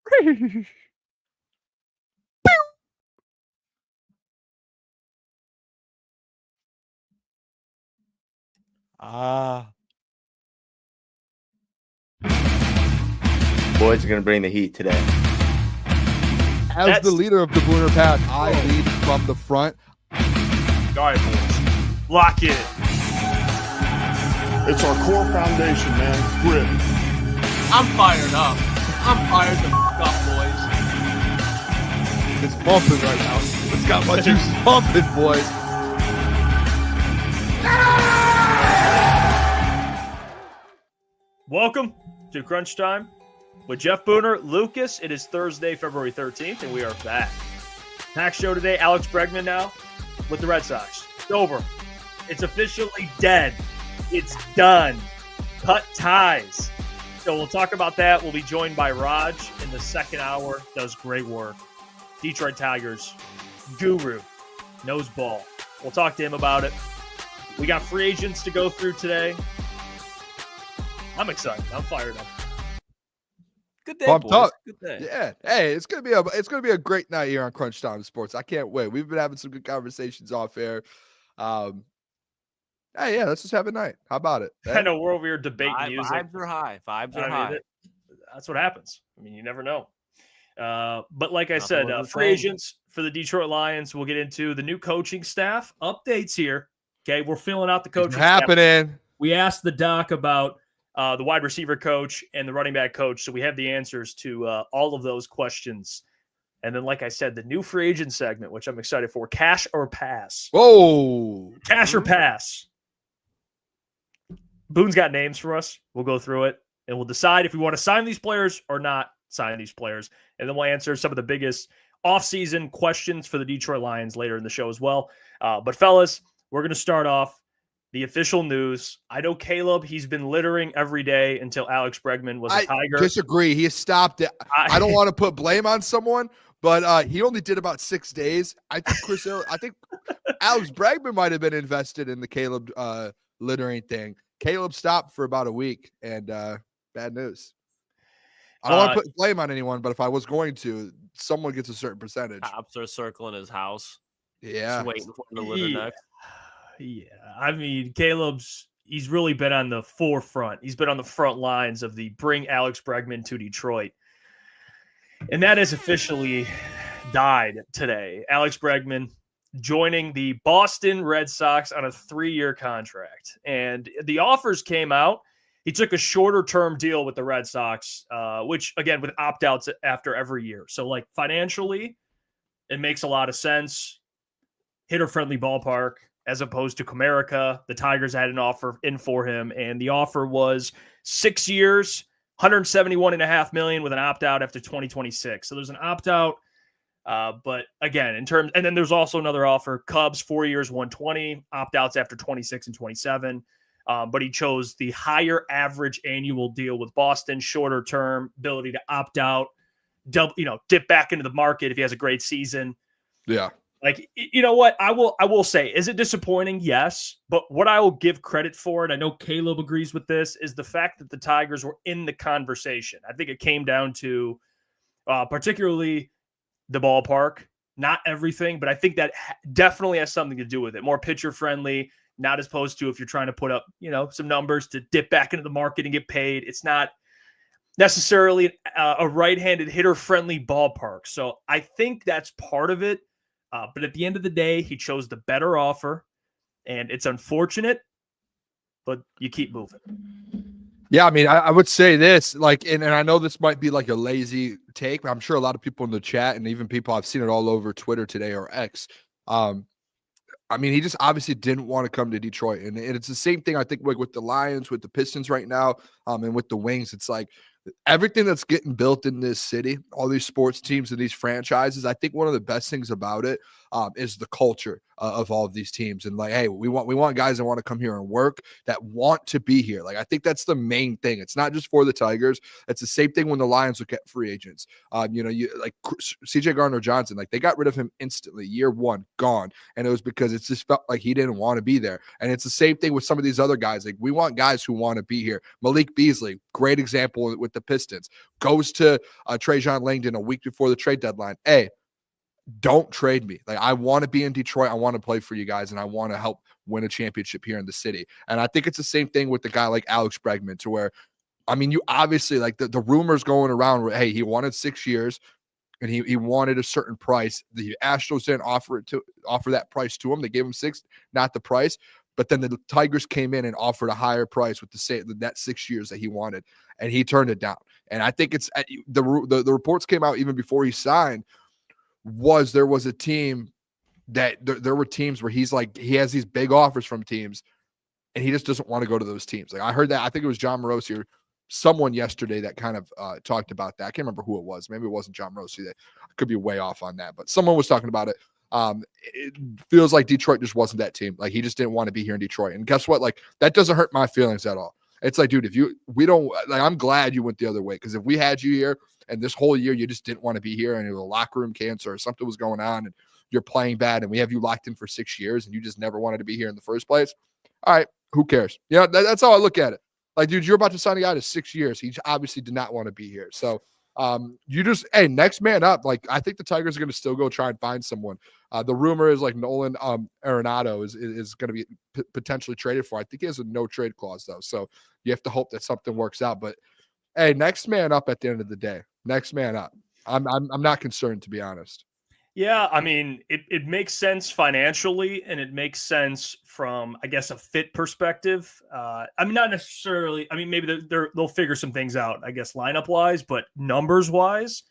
Boys are going to bring the heat today. As the leader of the Booner Pack, I lead from the front. All right, boys. Lock in. It's our core foundation, man. Grit. I'm fired up. I'm fired the f*** up, boys. It's bumping right now. It's got my juice pumping, boys. Welcome to Crunch Time with Jeff Booner, Lukas. It is Thursday, February 13th, and we are back. Pack show today, Alex Bregman now with the Red Sox. It's over. It's officially dead. It's done. Cut ties. So we'll talk about that. We'll be joined by Raj in the second hour. Does great work. Detroit Tigers guru. Knows ball. We'll talk to him about it. We got free agents to go through today. I'm excited. I'm fired up. Good day, Pumped boys. up. Good day. Yeah. Hey, it's gonna be a great night here on Crunch Time Sports. I can't wait. We've been having some good conversations off air. Hey, yeah, let's just have a night. How about it? I know we're over here debating music. Vibes are high. Vibes are high. That's what happens. I mean, you never know. But like I said, was the free same. agents for the Detroit Lions. We'll get into the new coaching staff updates here. Okay, we're filling out the coaching It's staff. happening. We asked the doc about the wide receiver coach and the running back coach, so we have the answers to all of those questions. And then, like I said, the new free agent segment, which I'm excited for, cash or pass. Whoa. Cash or pass. Boone's got names for us. We'll go through it, and we'll decide if we want to sign these players or not sign these players. And then we'll answer some of the biggest offseason questions for the Detroit Lions later in the show as well. But, fellas, we're going to start off the official news. I know Caleb, he's been littering every day until Alex Bregman was a Tiger. I disagree. He has stopped it. I don't want to put blame on someone, but he only did about 6 days. I think Alex Bregman might have been invested in the Caleb littering thing. Caleb stopped for about a week, and bad news. I don't want to put blame on anyone, but if I was going to, someone gets a certain percentage. Cops are circling his house. Yeah. Just waiting for him to litter next. Yeah, I mean, he's really been on the forefront. He's been on the front lines of the bring Alex Bregman to Detroit. And that has officially died today. Alex Bregman joining the Boston Red Sox on a 3-year contract. And the offers came out. He took a shorter-term deal with the Red Sox, which, again, with opt-outs after every year. So, like, financially, it makes a lot of sense. Hitter-friendly ballpark. As opposed to Comerica, the Tigers had an offer in for him, and the offer was 6 years, $171.5 million with an opt-out after 2026. So there's an opt-out, but again, and then there's also another offer: Cubs 4 years, 120, opt-outs after 26 and 27. But he chose the higher average annual deal with Boston, shorter term, ability to opt out, dip back into the market if he has a great season. Yeah. Like, you know what? I will say, is it disappointing? Yes. But what I will give credit for, and I know Caleb agrees with this, is the fact that the Tigers were in the conversation. I think it came down to particularly the ballpark, not everything, but I think that definitely has something to do with it. More pitcher friendly, not as opposed to if you're trying to put up, some numbers to dip back into the market and get paid. It's not necessarily a right-handed hitter friendly ballpark. So I think that's part of it. But at the end of the day, he chose the better offer, and it's unfortunate, but you keep moving. Yeah, I mean, I would say this, and I know this might be like a lazy take, but I'm sure a lot of people in the chat and even people, I've seen it all over Twitter today or X. I mean, he just obviously didn't want to come to Detroit. And it's the same thing, I think, with the Lions, with the Pistons right now, and with the Wings. It's like everything that's getting built in this city, all these sports teams and these franchises, I think one of the best things about it is the culture. of all of these teams. And like, hey, we want guys that want to come here and work, that want to be here. Like, I think that's the main thing. It's not just for the Tigers. It's the same thing when the Lions look at free agents. You like CJ Gardner-Johnson, like they got rid of him instantly, year one, gone. And it was because it just felt like he didn't want to be there. And it's the same thing with some of these other guys. Like, we want guys who want to be here. Malik Beasley, great example with the Pistons, goes to Trajan Langdon a week before the trade deadline. Hey, don't trade me. Like, I want to be in Detroit. I want to play for you guys, and I want to help win a championship here in the city. And I think it's the same thing with the guy like Alex Bregman, to where, I mean, you obviously, like, the rumors going around where, hey, he wanted 6 years and he wanted a certain price. The Astros didn't offer that price to him. They gave him 6, not the price. But then the Tigers came in and offered a higher price with that 6 years that he wanted, and he turned it down. And I think it's the reports came out even before he signed. There was a team that there were teams where he's like, he has these big offers from teams, and he just doesn't want to go to those teams. Like, I heard that. I think it was John Morosi or someone yesterday that kind of talked about that. I can't remember who it was. Maybe it wasn't John Morosi. That I could be way off on that, but someone was talking about it. It feels like Detroit just wasn't that team. Like, he just didn't want to be here in Detroit. And guess what? Like, that doesn't hurt my feelings at all. It's like, dude, I'm glad you went the other way. Because if we had you here and this whole year you just didn't want to be here, and it was a locker room cancer or something was going on and you're playing bad, and we have you locked in for 6 years and you just never wanted to be here in the first place. All right, who cares? Yeah, that's how I look at it. Like, dude, you're about to sign a guy to 6 years. He obviously did not want to be here. So next man up. Like, I think the Tigers are going to still go try and find someone. The rumor is like Nolan Arenado is going to be potentially traded for. I think he has a no trade clause though, so you have to hope that something works out. But hey, next man up at the end of the day. Next man up. I'm not concerned, to be honest. Yeah, I mean, it makes sense financially, and it makes sense from, I guess, a fit perspective. I mean, not necessarily. I mean, maybe they'll figure some things out, I guess, lineup-wise, but numbers-wise,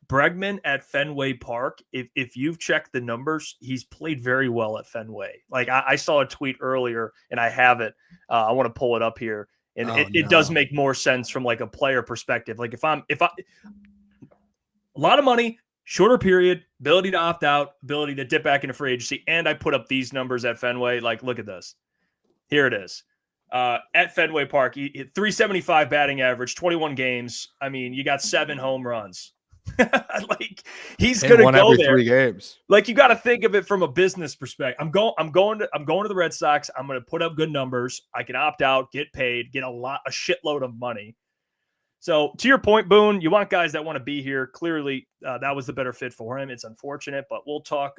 Bregman at Fenway Park, if you've checked the numbers, he's played very well at Fenway. Like, I saw a tweet earlier, and I have it. I want to pull it up here, and it does make more sense from, like, a player perspective. Like, if I a lot of money, shorter period, ability to opt out, ability to dip back into free agency, and I put up these numbers at Fenway. Like, look at this. Here it is. At Fenway Park, 375 batting average, 21 games. I mean, you got 7 home runs. Like, he's going to go there. 3 games. Like, you got to think of it from a business perspective. I'm going to the Red Sox. I'm going to put up good numbers. I can opt out, get paid, get a shitload of money. So, to your point, Boone, you want guys that want to be here. Clearly, that was the better fit for him. It's unfortunate, but we'll talk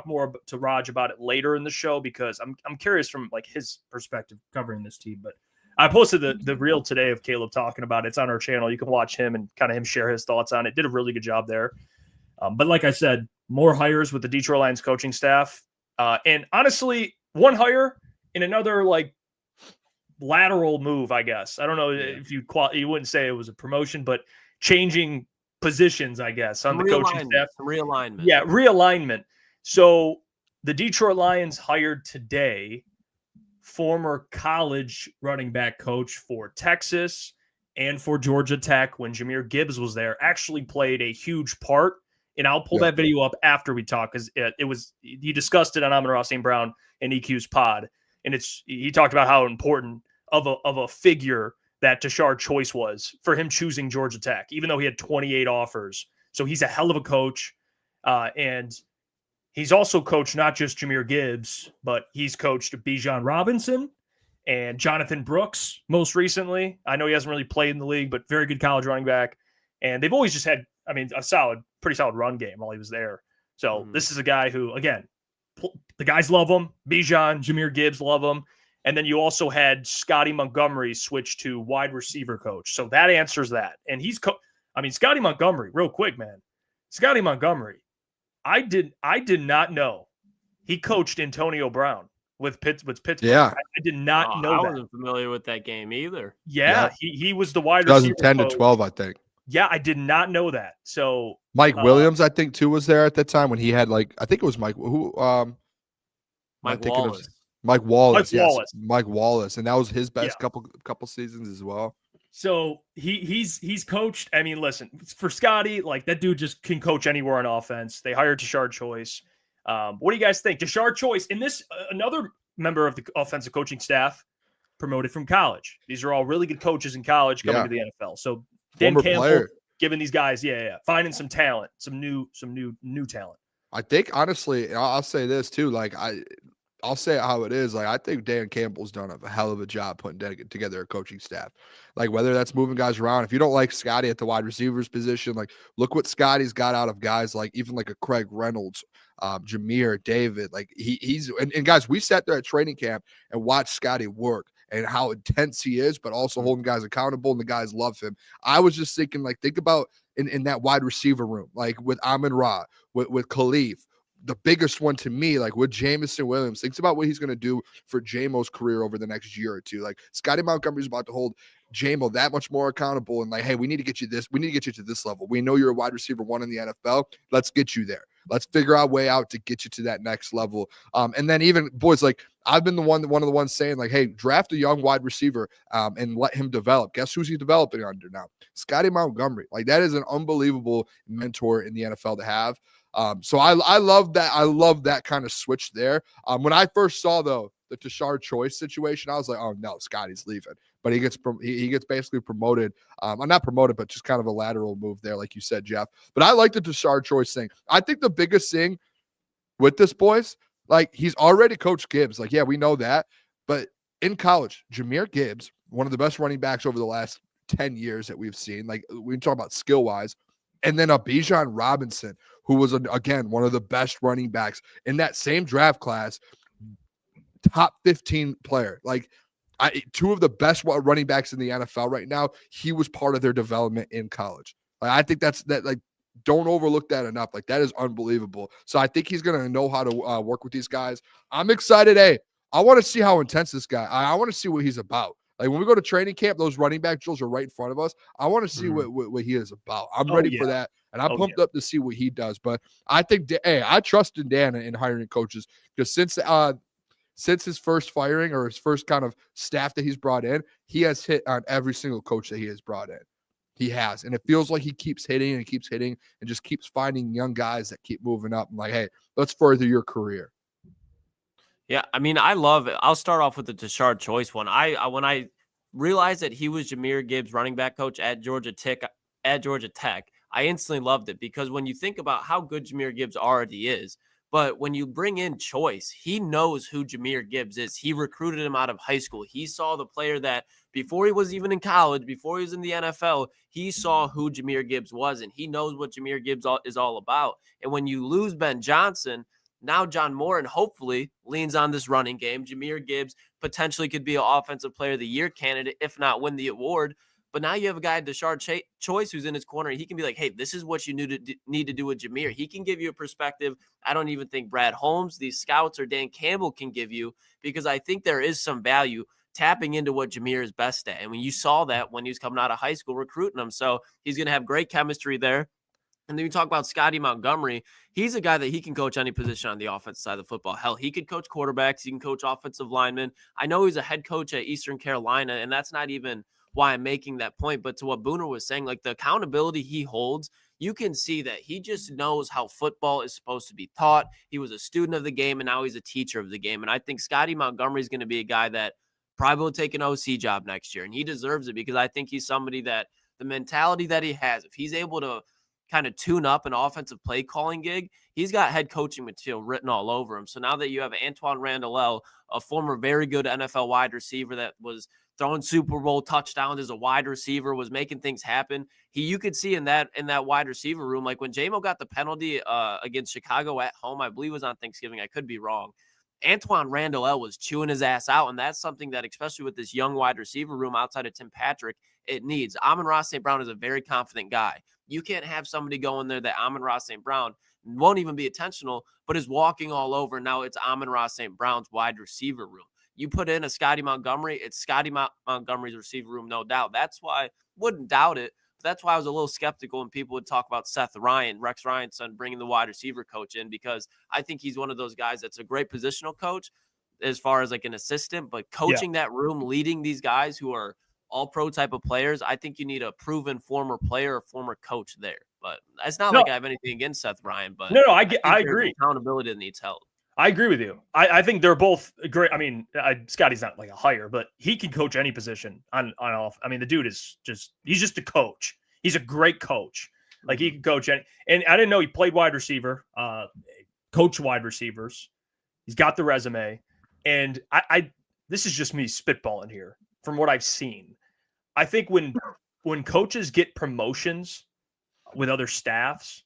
more to Raj about it later in the show, because I'm curious from, like, his perspective covering this team. But I posted the reel today of Caleb talking about it. It's on our channel. You can watch him and kind of him share his thoughts on it. Did a really good job there. But like I said, more hires with the Detroit Lions coaching staff. And honestly, one hire in another, like, lateral move, I guess. I don't know if you wouldn't say it was a promotion, but changing positions, I guess, on the coaching staff. Realignment. Yeah, realignment. So the Detroit Lions hired today former college running back coach for Texas and for Georgia Tech when Jahmyr Gibbs was there, actually played a huge part. And I'll pull that video up after we talk, because he discussed it on Amon-Ra St. Brown and EQ's pod. And he talked about how important of a figure that Tashard Choice was for him choosing Georgia Tech, even though he had 28 offers. So he's a hell of a coach. And he's also coached not just Jahmyr Gibbs, but he's coached Bijan Robinson and Jonathan Brooks most recently. I know he hasn't really played in the league, but very good college running back. And they've always just had, I mean, a pretty solid run game while he was there. So this is a guy who, again, the guys love him. Bijan, Jahmyr Gibbs love him. And then you also had Scottie Montgomery switch to wide receiver coach. So that answers that. And Scottie Montgomery, real quick, man. Scottie Montgomery, I did not know he coached Antonio Brown with Pittsburgh. Yeah. I did not know that. I wasn't familiar with that game either. Yeah. He was the wide receiver 2010 to 12, I think. Yeah, I did not know that. So Mike Williams, I think, too, was there at that time when he had, like, I think it was Mike. Mike Wallace. Mike Wallace. Wallace. Mike Wallace, and that was his best couple seasons as well. So he's coached. I mean, listen, for Scottie, like, that dude just can coach anywhere on offense. They hired Tashard Choice. What do you guys think? Tashard Choice, and this another member of the offensive coaching staff promoted from college. These are all really good coaches in college coming to the NFL. So Dan Former Campbell player. giving these guys, finding some talent, some new talent. I think honestly, I'll say this too. Like I'll say it how it is. Like I think Dan Campbell's done a hell of a job putting together a coaching staff. Like whether that's moving guys around. If you don't like Scottie at the wide receivers position, like look what Scottie's got out of guys like even like a Craig Reynolds, Jameer, David. Like he's and guys, we sat there at training camp and watched Scottie work and how intense he is, but also holding guys accountable and the guys love him. I was just thinking, like, think about in that wide receiver room, like with Amon-Ra, with Khalif. The biggest one to me, like with Jameson Williams, thinks about what he's going to do for JMO's career over the next year or two. Like Scottie Montgomery's about to hold JMO that much more accountable and like, hey, we need to get you this. We need to get you to this level. We know you're a wide receiver 1 in the NFL. Let's get you there. Let's figure out a way out to get you to that next level. And then even boys, like I've been one of the ones saying like, hey, draft a young wide receiver and let him develop. Guess who's he developing under now? Scottie Montgomery. Like that is an unbelievable mentor in the NFL to have. So I love that. I love that kind of switch there. When I first saw though the Tashard Choice situation, I was like, oh no, Scottie's leaving. But he gets basically promoted. Not promoted, but just kind of a lateral move there, like you said, Jeff. But I like the Tashard Choice thing. I think the biggest thing with this, boys, like he's already coached Gibbs. Like, yeah, we know that. But in college, Jahmyr Gibbs, one of the best running backs over the last 10 years that we've seen. Like we talk about skill wise. And then Bijan Robinson, who was, again, one of the best running backs in that same draft class, top 15 player. Like, two of the best running backs in the NFL right now, he was part of their development in college. Like, I think like, don't overlook that enough. Like, that is unbelievable. So I think he's going to know how to work with these guys. I'm excited. Hey, I want to see how intense this guy, I want to see what he's about. Like when we go to training camp, those running back drills are right in front of us. I want to see what he is about. I'm ready for that. And I'm pumped up to see what he does. But I think, I trust in Dan in hiring coaches because since his first firing or his first kind of staff that he's brought in, he has hit on every single coach that he has brought in. He has. And it feels like he keeps hitting and just keeps finding young guys that keep moving up. I'm like, hey, let's further your career. Yeah, I mean, I love it. I'll start off with the Tashard Choice one. When I realized that he was Jahmyr Gibbs' running back coach at Georgia Tech, I instantly loved it because when you think about how good Jahmyr Gibbs already is, but when you bring in Choice, he knows who Jahmyr Gibbs is. He recruited him out of high school. He saw the player that before he was even in college, before he was in the NFL, he saw who Jahmyr Gibbs was, and he knows what Jahmyr Gibbs is all about. And when you lose Ben Johnson, now John Moran hopefully leans on this running game. Jahmyr Gibbs potentially could be an offensive player of the year candidate, if not win the award. But now you have a guy, Tashard Choice, who's in his corner. He can be like, hey, this is what you need to do with Jahmyr. He can give you a perspective I don't even think Brad Holmes, these scouts, or Dan Campbell can give you because I think there is some value tapping into what Jahmyr is best at. And when you saw that when he was coming out of high school recruiting him. So he's going to have great chemistry there. And then you talk about Scottie Montgomery. He's a guy that he can coach any position on the offensive side of the football. Hell, he could coach quarterbacks. He can coach offensive linemen. I know he's a head coach at Eastern Carolina, and that's not even why I'm making that point. But to what Booner was saying, like the accountability he holds, you can see that he just knows how football is supposed to be taught. He was a student of the game, and now he's a teacher of the game. And I think Scottie Montgomery is going to be a guy that probably will take an OC job next year, and he deserves it because I think he's somebody that the mentality that he has, if he's able to kind of tune up an offensive play calling gig, he's got head coaching material written all over him. So now that you have Antoine Randall, a former very good NFL wide receiver that was throwing Super Bowl touchdowns as a wide receiver, was making things happen. You could see in that wide receiver room, like when JMO got the penalty against Chicago at home, I believe it was on Thanksgiving. I could be wrong. Antoine Randall was chewing his ass out, and that's something that, especially with this young wide receiver room outside of Tim Patrick, it needs. Amon-Ra St. Brown is a very confident guy. You can't have somebody go in there that Amon-Ra St. Brown won't even be intentional, but is walking all over. Now it's Amon-Ra St. Brown's wide receiver room. You put in a Scottie Montgomery, it's Scottie Montgomery's receiver room, no doubt. That's why I wouldn't doubt it. But that's why I was a little skeptical when people would talk about Rex Ryan's son, bringing the wide receiver coach in, because I think he's one of those guys that's a great positional coach as far as like an assistant, but coaching that room, leading these guys who are all pro type of players, I think you need a proven former player or former coach there. But it's not No. like I have anything against Seth Ryan, but No, I think agree. there's accountability that needs help. I agree with you. I think they're both great. I mean, Scottie's not like a hire, but he can coach any position on off. I mean, the dude is he's just a coach. He's a great coach. Like he can coach any, and I didn't know he played wide receiver, coach wide receivers. He's got the resume. And this is just me spitballing here from what I've seen. I think when coaches get promotions with other staffs,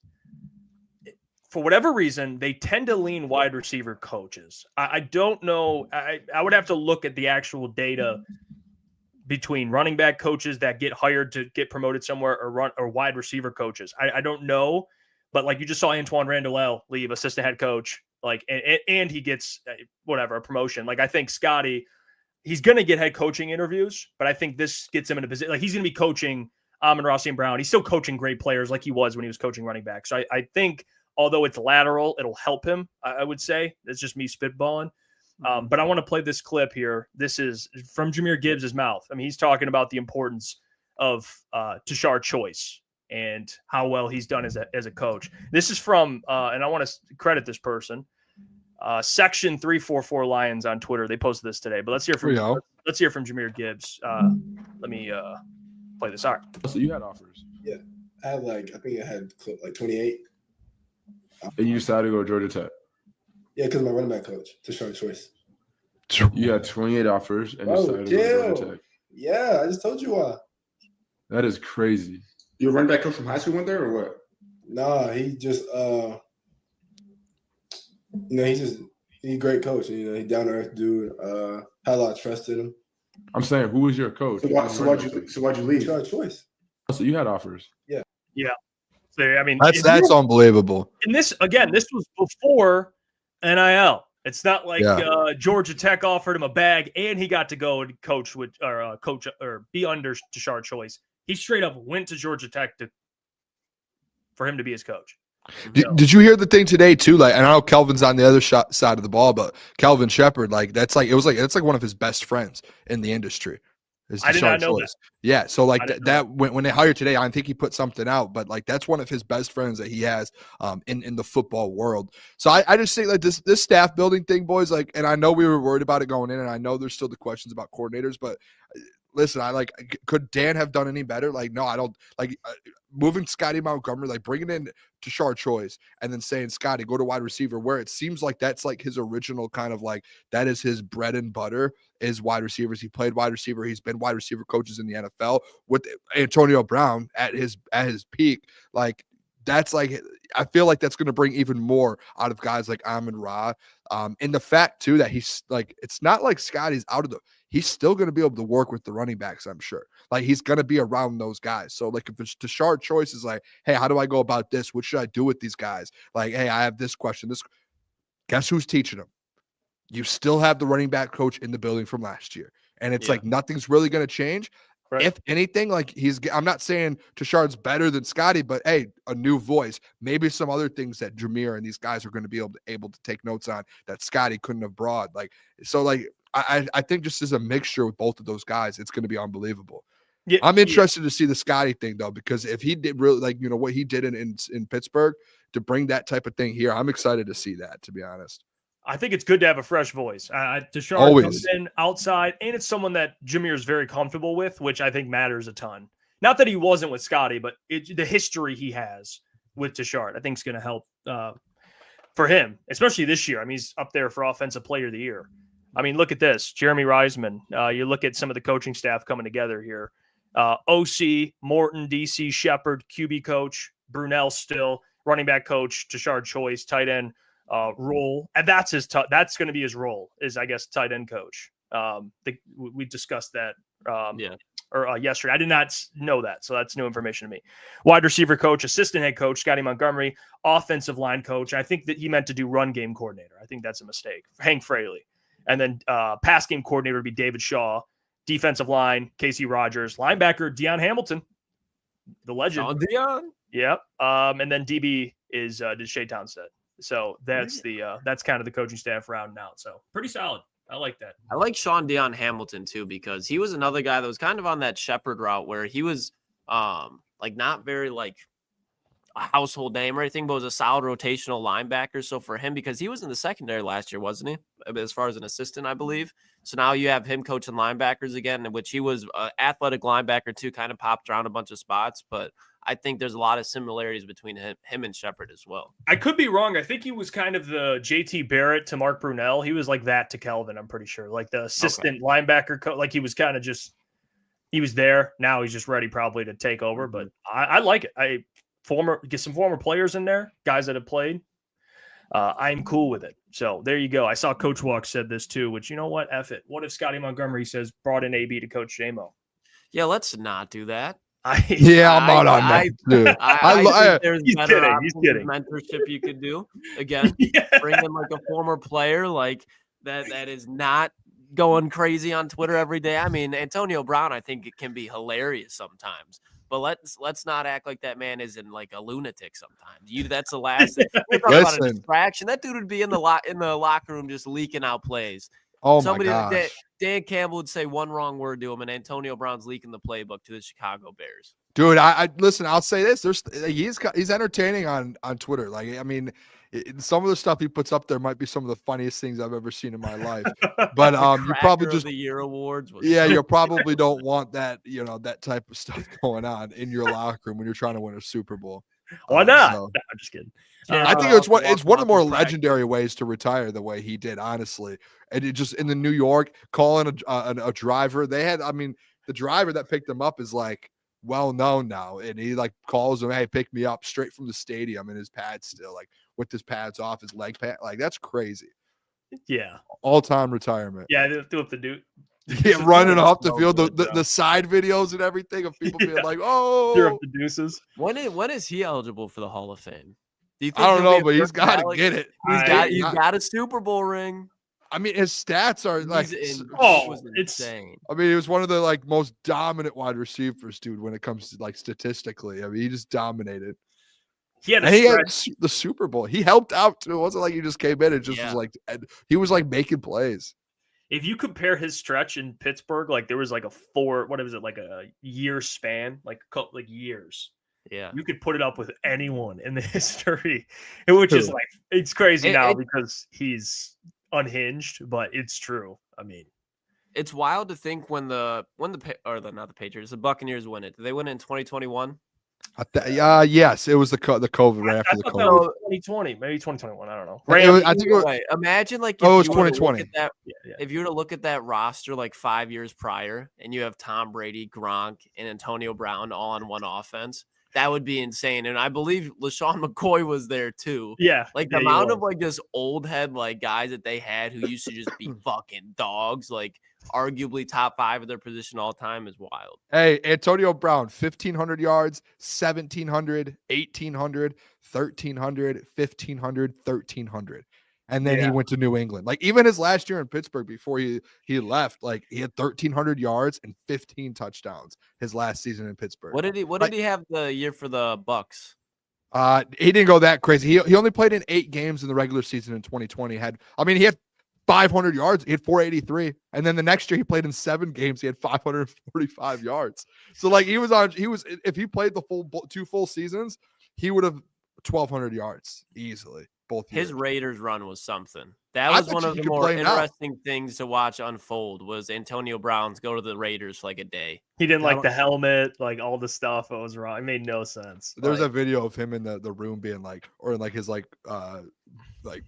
for whatever reason, they tend to lean wide receiver coaches. I don't know. I would have to look at the actual data between running back coaches that get hired to get promoted somewhere or wide receiver coaches. I don't know, but like you just saw Antoine Randall leave, assistant head coach, like, and he gets a promotion. Like I think Scottie, he's going to get head coaching interviews, but I think this gets him in a position, like he's going to be coaching Amon-Ra St. Brown. He's still coaching great players like he was when he was coaching running back. So I think, although it's lateral, it'll help him, I would say. It's just me spitballing. But I want to play this clip here. This is from Jahmyr Gibbs' mouth. I mean, he's talking about the importance of Tashard Choice and how well he's done as a coach. This is from, and I want to credit this person, Section 344 Lions on Twitter. They posted this today. But let's hear from Jahmyr Gibbs. Let me play this. All right. So you had offers. Yeah, I had I think I had 28. And you decided to go to Georgia Tech. Yeah, because my running back coach, Tashard Choice. You had 28 offers and decided to go to Georgia Tech. Yeah, I just told you why. That is crazy. Your running back coach from high school went there or what? Nah, he just he's a great coach. He down to earth dude. Had a lot of trust in him. I'm saying, who was your coach? So why'd you leave? Tashard Choice. So you had offers. Yeah. So, I mean, that's unbelievable. And this was before NIL. It's not like Georgia Tech offered him a bag and he got to go and coach or be under Tashard Choice. He straight up went to Georgia Tech for him to be his coach. Did you hear the thing today too? Like, and I know Kelvin's on the other side of the ball, but Kelvin Shepard, it's like one of his best friends in the industry. I did not know that. Yeah, so that when they hired today, I think he put something out, but that's one of his best friends that he has in the football world. So I just think this staff building thing, boys, and I know we were worried about it going in, and I know there's still the questions about coordinators, but listen, could Dan have done any better? No, I don't moving Scottie Montgomery, bringing in Tashard Choice and then saying, Scottie, go to wide receiver, where it seems like that's his original kind of that is his bread and butter is wide receivers. He played wide receiver. He's been wide receiver coaches in the NFL with Antonio Brown at his peak. That's I feel like that's going to bring even more out of guys like Amon-Ra. And the fact too that he's it's not like Scottie's out of he's still going to be able to work with the running backs, I'm sure. He's going to be around those guys. So if it's Tashard Choice is hey, how do I go about this? What should I do with these guys? Hey, I have this question. Guess who's teaching them? You still have the running back coach in the building from last year. And it's nothing's really going to change. Right. If anything, I'm not saying Tashard's better than Scottie, but hey, a new voice, maybe some other things that Jahmyr and these guys are going to be able to take notes on that Scottie couldn't have brought. I think just as a mixture with both of those guys, it's going to be unbelievable. Yeah, I'm interested to see the Scottie thing though, because if he did really what he did in Pittsburgh to bring that type of thing here, I'm excited to see that, to be honest. I think it's good to have a fresh voice. Tashard comes in outside, and it's someone that Jahmyr is very comfortable with, which I think matters a ton. Not that he wasn't with Scottie, but the history he has with Tashard, I think is going to help for him, especially this year. I mean, he's up there for Offensive Player of the Year. I mean, look at this. Jeremy Reisman. You look at some of the coaching staff coming together here. OC, Morton, DC, Shepard, QB coach, Brunell still, running back coach, Tashard Choice, tight end, role, and that's that's going to be his role, is I guess tight end coach. We discussed that yesterday. I did not know that, so that's new information to me. Wide receiver coach, assistant head coach Scottie Montgomery, offensive line coach. I think that he meant to do run game coordinator. I think that's a mistake. Hank Fraley, and then pass game coordinator would be David Shaw. Defensive line, Casey Rogers. Linebacker, Deion Hamilton, the legend. Deion. Yep. And then DB is Deshae Townsend. So that's that's kind of the coaching staff rounding out. So pretty solid. I like that. I like Sean Deion Hamilton too, because he was another guy that was kind of on that Shepherd route where he was like not very like a household name or anything, but was a solid rotational linebacker. So for him, because he was in the secondary last year, wasn't he? As far as an assistant, I believe. So now you have him coaching linebackers again, in which he was an athletic linebacker too, kind of popped around a bunch of spots. But I think there's a lot of similarities between him and Shepherd as well. I could be wrong. I think he was kind of the JT Barrett to Mark Brunell. He was like that to Kelvin, I'm pretty sure. Like the assistant linebacker, like he was kind of just, he was there. Now he's just ready probably to take over. But I like it. Get some former players in there, guys that have played. I'm cool with it. So there you go. I saw Coach Walk said this too, which, you know what? F it. What if Scottie Montgomery says brought in AB to coach JMO? Yeah, let's not do that. I'm out on that too. I think there's better He's kidding. mentorship you could do. Again, bring in like a former player like that is not going crazy on Twitter every day. I mean, Antonio Brown, I think it can be hilarious sometimes. But let's not act like that man isn't like a lunatic sometimes. That's the last thing. We're talking about a distraction. That dude would be in the locker room just leaking out plays. Oh my gosh. Dan Campbell would say one wrong word to him, and Antonio Brown's leaking the playbook to the Chicago Bears. Dude, I listen. I'll say this: he's entertaining on Twitter. Like, I mean, some of the stuff he puts up there might be some of the funniest things I've ever seen in my life. But you probably just the year awards. You probably don't want that, that type of stuff going on in your locker room when you're trying to win a Super Bowl. Why not? No, I'm just kidding. I think it's one of the more legendary ways to retire the way he did, honestly. And it just in the New York calling a driver. They had, the driver that picked him up is like well known now, and he like calls him, "Hey, pick me up," straight from the stadium in his pads still, like with his pads off, his leg pad. Like that's crazy. Yeah, all-time retirement. Yeah, they do up the dude. Yeah, running off the field, the side videos and everything of people being like, "Oh, you're up the deuces." When is he eligible for the Hall of Fame? Do you think I don't know, but he's got to get it. He's got a Super Bowl ring. I mean, his stats are like, it's insane. I mean, he was one of the like most dominant wide receivers, dude, when it comes to like statistically. I mean, he just dominated. He had the Super Bowl. He helped out too. It wasn't like he just came in and just was like, he was like making plays. If you compare his stretch in Pittsburgh, like there was like a year span, like years. Yeah, you could put it up with anyone in the history, which is like it's crazy now because he's unhinged, but it's true. I mean, it's wild to think when the Patriots, the Buccaneers win it. Did they win it in 2021? Yes, it was the COVID right after the COVID. That was 2020, maybe 2021. I don't know. I think it was, imagine like it was 2020. If you were to look at that roster like 5 years prior, and you have Tom Brady, Gronk, and Antonio Brown all on one offense. That would be insane. And I believe LaShawn McCoy was there too. Yeah. Like the amount of like just old head like guys that they had who used to just be fucking dogs, like arguably top 5 of their position all time is wild. Hey, Antonio Brown, 1,500 yards, 1,700, 1,800, 1,300, 1,500, 1,300. And then he went to New England. Like even his last year in Pittsburgh before he left, like he had 1,300 yards and 15 touchdowns his last season in Pittsburgh. What did he have the year for the Bucks? He didn't go that crazy. He only played in 8 games in the regular season in 2020. He had 500 yards. He had 483. And then the next year he played in 7 games. He had 545 yards. So like if he played the 2 full seasons, he would have 1,200 yards easily. Both years. His Raiders run was something. That was one of the more interesting things to watch unfold was Antonio Brown's go to the Raiders for like a day. He didn't like the helmet, like all the stuff. It was wrong. It made no sense. There's a video of him in the room being like, or in like his like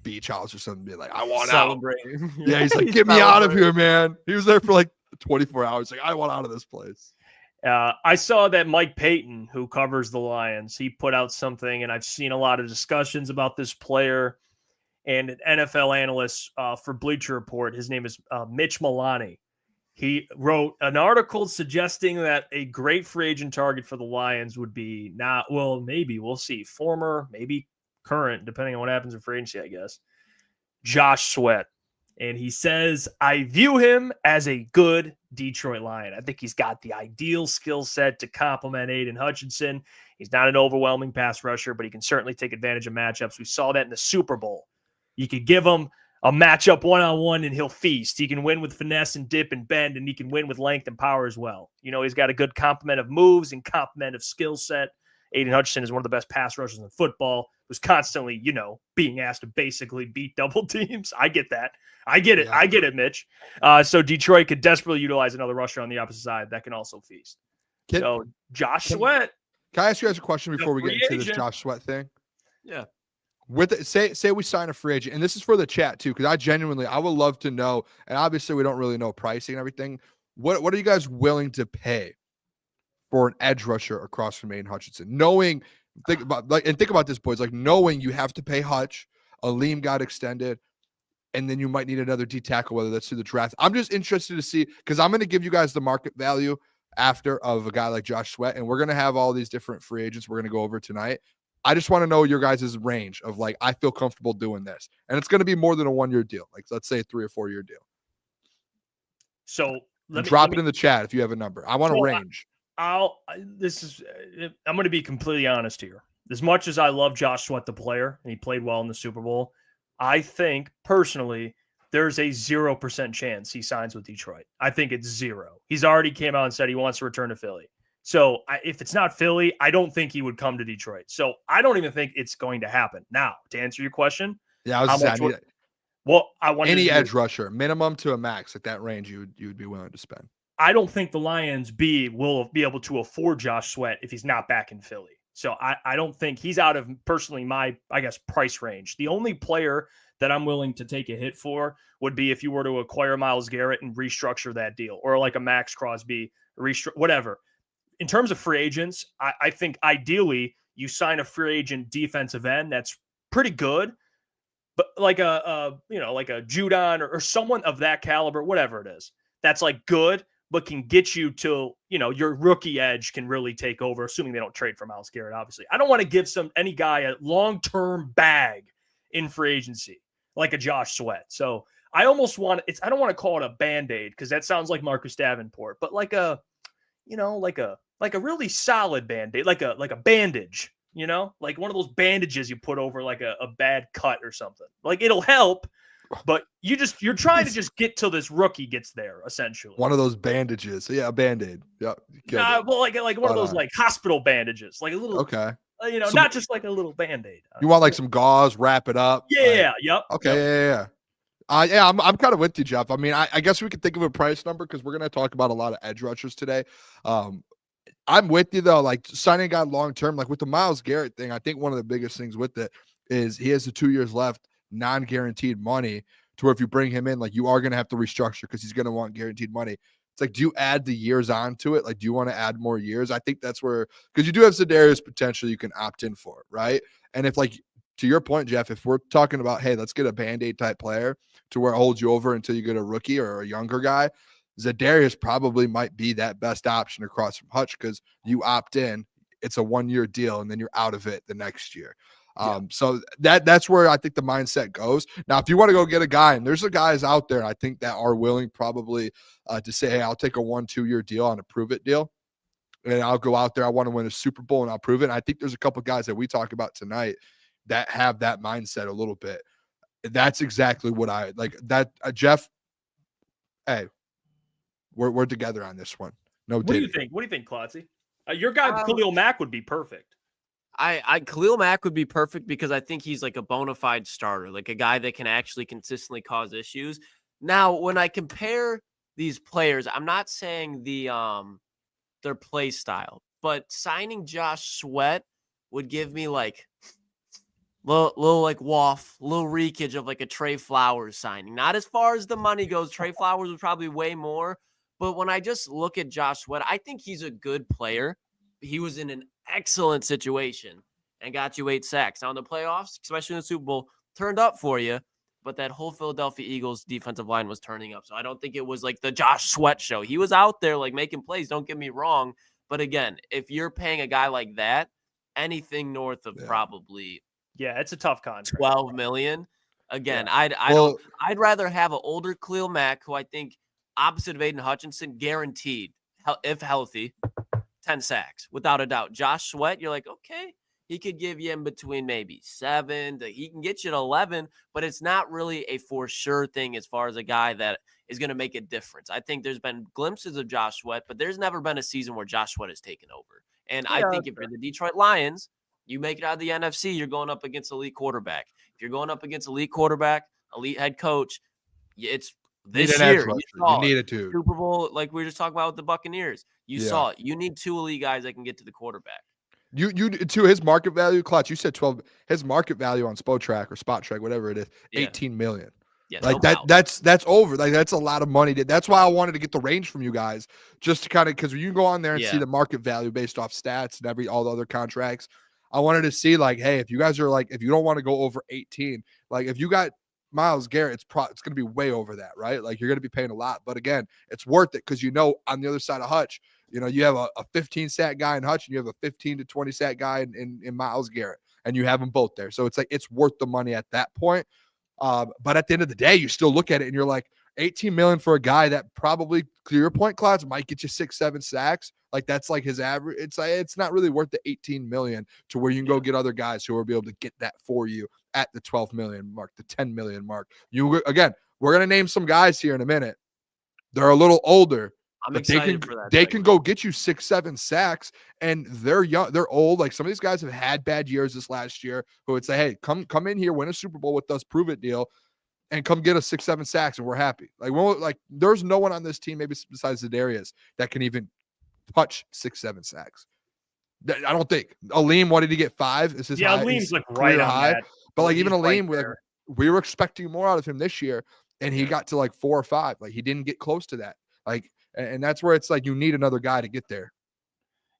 beach house or something, being like, "I want out." Yeah, he's like, "Get me out of here, man." He was there for like 24 hours. Like, "I want out of this place." I saw that Mike Payton, who covers the Lions, he put out something, and I've seen a lot of discussions about this player and an NFL analyst for Bleacher Report. His name is Mitch Milani. He wrote an article suggesting that a great free agent target for the Lions would be maybe we'll see, former, maybe current, depending on what happens in free agency, I guess, Josh Sweat. And he says, "I view him as a good Detroit Lion. I think he's got the ideal skill set to complement Aiden Hutchinson. He's not an overwhelming pass rusher, but he can certainly take advantage of matchups. We saw that in the Super Bowl. You could give him a matchup one-on-one and he'll feast. He can win with finesse and dip and bend, and he can win with length and power as well. He's got a good complement of moves and complement of skill set. Aiden Hutchinson is one of the best pass rushers in football, who's constantly, being asked to basically beat double teams. I get that. I get it. Yeah. I get it, Mitch. So Detroit could desperately utilize another rusher on the opposite side that can also feast. So Josh Sweat. Can I ask you guys a question before we get into agent. this Josh Sweat thing? Yeah. Say we sign a free agent, and this is for the chat too, because I would love to know, and obviously we don't really know pricing and everything. What are you guys willing to pay for an edge rusher across from Aiden Hutchinson? Think about this, boys. Like, knowing you have to pay Hutch, Aleem got extended, and then you might need another D tackle, whether that's through the draft. I'm just interested to see, because I'm going to give you guys the market value after of a guy like Josh Sweat, and we're going to have all these different free agents we're going to go over tonight. I just want to know your guys' range of, like, I feel comfortable doing this. And it's going to be more than a 1-year deal. Like, let's say a 3 or 4 year deal. So drop it in the chat if you have a number. I want a range. I'm going to be completely honest here. As much as I love Josh Sweat, the player, and he played well in the Super Bowl, I think personally there's a 0% chance he signs with Detroit. I think it's 0. He's already came out and said he wants to return to Philly. So if it's not Philly, I don't think he would come to Detroit. So I don't even think it's going to happen. Now, to answer your question, yeah, I want any edge rusher, minimum to a max, at that range you would be willing to spend. I don't think the Lions will be able to afford Josh Sweat if he's not back in Philly. So I don't think he's out of, personally, my, I guess, price range. The only player that I'm willing to take a hit for would be if you were to acquire Myles Garrett and restructure that deal, or like a Max Crosby, whatever. In terms of free agents, I think ideally you sign a free agent defensive end that's pretty good, but like a Judon or someone of that caliber, whatever it is, that's like good, but can get you to, your rookie edge can really take over, assuming they don't trade for Myles Garrett, obviously. I don't want to give any guy a long-term bag in free agency, like a Josh Sweat. So I almost want I don't want to call it a Band-Aid, because that sounds like Marcus Davenport, but like a really solid Band-Aid, like a bandage, like one of those bandages you put over like a bad cut or something. Like, it'll help, but you're trying to just get till this rookie gets there, essentially. One of those bandages. Yeah, a Band-Aid. Yeah. Well, like one of those like hospital bandages, like a little, okay. Not just like a little Band-Aid. You want like some gauze, wrap it up. Yeah. Yep. Okay. Yep. Yeah. I'm kind of with you, Jeff. I mean, I guess we could think of a price number, because we're going to talk about a lot of edge rushers today. I'm with you though. Like, signing a guy long-term, like with the Myles Garrett thing, I think one of the biggest things with it is he has the 2 years left, non-guaranteed money, to where if you bring him in, like, you are going to have to restructure, because he's going to want guaranteed money. It's like, do you add the years onto it? Like, do you want to add more years? I think that's where, because you do have Za'Darius potential you can opt in for, right? And if, like, to your point, Jeff, if we're talking about, hey, let's get a Band-Aid type player to where it holds you over until you get a rookie or a younger guy, Za'Darius probably might be that best option across from Hutch, because you opt in, it's a 1-year deal, and then you're out of it the next year. So that's where I think the mindset goes. Now, if you want to go get a guy, and there's guys out there, I think, that are willing probably to say, hey, I'll take a 1-2 year deal on a prove it deal, and I'll go out there. I want to win a Super Bowl, and I'll prove it. And I think there's a couple guys that we talk about tonight that have that mindset a little bit. That's exactly what I like. That Jeff, hey, we're together on this one. No, what do you think? What do you think, Klotzy? Your guy Khalil Mack would be perfect. Khalil Mack would be perfect, because I think he's like a bona fide starter, like a guy that can actually consistently cause issues. Now, when I compare these players, I'm not saying their play style, but signing Josh Sweat would give me like little like waff, little reekage of like a Trey Flowers signing. Not as far as the money goes. Trey Flowers was probably way more, but when I just look at Josh Sweat, I think he's a good player. He was in an excellent situation and got you 8 sacks. Now in the playoffs, especially in the Super Bowl, turned up for you, but that whole Philadelphia Eagles defensive line was turning up. So I don't think it was like the Josh Sweat show. He was out there like making plays, don't get me wrong. But again, if you're paying a guy like that, anything north of probably it's a tough contract. $12 million. Again, I'd rather have an older Khalil Mack, who I think opposite of Aiden Hutchinson, guaranteed, if healthy, 10 sacks without a doubt. Josh Sweat, you're like, okay, He could give you in between maybe 7 he can get you to 11, but it's not really a for sure thing as far as a guy that is going to make a difference. I think there's been glimpses of Josh Sweat, but there's never been a season where Josh Sweat has taken over. And I think if you're the Detroit Lions, you make it out of the NFC, you're going up against elite quarterback. If you're going up against elite quarterback, elite head coach, it's this year. You need it too. Super Bowl, like we were just talking about with the Buccaneers. You saw it. You need 2 elite guys that can get to the quarterback. You to his market value, Klotz, you said 12. His market value on Spotrac or Spot-Track, whatever it is, 18 million. Yeah, like that's over. Like that's a lot of money. That's why I wanted to get the range from you guys, just to kind of, because you can go on there and see the market value based off stats and all the other contracts. I wanted to see, like, hey, if you guys are like, if you don't want to go over 18, like if you got Myles Garrett, it's going to be way over that, right? Like you're going to be paying a lot, but again, it's worth it because on the other side of Hutch, you have a 15 sack guy in Hutch and you have a 15 to 20 sack guy in Myles Garrett, and you have them both there. So it's like, it's worth the money at that point. But at the end of the day, you still look at it and you're like, 18 million for a guy that probably, to your point, Klotz, might get you 6-7 sacks. Like that's like his average. It's not really worth the 18 million to where you can go get other guys who will be able to get that for you at the 12 million mark, the 10 million mark. Again, we're going to name some guys here in a minute. They're a little older. I'm excited for that. They can go get you 6-7 sacks, and they're young. They're old. Like some of these guys have had bad years this last year who would say, hey, come in here, win a Super Bowl with us, prove it deal, and come get us 6-7 sacks, and we're happy. Like there's no one on this team, maybe besides Za'Darius, that can even touch 6-7 sacks. I don't think. Aleem, what did he get? 5? Is his high? Aleem's like right on high. that. But like even Aleem, we were expecting more out of him this year, and he got to like 4 or 5. Like he didn't get close to that. Like, and that's where it's like you need another guy to get there.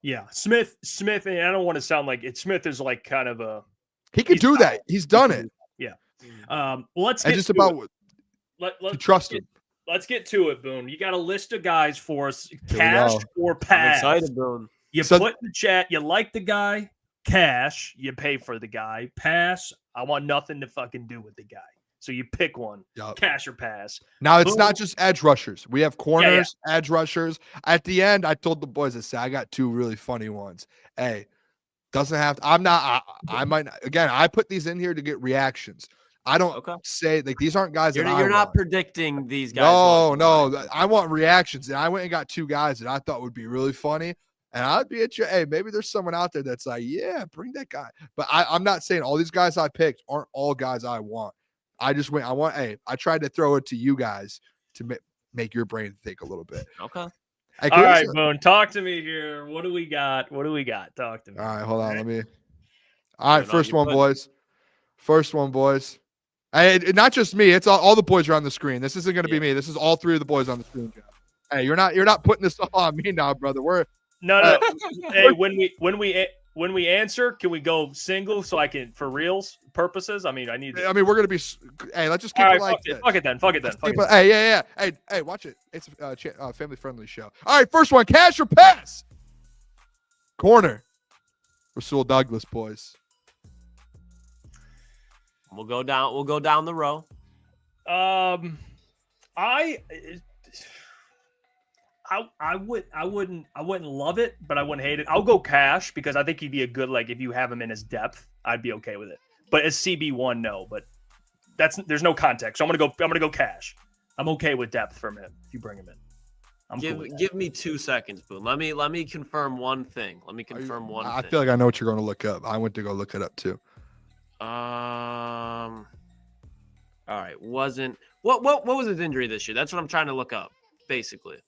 Yeah, Smith, and I don't want to sound like it. Smith is like kind of a. He could do that. He's done it. Yeah. Let's get just about let's trust him. Let's get to it, Boone. You got a list of guys for us, cash or pass. I'm excited, Boone. You put in the chat, you like the guy, cash, you pay for the guy, pass, I want nothing to fucking do with the guy. So you pick one, cash or pass. Now, it's not just edge rushers. We have corners, edge rushers. At the end, I told the boys, I got 2 really funny ones. Hey, doesn't have to. I might not. Again, I put these in here to get reactions. I don't say, like, these aren't guys you're not predicting these guys. No. I want reactions. And I went and got 2 guys that I thought would be really funny. And I'd be at your, hey, maybe there's someone out there that's like, yeah, bring that guy. But I'm not saying all these guys I picked aren't all guys I want. I tried to throw it to you guys to make your brain think a little bit. Okay. All right, Boone, talk to me here. What do we got? Talk to me. All right, hold on. All right, first one, boys. Hey, not just me. It's all the boys are on the screen. This isn't going to be me. This is all 3 of the boys on the screen, Jeff. Hey, you're not putting this all on me now, brother. No. Hey, when we answer, can we go single so I can, for reals purposes? I mean, we're gonna be. Hey, let's just keep it like this. Fuck it then. Hey, yeah. Hey, watch it. It's a family friendly show. All right, first one, cash or pass. Corner. Rasul Douglas, boys. We'll go down the row. I wouldn't love it, but I wouldn't hate it. I'll go cash because I think he'd be a good, like, if you have him in his depth, I'd be okay with it. But as CB1, no. But there's no context. So I'm gonna go cash. I'm okay with depth from him if you bring him in. Give me 2 seconds, Boone. Let me confirm one thing. I feel like I know what you're going to look up. I went to go look it up too. All right. What was his injury this year? That's what I'm trying to look up, basically.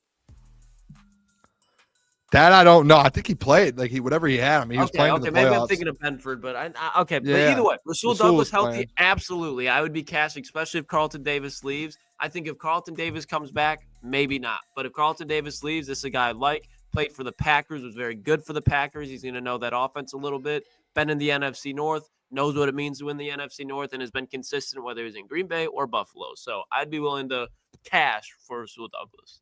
That I don't know. I think he played whatever he had. I mean, he was playing in the playoffs. Maybe I'm thinking of Benford, but But either way, Rasul Douglas healthy, playing. Absolutely. I would be cashing, especially if Carlton Davis leaves. I think if Carlton Davis comes back, maybe not. But if Carlton Davis leaves, this is a guy I like. Played for the Packers, was very good for the Packers. He's going to know that offense a little bit. Been in the NFC North, knows what it means to win the NFC North, and has been consistent whether he's in Green Bay or Buffalo. So I'd be willing to cash for Rasul Douglas.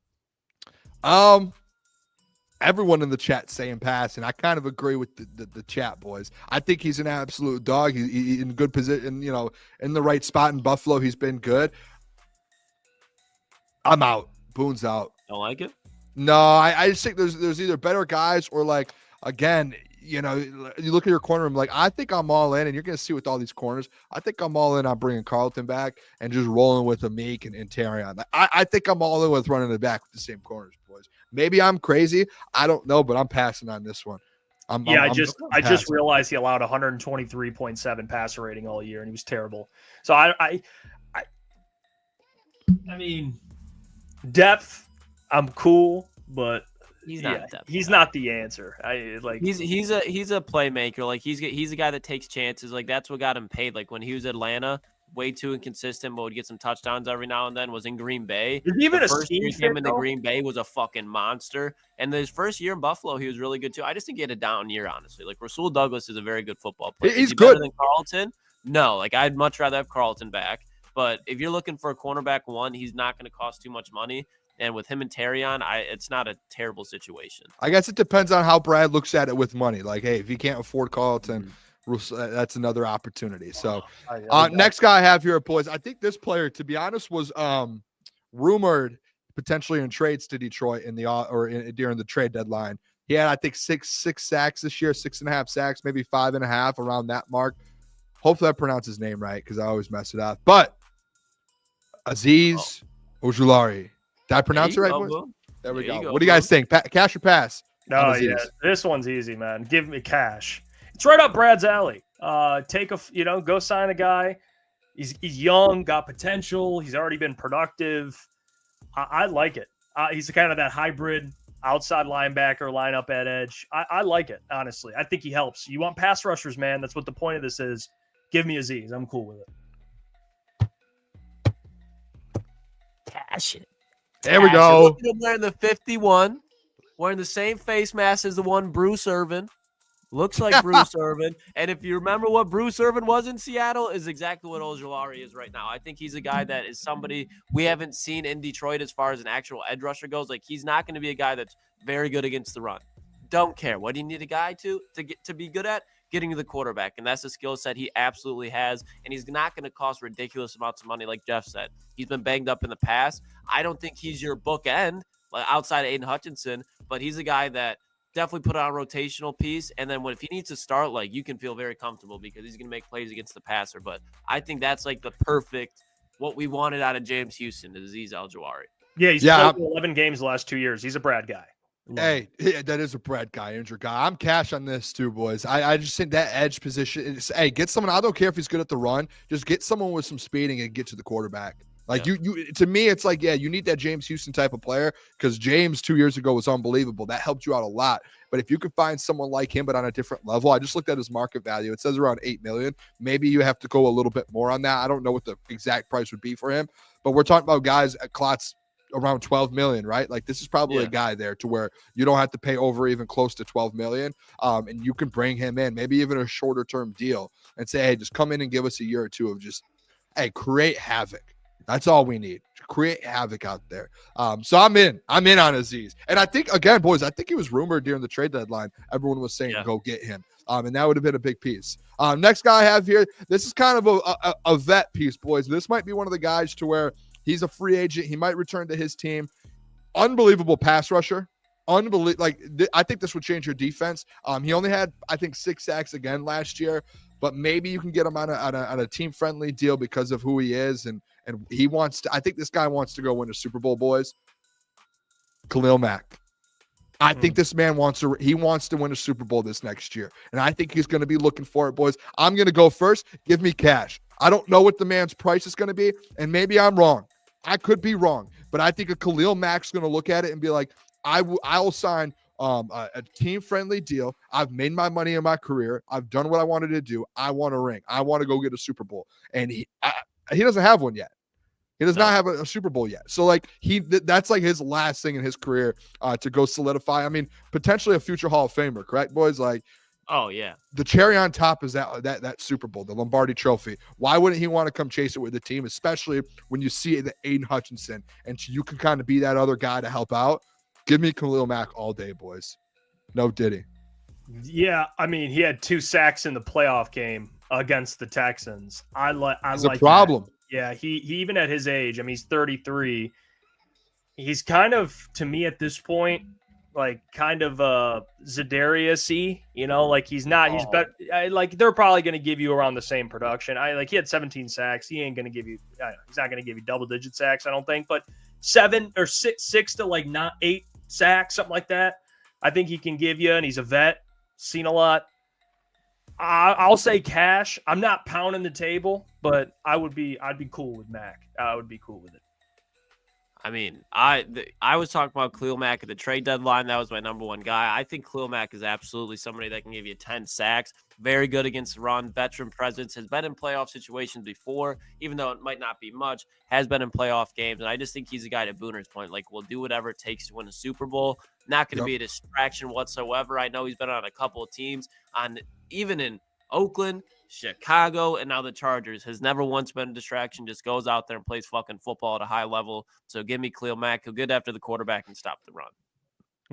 Everyone in the chat saying pass, and I kind of agree with the chat, boys. I think he's an absolute dog. He's in good position, in the right spot in Buffalo. He's been good. I'm out. Boone's out. Don't like it? No, I just think there's either better guys or, like, again, you look at your corner room, like, I think I'm all in, and you're going to see with all these corners, I think I'm all in on bringing Carlton back and just rolling with Amik and Terrion. I think I'm all in with running it back with the same corners, boys. Maybe I'm crazy. I don't know, but I'm passing on this one. I just realized he allowed 123.7 passer rating all year, and he was terrible. So I mean, depth, I'm cool, but he's not depth. He's not the answer. He's a playmaker. Like he's a guy that takes chances. Like that's what got him paid. Like when he was at Atlanta, way too inconsistent, but would get some touchdowns every now and then. Was in Green Bay. Even the first year him in the Green Bay was a fucking monster. And his first year in Buffalo, he was really good too. I just think he had a down year, honestly. Like Rasul Douglas is a very good football player. He's good. Better than Carlton? No. Like I'd much rather have Carlton back. But if you're looking for a cornerback one, he's not going to cost too much money. And with him and Terrion, it's not a terrible situation. I guess it depends on how Brad looks at it with money. Like, hey, if he can't afford Carlton, that's another opportunity. So, next guy I have here, boys. I think this player, to be honest, was rumored potentially in trades to Detroit during the trade deadline. He had, I think, six sacks this year, 6.5 sacks, maybe 5.5 around that mark. Hopefully, I pronounce his name right because I always mess it up. But Azeez Ojulari. Did I pronounce it right, boys? There we go. What do you guys think? Cash or pass? No, yeah, this one's easy, man. Give me cash. It's right up Brad's alley. Go sign a guy. He's young, got potential. He's already been productive. I like it. He's kind of that hybrid outside linebacker, lineup at edge. I like it, honestly. I think he helps. You want pass rushers, man. That's what the point of this is. Give me Azeez. I'm cool with it. Cash it. There we go. Look at him wearing the 51, wearing the same face mask as the one Bruce Irvin. Looks like Bruce Irvin. And if you remember what Bruce Irvin was in Seattle, is exactly what Ojulari is right now. I think he's a guy that is somebody we haven't seen in Detroit as far as an actual edge rusher goes. Like, he's not going to be a guy that's very good against the run. Don't care. What do you need a guy to be good at? Getting to the quarterback. And that's a skill set he absolutely has. And he's not going to cost ridiculous amounts of money, like Jeff said. He's been banged up in the past. I don't think he's your bookend outside of Aiden Hutchinson, but he's a guy that definitely put on a rotational piece. And then if he needs to start, like, you can feel very comfortable because he's going to make plays against the passer. But I think that's like the perfect, what we wanted out of James Houston, is Azeez Ojulari. Yeah, he's played 11 games the last 2 years. He's a Brad guy. Hey, that is a Brad guy, injured guy. I'm cash on this too, boys. I just think that edge position. Get someone. I don't care if he's good at the run. Just get someone with some speeding and get to the quarterback. Like you to me, it's like, you need that James Houston type of player because James 2 years ago was unbelievable. That helped you out a lot. But if you could find someone like him, but on a different level, I just looked at his market value. It says around $8 million. Maybe you have to go a little bit more on that. I don't know what the exact price would be for him, but we're talking about guys at Klotz around 12 million, right? Like, this is probably a guy there to where you don't have to pay over even close to 12 million. And you can bring him in, maybe even a shorter term deal and say, hey, just come in and give us a year or two of just, create havoc. That's all we need. Create havoc out there. So I'm in on Azeez. And I think, again, boys, I think he was rumored during the trade deadline. Everyone was saying, go get him. And that would have been a big piece. Next guy I have here, this is kind of a vet piece, boys. This might be one of the guys to where he's a free agent. He might return to his team. Unbelievable pass rusher. I think this would change your defense. He only had, I think, 6 sacks again last year, but maybe you can get him on a team-friendly deal because of who he is, and he wants to. I think this guy wants to go win a Super Bowl, boys. Khalil Mack. I think this man wants to win a Super Bowl this next year, and I think he's going to be looking for it, boys. I'm going to go first. Give me cash. I don't know what the man's price is going to be, and maybe I'm wrong. I could be wrong, but I think a Khalil Mack's going to look at it and be like, I'll sign a team-friendly deal. I've made my money in my career. I've done what I wanted to do. I want a ring. I want to go get a Super Bowl, and he doesn't have one yet. He does not have a Super Bowl yet. So, like, that's like his last thing in his career to go solidify. I mean, potentially a future Hall of Famer, correct, boys? Like, oh yeah, the cherry on top is that Super Bowl, the Lombardi Trophy. Why wouldn't he want to come chase it with the team, especially when you see it in Aiden Hutchinson and you can kind of be that other guy to help out? Give me Khalil Mack all day, boys. No Diddy. Yeah, I mean, he had 2 sacks in the playoff game against the Texans. That's a problem. That. Yeah, he even at his age, I mean, he's 33. He's kind of, to me at this point, like kind of Za'Darius-y, like he's not. He's like they're probably going to give you around the same production. He had 17 sacks. He ain't going to give you. He's not going to give you double-digit sacks, I don't think. But 7 or 6 to like not 8 sacks, something like that. I think he can give you, and he's a vet, seen a lot. I'll say cash. I'm not pounding the table, but I'd be cool with Mac. I would be cool with it. I mean, I was talking about Khalil Mack at the trade deadline. That was my number one guy. I think Khalil Mack is absolutely somebody that can give you 10 sacks. Very good against the run. Veteran presence. Has been in playoff situations before, even though it might not be much. Has been in playoff games. And I just think he's a guy, to Booner's point, like, will do whatever it takes to win a Super Bowl. Not going to be a distraction whatsoever. I know he's been on a couple of teams, even in Oakland, Chicago, and now the Chargers. Has never once been a distraction. Just goes out there and plays fucking football at a high level. So give me Khalil Mack. He'll get after the quarterback and stop the run.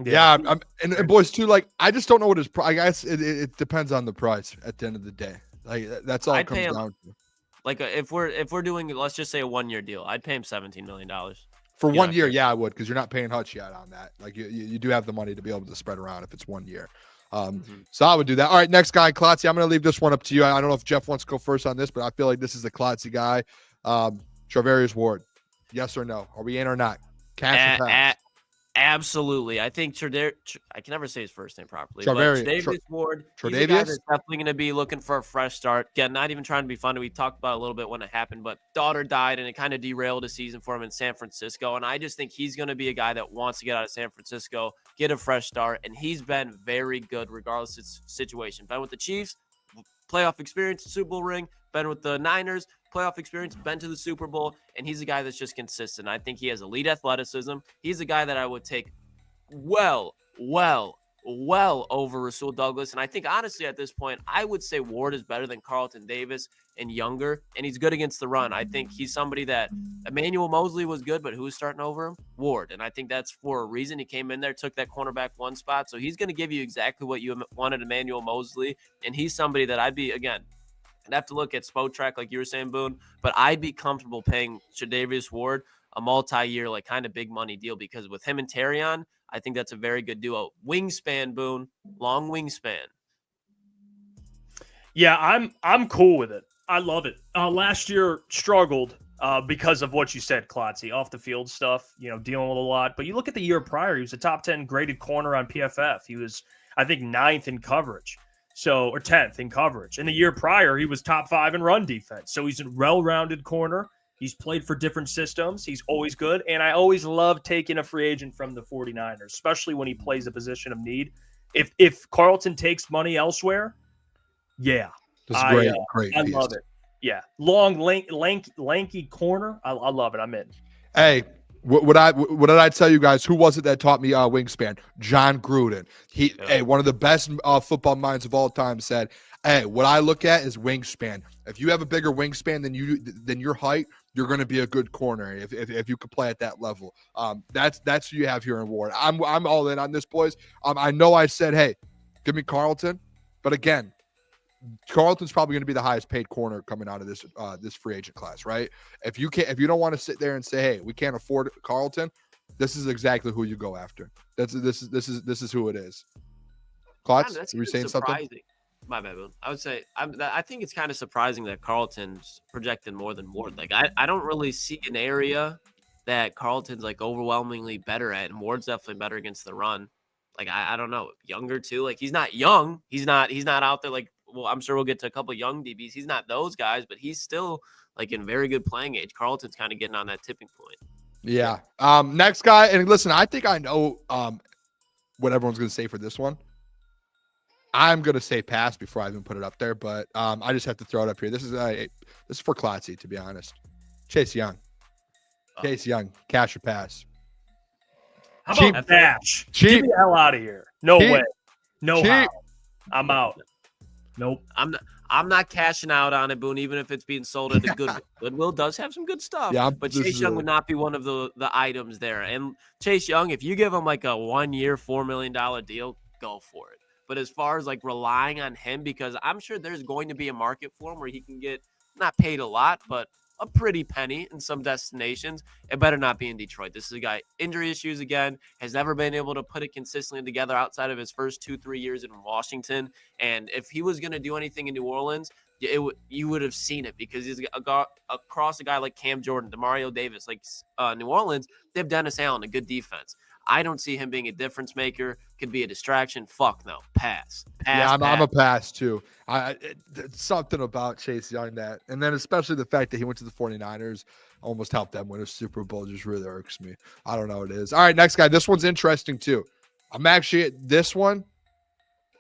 Yeah, and boys too. Like, I just don't know what his price. I guess it depends on the price at the end of the day. Like, that's all it comes down to. Like, if we're doing, let's just say, a 1 year deal, I'd pay him $17 million for 1 year. Yeah, I would, because you're not paying Hutch yet on that. Like, you do have the money to be able to spread around if it's 1 year. So I would do that. All right, next guy, Klotzy. I'm going to leave this one up to you. I don't know if Jeff wants to go first on this, but I feel like this is the Klotzy guy. Charvarius Ward, yes or no? Are we in or not? Cash or pass? Absolutely. I think I can never say his first name properly. Charvarius Ward, he's a guy that's definitely going to be looking for a fresh start. Again, not even trying to be funny. We talked about it a little bit when it happened, but daughter died, and it kind of derailed a season for him in San Francisco. And I just think he's going to be a guy that wants to get out of San Francisco, get a fresh start, and he's been very good regardless of situation. Been with the Chiefs, playoff experience, Super Bowl ring. Been with the Niners, playoff experience, been to the Super Bowl, and he's a guy that's just consistent. I think he has elite athleticism. He's a guy that I would take well over Rasul Douglas. And I think, honestly, at this point, I would say Ward is better than Carlton Davis and younger, and he's good against the run. I think he's somebody that Emmanuel Mosley was good, but who was starting over him? Ward. And I think that's for a reason. He came in there, took that cornerback 1 spot. So he's going to give you exactly what you wanted Emmanuel Mosley. And he's somebody that I'd have to look at Spotrac, like you were saying, Boone, but I'd be comfortable paying Charvarius Ward a multi-year, like, kind of big money deal, because with him and Terrion, I think that's a very good duo. Wingspan, Boone, long wingspan. Yeah, I'm cool with it. I love it. Last year struggled because of what you said, Klotzy, off the field stuff, dealing with a lot. But you look at the year prior, he was a top 10 graded corner on PFF. He was, I think, 9th in coverage. Or 10th in coverage. And the year prior, he was top 5 in run defense. So he's a well-rounded corner. He's played for different systems. He's always good. And I always love taking a free agent from the 49ers, especially when he plays a position of need. If Carlton takes money elsewhere, yeah. This is great. I love it. Yeah. Long, lanky corner. I love it. I'm in. Hey, what did I tell you guys? Who was it that taught me wingspan? John Gruden. Hey, one of the best football minds of all time, said, hey, what I look at is wingspan. If you have a bigger wingspan than your height, you're going to be a good corner if you could play at that level. That's what you have here in Ward. I'm all in on this, boys. I know I said, hey, give me Carlton, but again, Carlton's probably going to be the highest paid corner coming out of this free agent class, right? If you don't want to sit there and say, hey, we can't afford Carlton, this is exactly who you go after. This is who it is. Klotz, were you saying something? My bad, Boone. I would say I think it's kind of surprising that Carlton's projected more than Ward. Like, I don't really see an area that Carlton's like overwhelmingly better at, and Ward's definitely better against the run. Like, I don't know, younger too. Like, he's not young. He's not out there like. Well, I'm sure we'll get to a couple of young DBs. He's not those guys, but he's still like in very good playing age. Carlton's kind of getting on that tipping point. Yeah. Next guy, and listen, I think I know what everyone's going to say for this one. I'm going to say pass before I even put it up there, but I just have to throw it up here. This is for Klotzy, to be honest. Chase Young. Chase Young, cash or pass? How about cash? Cheap. Get the hell out of here. No Cheap. way. No Cheap. how. I'm out. Nope. I'm not cashing out on it, Boone, even if it's being sold at a Goodwill. Goodwill does have some good stuff, but Chase Young would not be one of the items there. And Chase Young, if you give him like a 1 year, $4 million deal, go for it. But as far as like relying on him, because I'm sure there's going to be a market for him where he can get not paid a lot, but a pretty penny in some destinations. It better not be in Detroit. This is a guy, injury issues again, has never been able to put it consistently together outside of his first 2-3 years in Washington. And if he was going to do anything in New Orleans, you would have seen it, because he's across a guy like Cam Jordan, DeMario Davis, like New Orleans, they have Dennis Allen, a good defense. I don't see him being a difference maker. Could be a distraction. Fuck no. Pass. Yeah, I'm a pass too. It's something about Chase Young that, and then especially the fact that he went to the 49ers, almost helped them win a Super Bowl, just really irks me. I don't know what it is. All right, next guy. This one's interesting too. I'm actually this one.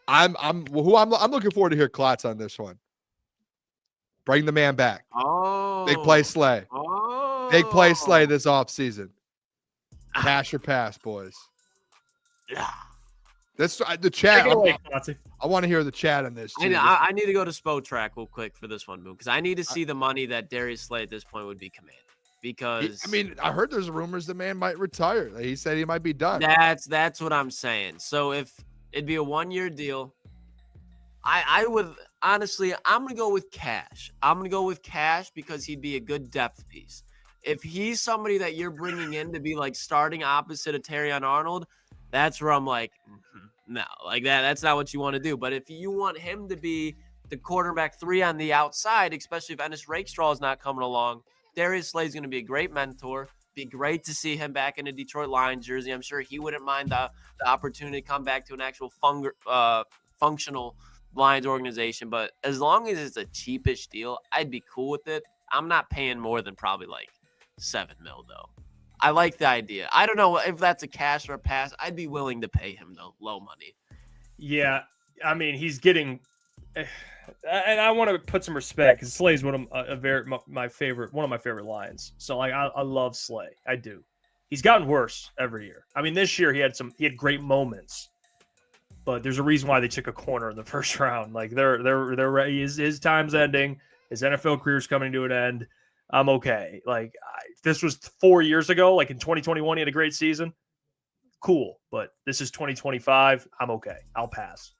I'm looking forward to hear Klotz on this one. Bring the man back. Oh. Big play Slay. Oh. Big play Slay this offseason. Cash or pass, boys. Yeah. That's the chat. Take it away, Klotzy. I want to hear the chat on this. Too. I need to go to Spotrac real quick for this one, Boom, because I need to see the money that Darius Slay at this point would be commanding. Because I heard there's rumors the man might retire. He said he might be done. That's what I'm saying. So if it'd be a 1-year deal, I would honestly, I'm gonna go with Cash. I'm gonna go with Cash because he'd be a good depth piece. If he's somebody that you're bringing in to be like starting opposite of Terrion Arnold, that's where I'm like, no, like that's not what you want to do. But if you want him to be the quarterback 3 on the outside, especially if Ennis Rakestraw is not coming along, Darius Slay is going to be a great mentor. Be great to see him back in a Detroit Lions jersey. I'm sure he wouldn't mind the opportunity to come back to an actual functional Lions organization. But as long as it's a cheapish deal, I'd be cool with it. I'm not paying more than probably like $7 million though. I like the idea. I don't know if that's a cash or a pass. I'd be willing to pay him though, low money. Yeah, I mean he's getting, and I want to put some respect because Slay's one of my favorite Lions. So like I love Slay. I do. He's gotten worse every year. I mean this year he had great moments, but there's a reason why they took a corner in the first round. Like his time's ending. His NFL career's coming to an end. I'm okay. Like if this was 4 years ago, like in 2021, he had a great season. Cool. But this is 2025. I'm okay. I'll pass.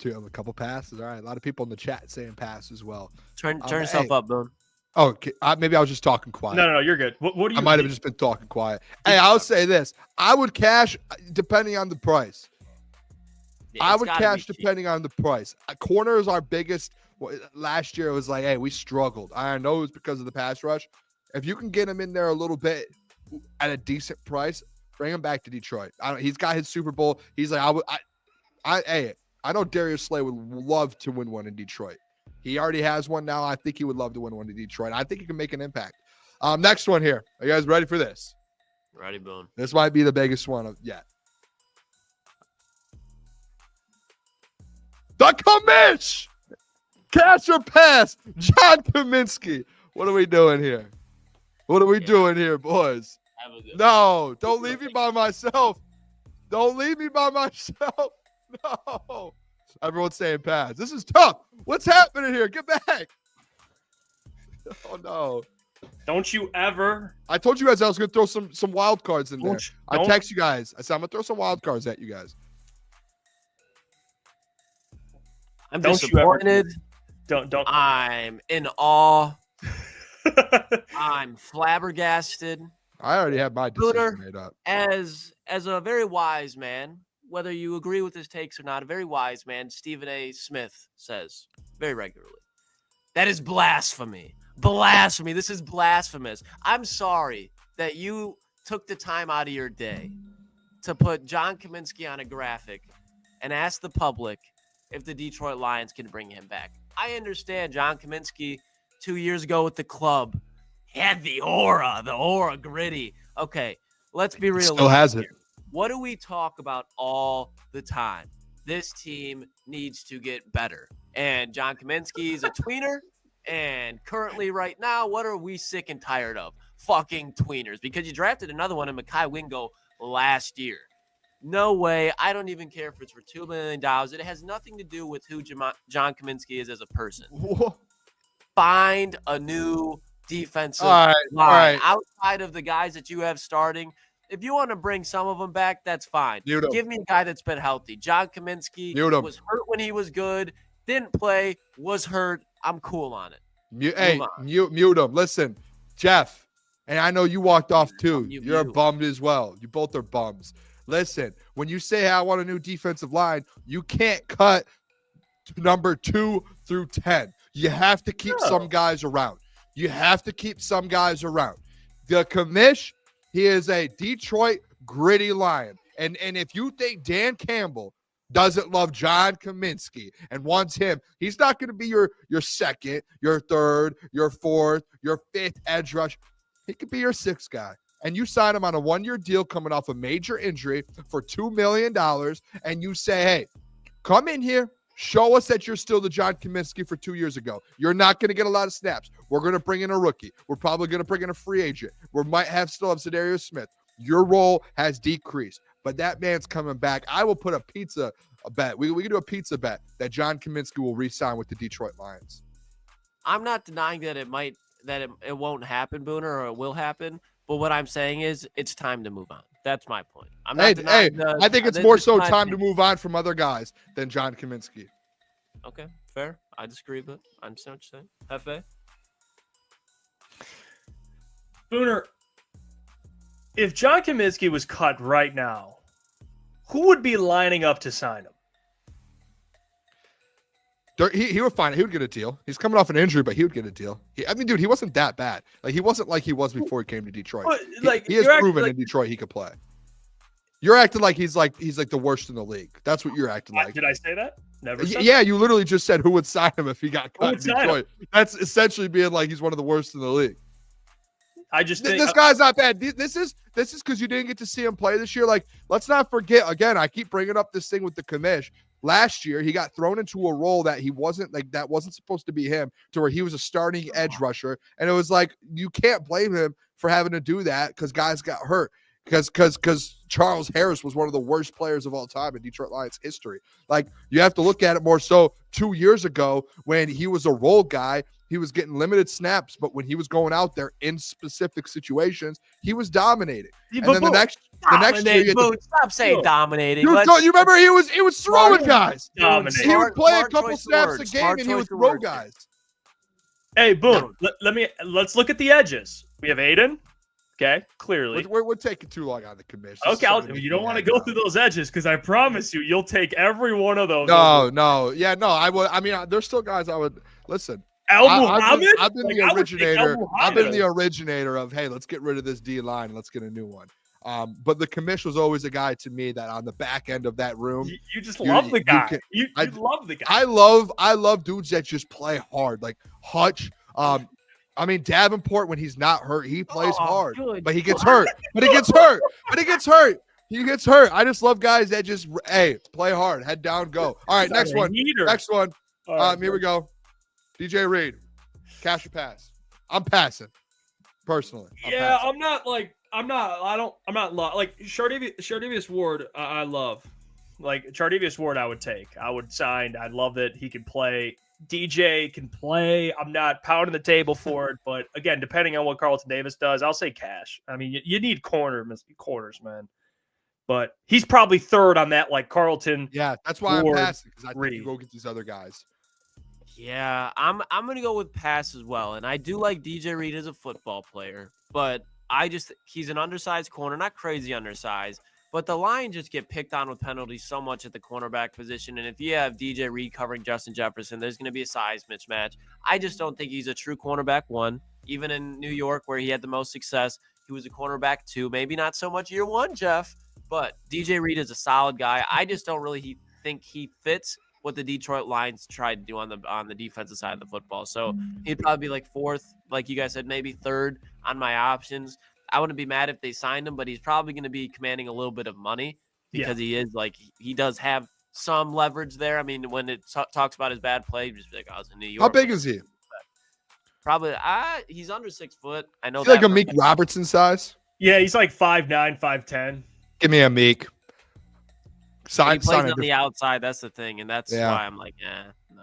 A couple passes. All right. A lot of people in the chat saying pass as well. Turn yourself up, Boone. Oh, okay. Maybe I was just talking quiet. No, you're good. What do you? I might have just been talking quiet. Hey, I'll say this. I would cash depending on the price. Yeah, I would cash depending on the price. Corner is our biggest. Last year it was like, hey, we struggled. I know it's because of the pass rush. If you can get him in there a little bit at a decent price, bring him back to Detroit. He's got his Super Bowl. He's like, I know Darius Slay would love to win one in Detroit. He already has one now. I think he would love to win one in Detroit. I think he can make an impact. Next one here. Are you guys ready for this? Ready, Boone. This might be the biggest one yet. The commish! Cash or pass? John Kaminsky. What are we doing here? What are we doing here, boys? No, don't leave me by myself. Don't leave me by myself. No. Everyone's saying pass. This is tough. What's happening here? Get back. Oh, no. Don't you ever. I told you guys I was going to throw some wild cards in there. I text you guys. I said, I'm going to throw some wild cards at you guys. I'm disappointed. Don't. I'm in awe. I'm flabbergasted. I already have my decision Booner, made up. As a very wise man, whether you agree with his takes or not, a very wise man, Stephen A. Smith says very regularly, that is blasphemy. Blasphemy. This is blasphemous. I'm sorry that you took the time out of your day to put John Kaminsky on a graphic and ask the public if the Detroit Lions can bring him back. I understand John Kaminsky 2 years ago with the club had the aura gritty. Okay, let's be realistic. Still has it. What do we talk about all the time? This team needs to get better. And John Kaminsky is a tweener. And currently right now, what are we sick and tired of? Fucking tweeners. Because you drafted another one in Mekhi Wingo last year. No way. I don't even care if it's for $2 million. It has nothing to do with who John Kaminsky is as a person. Find a new defensive line outside of the guys that you have starting. If you want to bring some of them back, that's fine. Give me a guy that's been healthy. John Kaminsky was hurt when he was good, didn't play, was hurt. I'm cool on it. Mute him. Listen, Jeff, and I know you walked off too. You're bummed as well. You both are bums. Listen, when you say, hey, I want a new defensive line, you can't cut number 2 through 10. You have to keep some guys around. The commish, he is a Detroit gritty Lion. And if you think Dan Campbell doesn't love John Kaminsky and wants him, he's not going to be your second, your third, your fourth, your fifth edge rush. He could be your sixth guy. And you sign him on a 1-year deal coming off a major injury for $2 million. And you say, hey, come in here. Show us that you're still the John Kaminsky for 2 years ago. You're not going to get a lot of snaps. We're going to bring in a rookie. We're probably going to bring in a free agent. We might still have Zadarius Smith. Your role has decreased, but that man's coming back. I will put a bet. We can do a pizza bet that John Kaminsky will re-sign with the Detroit Lions. I'm not denying that it won't happen, Booner, or it will happen. But what I'm saying is it's time to move on. That's my point. I think it's more so time to move on from other guys than John Kaminsky. Okay, fair. I disagree, but I understand what you're saying. Hefe? Booner, if John Kaminsky was cut right now, who would be lining up to sign him? He would find it. He would get a deal. He's coming off an injury, but he would get a deal. Dude, he wasn't that bad. Like, he wasn't like he was before he came to Detroit. He has proven in Detroit he could play. You're acting like he's like the worst in the league. That's what you're acting like. Did I say that? Never said that? You literally just said who would sign him if he got cut in Detroit. That's essentially being like he's one of the worst in the league. I just think this guy's not bad. This is because you didn't get to see him play this year. Like, let's not forget, again, I keep bringing up this thing with the commish. Last year, he got thrown into a role that that wasn't supposed to be him, to where he was a starting edge rusher. And it was like, you can't blame him for having to do that because guys got hurt. Because Charles Harris was one of the worst players of all time in Detroit Lions history. Like, you have to look at it more so 2 years ago when he was a role guy. He was getting limited snaps, but when he was going out there in specific situations, he was dominating. And then the next year, stop saying dominating. You remember he was throwing guys. He was playing a couple snaps a game, and he was throwing guys. Hey, Boone, let's look at the edges. We have Aiden. Okay, clearly. We're taking too long on the commission. Okay, you don't want to go through those edges because I promise you'll take every one of those. No. Yeah, no, I would. I mean, there's still guys I would listen. I've been the originator. I've been the originator of, hey, let's get rid of this D line and let's get a new one. But the commish was always a guy to me that on the back end of that room, you just love the guy. You love the guy. I love dudes that just play hard, like Hutch. I mean, Davenport, when he's not hurt, he plays hard, but he gets hurt. He gets hurt. I just love guys that just, play hard, head down, go. All right, next one. Here we go. DJ Reed, cash or pass? I'm passing, personally. I'm not like Chardavius Ward. I love, like, Chardavius Ward. I would take. I would sign. I love that he can play. DJ can play. I'm not pounding the table for it, but again, depending on what Carlton Davis does, I'll say cash. I mean, you need corners, man. But he's probably third on that, like Carlton. Yeah, that's why I'm passing, because I think you go get these other guys. Yeah, I'm gonna go with pass as well, and I do like DJ Reed as a football player, but he's an undersized corner, not crazy undersized. But the Lions just get picked on with penalties so much at the cornerback position. And if you have DJ Reed covering Justin Jefferson, there's going to be a size mismatch. I just don't think he's a true cornerback one. Even in New York, where he had the most success, he was a cornerback two. Maybe not so much year one, Jeff, but DJ Reed is a solid guy. I just don't really think he fits what the Detroit Lions tried to do on the defensive side of the football. So he'd probably be like fourth, like you guys said, maybe third on my options. I wouldn't be mad if they signed him, but he's probably going to be commanding a little bit of money because he does have some leverage there. I mean, when it talks about his bad play, just be like, I was in New York. How big is he? Probably, he's under 6 foot. I know that. Like a Meek Robertson size? Yeah, he's like 5'9", 5'10". Give me a Meek. He plays on the outside. That's the thing, and that's why I'm like, no.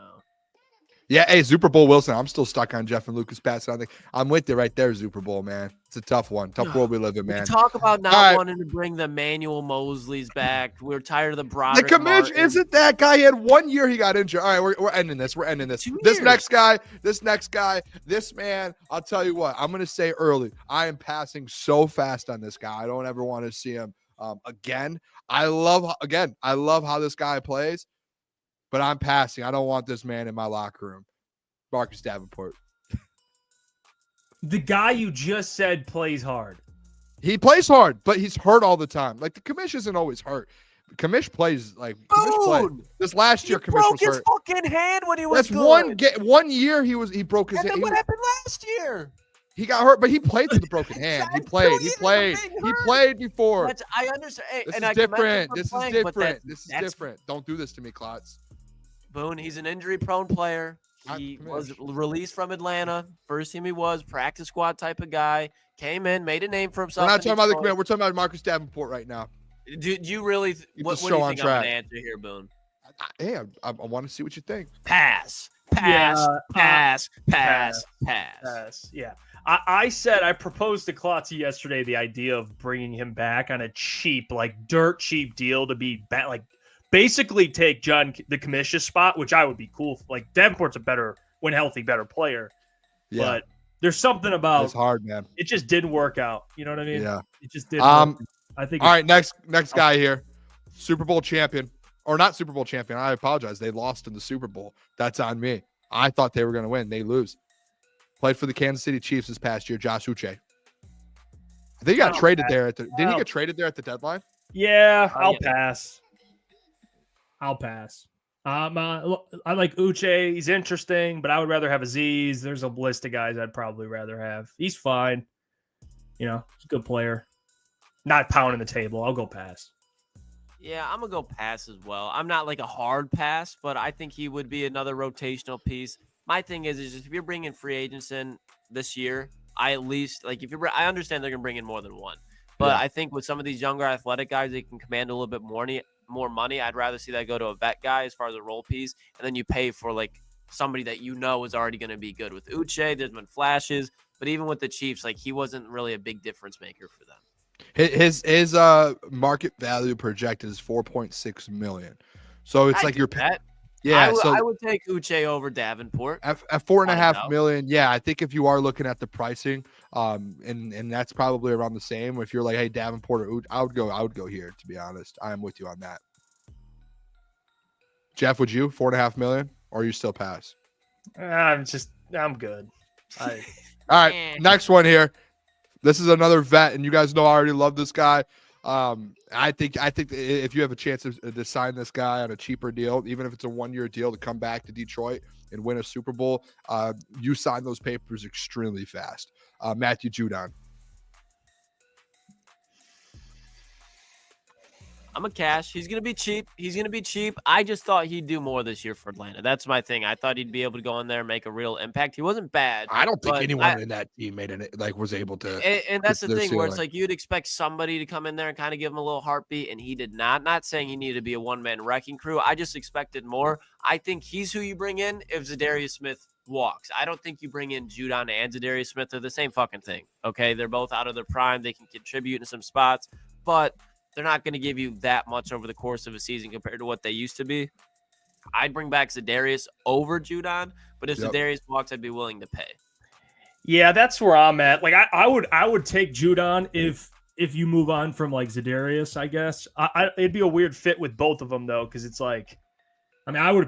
Yeah, hey, Super Bowl Wilson. I'm still stuck on Jeff and Lukas passing. I think I'm with you right there, Super Bowl, man. It's a tough one. Tough world we live in, man. We talk about not right. wanting to bring the Manuel Mosleys back. We're tired of the The Broderick commish Martin. isn't that guy. He had 1 year he got injured. All right, we're ending this. We're ending this. 2 This years. next guy, this man, I'll tell you what, I'm going to say early. I am passing so fast on this guy. I don't ever want to see him again. I love how this guy plays, but I'm passing. I don't want this man in my locker room. Marcus Davenport. The guy you just said plays hard. He plays hard, but he's hurt all the time. Like the commish isn't always hurt. Commish plays like Boone! this last year. He Commish broke was his hurt. fucking hand when he was That's good. 1 year he broke his And hand. then what happened last year? He got hurt, but he played with a broken hand. He played before. I understand. Hey, This and is I commend him different. for This is playing, but different. that's- This is that's- different. Don't do this to me, Klotz. Boone, he's an injury-prone player. Not He Commish. was released from Atlanta. First team he was, practice squad type of guy. Came in, made a name for We're himself. not in talking about the Detroit. command. We're talking about Marcus Davenport right now. Do you really? Keep What the do you show on think I'm going track. to answer here, Boone? Hey, I want to see what you think. Pass. Yeah. I said I proposed to Klotzy yesterday the idea of bringing him back on a cheap, like dirt cheap deal to be like basically take John the Commission's spot, which I would be cool. Like Davenport's a better, when healthy, better player. Yeah, But there's something about it's hard, man. it just didn't work out. You know what I mean? Yeah. It just didn't. work. I think. All right, next guy here, Super Bowl champion, or not Super Bowl champion. I apologize. They lost in the Super Bowl. That's on me. I thought they were going to win. They lose. Played for the Kansas City Chiefs this past year. Josh Uche. I think he got traded there at the. Did he get traded there at the deadline? Yeah, I'll yeah. pass. I'll pass. I like Uche. He's interesting, but I would rather have Aziz. There's a list of guys I'd probably rather have. He's fine. You know, he's a good player. Not pounding the table. I'll go pass. Yeah, I'm going to go pass as well. I'm not like a hard pass, but I think he would be another rotational piece. My thing is just if you're bringing free agents in this year, I at least like I understand they're going to bring in more than one. But Yeah. I think with some of these younger athletic guys, they can command a little bit more money. I'd rather see that go to a vet guy as far as a role piece, and then you pay for like somebody that you know is already going to be good. With Uche, there's been flashes, but even with the Chiefs, like he wasn't really a big difference maker for them. His market value projected is $4.6 million. So it's like you're that. yeah. I would take Uche over Davenport. At $4.5 know. million, yeah, I think if you are looking at the pricing, and that's probably around the same. If you're like, hey, Davenport or I would go here. To be honest, I am with you on that. Jeff, would you $4.5 million, or you still pass? I'm good. All right, next one here. This is another vet, and you guys know I already love this guy. I think if you have a chance to sign this guy on a cheaper deal, even if it's a 1 year deal to come back to Detroit and win a Super Bowl, you sign those papers extremely fast. Matthew Judon. I'm a cash. He's going to be cheap. I just thought he'd do more this year for Atlanta. That's my thing. I thought he'd be able to go in there and make a real impact. He wasn't bad. I don't think but anyone in that team was able to. And that's the their thing where it's ceiling. like you'd expect somebody to come in there and kind of give him a little heartbeat, and he did not. Not saying he needed to be a one-man wrecking crew. I just expected more. I think he's who you bring in if Zadarius Smith walks. I don't think you bring in Judon and Zadarius Smith. They're the same fucking thing. Okay, they're both out of their prime. They can contribute in some spots, but they're not going to give you that much over the course of a season compared to what they used to be. I'd bring back Zadarius over Judon, but if Zadarius walks, I'd be willing to pay. Yeah, that's where I'm at. Like I would take Judon if you move on from like Zadarius, I guess. It'd be a weird fit with both of them though, because it's like, I mean, I would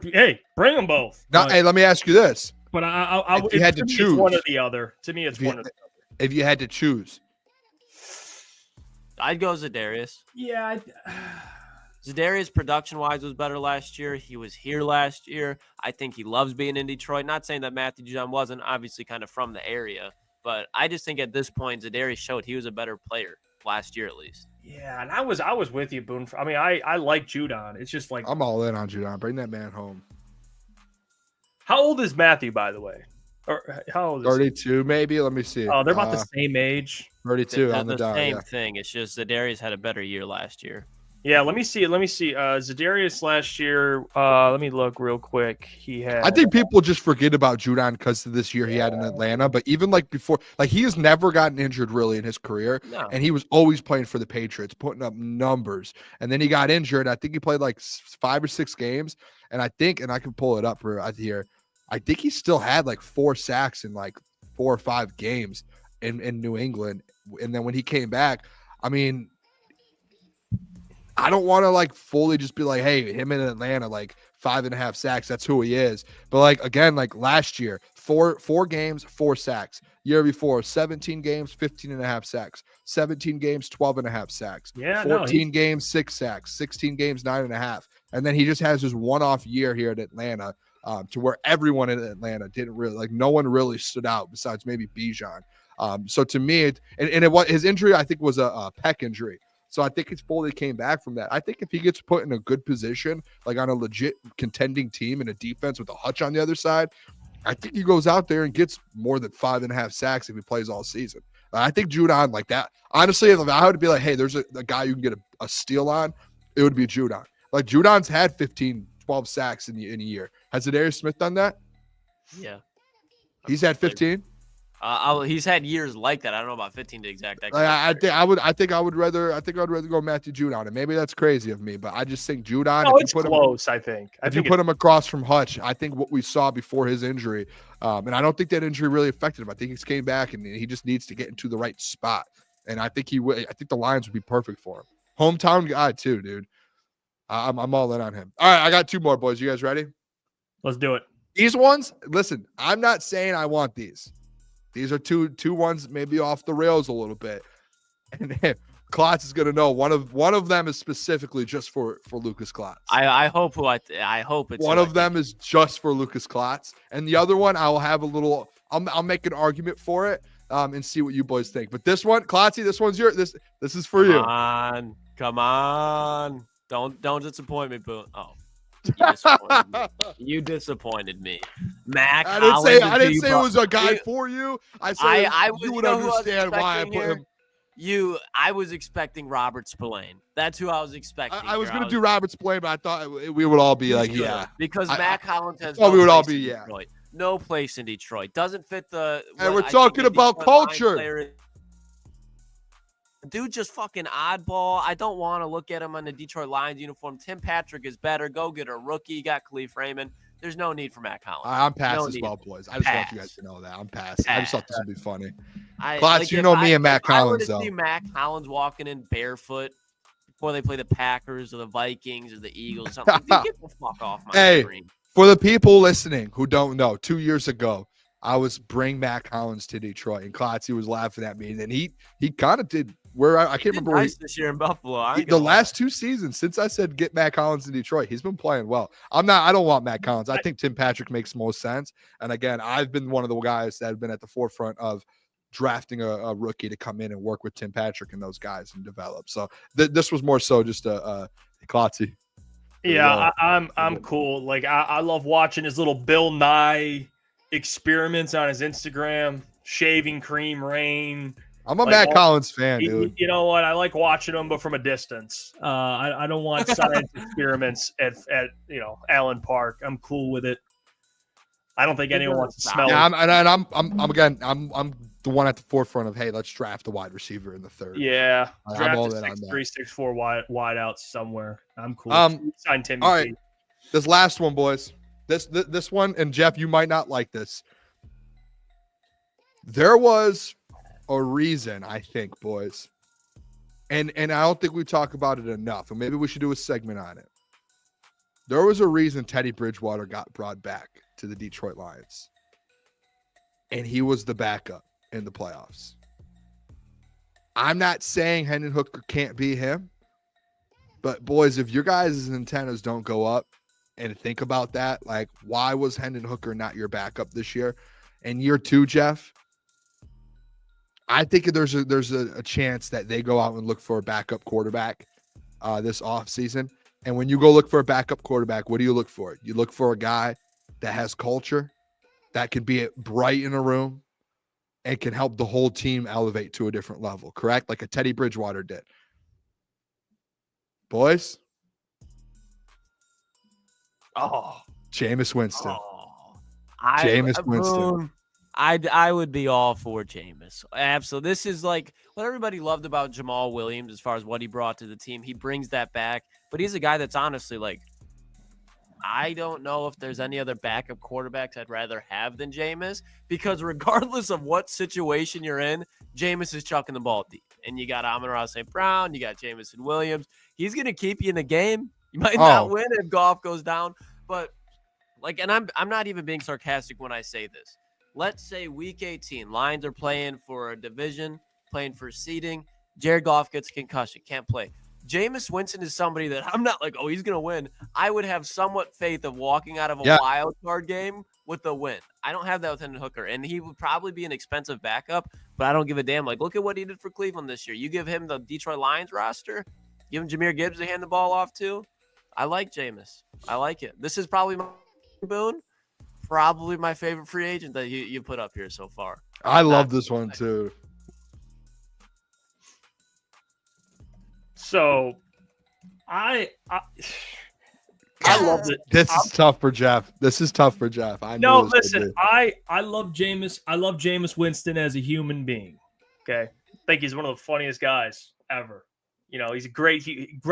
bring them both. Now, hey, let me ask you this: But I if you had to choose it's one or the other. To me, it's one or the other. If you had to choose, I'd go Zadarius. Yeah. Zadarius production-wise was better last year. He was here last year. I think he loves being in Detroit. Not saying that Matthew Judon wasn't, obviously kind of from the area. But I just think at this point, Zadarius showed he was a better player last year at least. Yeah, and I was with you, Boone. I mean, I like Judon. It's just like, I'm all in on Judon. Bring that man home. how old is Matthew, by the way? Or how old is 32, maybe. Let me see. Oh, they're about the same age. 32 They're on the dot. same Yeah. thing. It's just Zadarius had a better year last year. Yeah, let me see. Za'Darius last year. Let me look real quick. He had. I think people just forget about Judon because of this year he had in Atlanta. But even like before, like he has never gotten injured really in his career, and he was always playing for the Patriots, putting up numbers. And then he got injured. I think he played like 5 or 6 games, and I can pull it up right here. I think he still had like 4 sacks in like 4 or 5 games in New England. And then when he came back, I mean, I don't want to like fully just be like, hey, him in Atlanta, like 5.5 sacks. That's who he is. But like, again, like last year, four games, 4 sacks. Year before, 17 games, 15.5 sacks. 17 games, 12.5 sacks. 14 games, 6 sacks. 16 games, 9.5. And then he just has this one-off year here at Atlanta to where everyone in Atlanta didn't really, like no one really stood out besides maybe Bijan. So to me, his injury, I think, was a pec injury. So I think it's fully came back from that. I think if he gets put in a good position, like on a legit contending team in a defense with a Hutch on the other side, I think he goes out there and gets more than 5.5 sacks if he plays all season. I think Judon like that. Honestly, if I would be like, hey, there's a guy you can get a steal on, it would be Judon. Like Judon's had 15, 12 sacks in a year. Has Za'Darius Smith done that? Yeah. He's had 15? He's had years like that. I don't know about 15 to exact. I think I would rather go Matthew Judon, and maybe that's crazy of me, but I just think Judon. No, it's close. I think if you put him across from Hutch, I think what we saw before his injury, and I don't think that injury really affected him. I think he's came back and he just needs to get into the right spot, and I think I think the Lions would be perfect for him. Hometown guy too, dude. I'm all in on him. All right, I got 2 more, boys. You guys ready? Let's do it. These ones, listen. I'm not saying I want these. These are two ones maybe off the rails a little bit, and Klotz is going to know one of them is specifically just for Lukas Klotz. I hope it's one of them is just for Lukas Klotz, and the other one I'll have a little. I'll make an argument for it and see what you boys think. But this one, Klotzy, this one's this is for you. Come on, don't disappoint me, Boone. Oh. You disappointed me. Mac. I didn't say it was a guy for you. I said you would understand why I put him. I was expecting Robert Spillane. That's who I was expecting. I was going to do Robert Spillane, but I thought we would all be like, yeah. Because Mac Hollins has we would all be, yeah. Detroit. No place in Detroit. Doesn't fit the. And we're talking about culture. Dude, just fucking oddball. I don't want to look at him on the Detroit Lions uniform. Tim Patrick is better. Go get a rookie. You got Khalif Raymond. There's no need for Mac Hollins. I'm past as well, boys. I just want you guys to know that. I'm past. I just thought this would be funny. Klotz, you know me and Mac Hollins, though. I would see Mac Hollins walking in barefoot before they play the Packers or the Vikings or the Eagles or something. Dude, get the fuck off my screen. For the people listening who don't know, 2 years ago, I was bring Mac Hollins to Detroit, and Klotz, he was laughing at me, and then he kind of did. Where I can't remember nice this year in Buffalo. The last 2 seasons since I said get Mac Hollins in Detroit, he's been playing well. I don't want Mac Hollins. I think Tim Patrick makes most sense. And again, I've been one of the guys that have been at the forefront of drafting a rookie to come in and work with Tim Patrick and those guys and develop. So this was more so just a Klotzy. Yeah, I'm cool. Like I love watching his little Bill Nye experiments on his Instagram, shaving cream rain. I'm a Mac Hollins fan, dude. You know what? I like watching them, but from a distance. I don't want science experiments at Allen Park. I'm cool with it. I don't think anyone wants to smell it. I'm the one at the forefront of, hey, let's draft a wide receiver in the 3rd. Yeah, I'm all in on 6'3", 6'4" wide out somewhere. I'm cool. Sign Timmy. All right, this last one, boys. This one, and Jeff, you might not like this. There was a reason, I think, boys, and I don't think we talk about it enough, and maybe we should do a segment on it. There was a reason Teddy Bridgewater got brought back to the Detroit Lions, and he was the backup in the playoffs. I'm not saying Hendon Hooker can't be him, but boys, if your guys' antennas don't go up and think about that, like, why was Hendon Hooker not your backup this year? And year 2, Jeff, I think there's a chance that they go out and look for a backup quarterback this offseason. And when you go look for a backup quarterback, what do you look for? You look for a guy that has culture, that can be bright in a room, and can help the whole team elevate to a different level, correct? Like a Teddy Bridgewater did. Boys. Oh, Jameis Winston. Oh, Jameis Winston. I would be all for Jameis. Absolutely. This is like what everybody loved about Jamal Williams as far as what he brought to the team. He brings that back, but he's a guy that's honestly like, I don't know if there's any other backup quarterbacks I'd rather have than Jameis, because regardless of what situation you're in, Jameis is chucking the ball deep. And you got Amon-Ra St. Brown, you got Jameson Williams. He's going to keep you in the game. You might not win if Goff goes down, but like, and I'm not even being sarcastic when I say this. Let's say week 18, Lions are playing for a division, playing for seeding. Jared Goff gets a concussion, can't play. Jameis Winston is somebody that I'm not like, oh, he's going to win. I would have somewhat faith of walking out of a wild card game with a win. I don't have that with Hendon Hooker, and he would probably be an expensive backup, but I don't give a damn. Like, look at what he did for Cleveland this year. You give him the Detroit Lions roster, give him Jahmyr Gibbs to hand the ball off to. I like Jameis. I like it. This is probably my Boone. Probably my favorite free agent that you put up here so far. I love this one too. so I love it. This is tough for Jeff. I No, knew this would listen, be. I love Jameis. I love Jameis Winston as a human being. Okay, I think he's one of the funniest guys ever. You know, he's a great.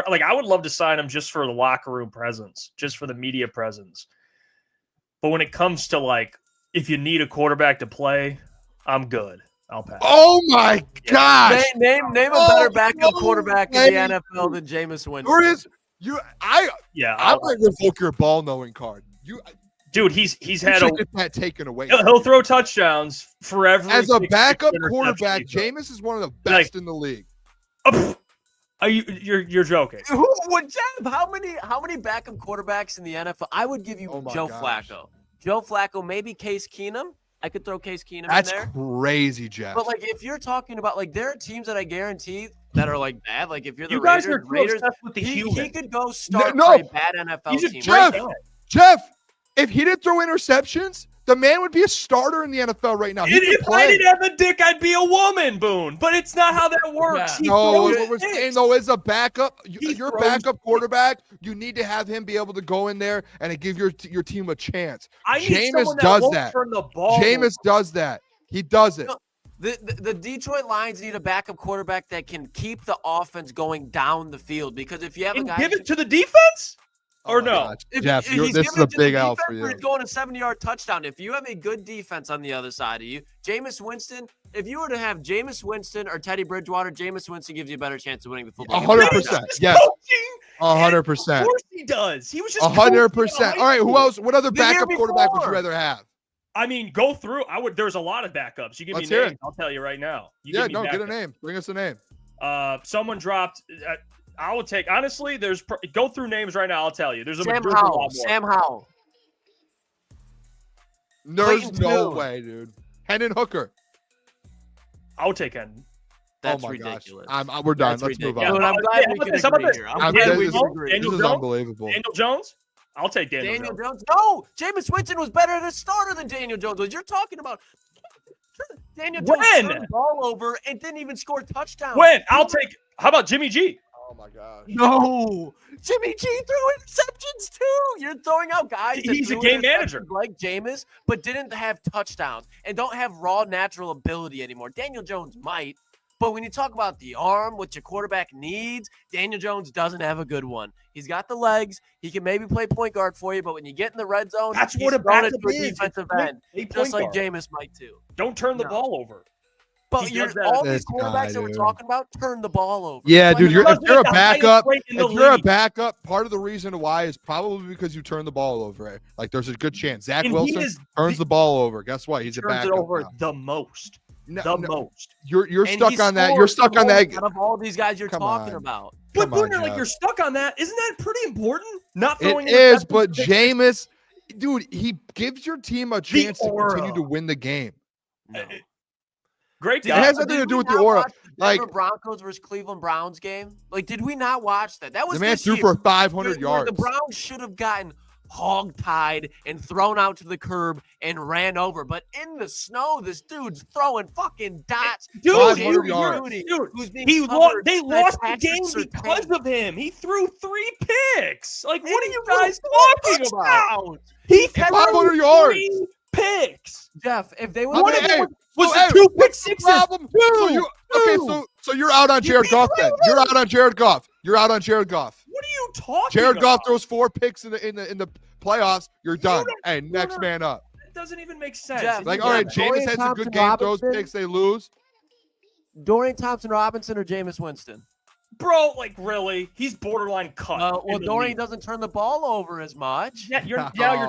Like, I would love to sign him just for the locker room presence, just for the media presence. But when it comes to, like, if you need a quarterback to play, I'm good. I'll pass. Oh my gosh! Name a better backup quarterback in the NFL than Jameis Winston. I might revoke your ball knowing card. Dude, he's had get that taken away. He'll throw touchdowns forever. As a backup quarterback, Jameis is one of the best in the league. You're joking. Who would Jeff? How many backup quarterbacks in the NFL? I would give you Joe Flacco. Joe Flacco, maybe Case Keenum. I could throw Case Keenum in there. That's crazy, Jeff. But like, if you're talking about, like, there are teams that I guarantee that are like bad. Like, if you're the You guys are Raiders, obsessed with the human. he could go start for a bad NFL team. Jeff, if he didn't throw interceptions, the man would be a starter in the NFL right now. If I didn't have a dick, I'd be a woman, Boone. But it's not how that works. Yeah. No, what we're saying, though, is a backup. Your backup quarterback, you need to have him be able to go in there and give your team a chance. Jameis does that. Jameis does that. He does it. The Detroit Lions need a backup quarterback that can keep the offense going down the field, because if you have a guy, give it to the defense. Or no? Jeff, this is a big L for you. He's going a 70-yard touchdown. If you have a good defense on the other side of you, Jameis Winston, if you were to have Jameis Winston or Teddy Bridgewater, Jameis Winston gives you a better chance of winning the football game. 100%. Yes. 100%. Of course he does. He was just 100%. All right, who else? What other backup quarterback would you rather have? I mean, go through. There's a lot of backups. You give me names, I'll tell you right now. Get a name. Bring us a name. Someone dropped. I will take, honestly, go through names right now. I'll tell you. There's a Sam Howell. There's no way, dude. Hendon Hooker. I'll take Hendon. That's ridiculous. We're done. Let's move on. Dude, I'm glad we can agree here. This is unbelievable. Daniel Jones? I'll take Daniel Jones. No, Jameis Winston was better as a starter than Daniel Jones was. You're talking about Daniel Jones turned the ball over and didn't even score touchdowns. How about Jimmy G? Oh my gosh. No. Jimmy G threw interceptions too. You're throwing out guys. He's a game manager like Jameis, but didn't have touchdowns and don't have raw natural ability anymore. Daniel Jones might, but when you talk about the arm, what your quarterback needs, Daniel Jones doesn't have a good one. He's got the legs. He can maybe play point guard for you, but when you get in the red zone, that's what a backup is. Defensive end, just like Jameis might too. Don't turn the ball over. But all these quarterbacks that we're talking about turn the ball over. Yeah, dude. If you're a backup, part of the reason why is probably because you turn the ball over. Right? Like, there's a good chance Zach Wilson turns the ball over. Guess what? He's a backup. Turns it over the most. Most. You're stuck on that. You're stuck on that. Out of all these guys you're talking about. But Booner, like, you're stuck on that. Isn't that pretty important? Not throwing it is, but Jameis, dude, he gives your team a chance to continue to win the game. No. Great guy. It has nothing to do with the aura. Like Broncos versus Cleveland Browns game. Like, did we not watch that? That was the man threw for 500 yards. The Browns should have gotten hog-tied and thrown out to the curb and ran over. But in the snow, this dude's throwing fucking dots. Dude, 500 yards. They lost the game because of him. He threw 3 picks. Like, what are you guys talking about? He threw 500 yards. 3 picks. Jeff, if they would Was it 2 pick sixes? So you're out on Jared Goff then. You're out on Jared Goff. You're out on Jared Goff. What are you talking Jared about? Goff throws 4 picks in the playoffs. You're done. Hey, next man up. It doesn't even make sense. Jeff, Like, all right, Jameis has a good game. Throws picks, they lose. Dorian Thompson-Robinson or Jameis Winston? Bro, like, really? He's borderline cut. Well, Dorian doesn't turn the ball over as much. Yeah, you're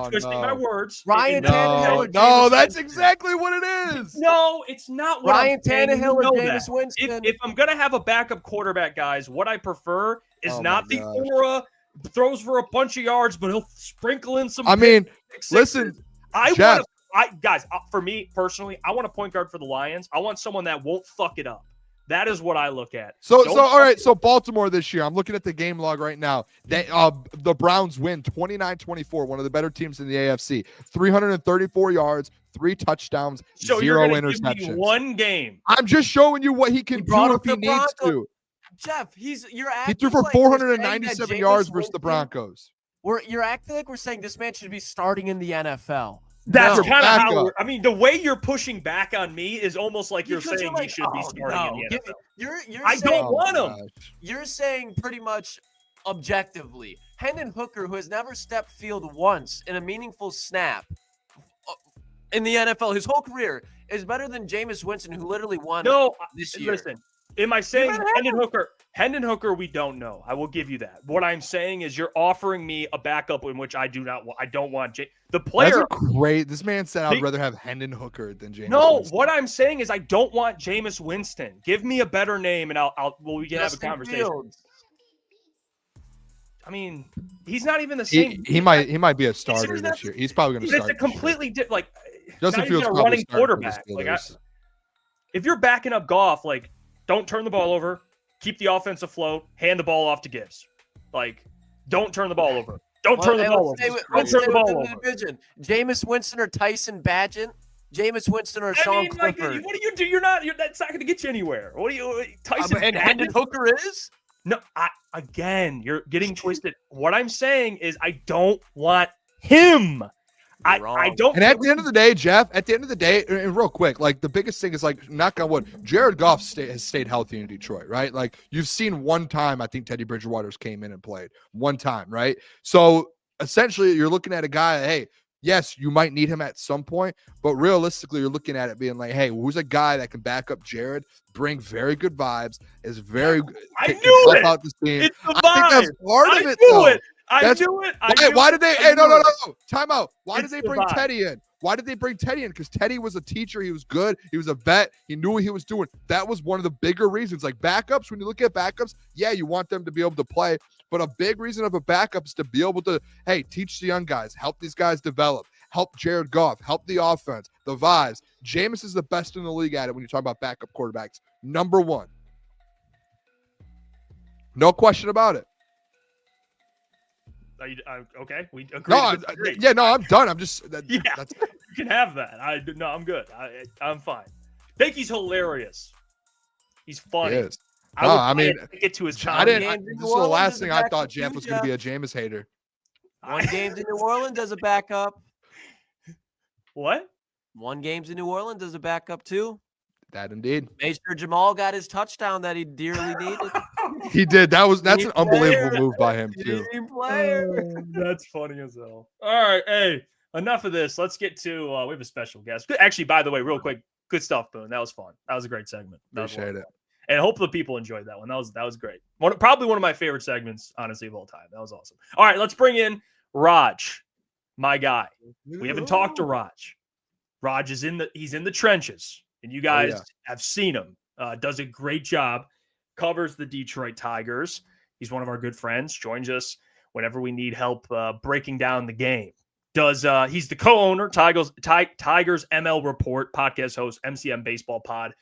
twisting my words. Ryan Tannehill. No, that's exactly what it is. No, it's not what Ryan Tannehill or know Jameis that. Winston. If I'm gonna have a backup quarterback, guys, what I prefer is Oh not my the gosh. aura, throws for a bunch of yards, but he'll sprinkle in some. I mean, pick listen, sixes. I Jeff. want guys. For me personally, I want a point guard for the Lions. I want someone that won't fuck it up. That is what I look at. So all right, so Baltimore this year, I'm looking at the game log right now. The Browns win 29-24, one of the better teams in the AFC. 334 yards, 3 touchdowns, So 0 you're gonna interceptions. give me one game. I'm just showing you what he can do if he needs to. Jeff, he threw for 497 yards versus the Broncos. You're acting like we're saying this man should be starting in the NFL. That's No, kind of back how. up. I mean, the way you're pushing back on me is almost like you're Because saying you're he should be starting in the NFL. You're I saying, don't want him. You're saying pretty much objectively, Hendon Hooker, who has never stepped field once in a meaningful snap in the NFL his whole career, is better than Jameis Winston, who literally won this year. Listen, am I saying Hendon Hooker? We don't know. I will give you that. What I'm saying is you're offering me a backup in which I do not want. I don't want the player. That's great. This man said I'd rather have Hendon Hooker than Jameis. No, Winston. what I'm saying is I don't want Jameis Winston. Give me a better name, and we can have a Justin conversation. Fields. I mean, he's not even the same. He might be a starter this year. He's probably going to start. It's a completely different. Justin not Fields even a probably running starting for the quarterback. Like, Steelers. if you're backing up Goff, like, don't turn the ball over. Keep the offense afloat. Hand the ball off to Gibbs. Like, don't turn the ball over. Don't turn the ball over. Don't turn the ball over. Jameis Winston or Tyson Bagent? Jameis Winston or Sean Clifford? What do you do? That's not going to get you anywhere. What do you, Tyson? And Hendon Hooker is? No, again, you're getting twisted. What I'm saying is I don't want him. I don't. And at the end of the day, Jeff, and real quick, like the biggest thing is like, knock on wood, Jared Goff has stayed healthy in Detroit, right? Like you've seen one time, I think Teddy Bridgewater's came in and played one time, right? So essentially you're looking at a guy, hey, yes, you might need him at some point, but realistically you're looking at it being like, hey, who's a guy that can back up Jared, bring very good vibes, is very good. I knew it. Out this team. It's the vibe. I think that's part of it, though. I knew it. Why did they? Hey, no. Time out. Why did It's they the bring vibe. Teddy in? Why did they bring Teddy in? Because Teddy was a teacher. He was good. He was a vet. He knew what he was doing. That was one of the bigger reasons. Like backups, when you look at backups, yeah, you want them to be able to play. But a big reason of a backup is to be able to, hey, teach the young guys, help these guys develop, help Jared Goff, help the offense, the vibes. Jameis is the best in the league at it when you talk about backup quarterbacks. Number one. No question about it. Okay, we agree. I'm done. I'm just that's you can have that. I'm good. I'm fine. think he's hilarious. He's funny. He is. I mean, get to his. This is the last thing I thought Jeff was going to be a Jameis hater. One game's in New Orleans as a backup. What? One game's in New Orleans as a backup too. That indeed. Made sure Jamal got his touchdown that he dearly needed. He did. That's an unbelievable move by him too. Team player. That's funny as hell. All right, hey, enough of this. Let's get to. We have a special guest. Actually, by the way, real quick, good stuff, Boone. That was fun. That was a great segment. Appreciate it. And hopefully people enjoyed that one. That was great. Probably one of my favorite segments, honestly, of all time. That was awesome. All right, let's bring in Raj, my guy. We haven't talked to Raj. Raj is he's in the trenches, and you guys have seen him. Does a great job. Covers the Detroit Tigers. He's one of our good friends. Joins us whenever we need help breaking down the game. He's the co-owner, Tigers ML Report, podcast host, MCM Baseball Pod.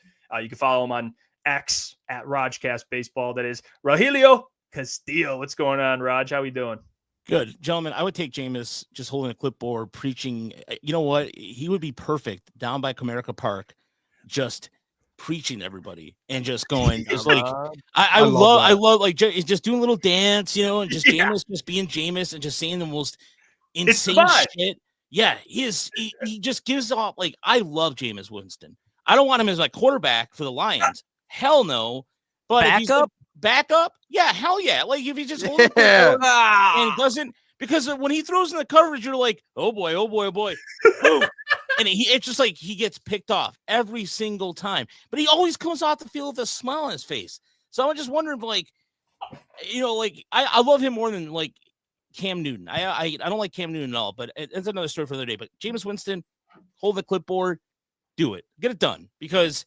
You can follow him on X at Rajcast Baseball. That is Rogelio Castillo. What's going on, Raj? How we doing? Good. Gentlemen, I would take Jameis just holding a clipboard, preaching. You know what? He would be perfect down by Comerica Park, just preaching to everybody and just going, just like, I love like just doing a little dance, and just Jameis just being Jameis and just saying the most insane shit. Yeah, he just gives off, like, I love Jameis Winston. I don't want him as like quarterback for the Lions. Hell no. But if he's backup, yeah, hell yeah. Like if he just holds and doesn't, because when he throws in the coverage, you're like, oh boy. Boom. And it's just like he gets picked off every single time. But he always comes off the field with a smile on his face. So I'm just wondering, like, like I love him more than like Cam Newton. I don't like Cam Newton at all, but it's another story for the day. But Jameis Winston, hold the clipboard, do it. Get it done, because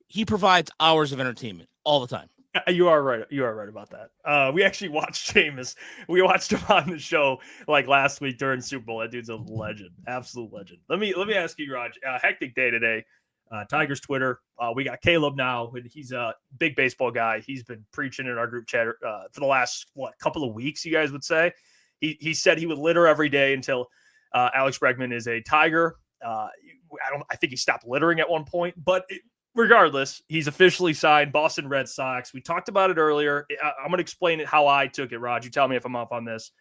he provides hours of entertainment all the time. You are right. You are right about that. We actually watched Jameis. We watched him on the show like last week during Super Bowl. That dude's a legend, absolute legend. Let me ask you, Raj. Hectic day today. Tigers Twitter. We got Caleb now, and he's a big baseball guy. He's been preaching in our group chat for the last couple of weeks. You guys would say he said he would litter every day until Alex Bregman is a Tiger. I think he stopped littering at one point, but regardless, he's officially signed Boston Red Sox. We talked about it earlier. I'm going to explain it how I took it, Raj. You tell me if I'm off on this.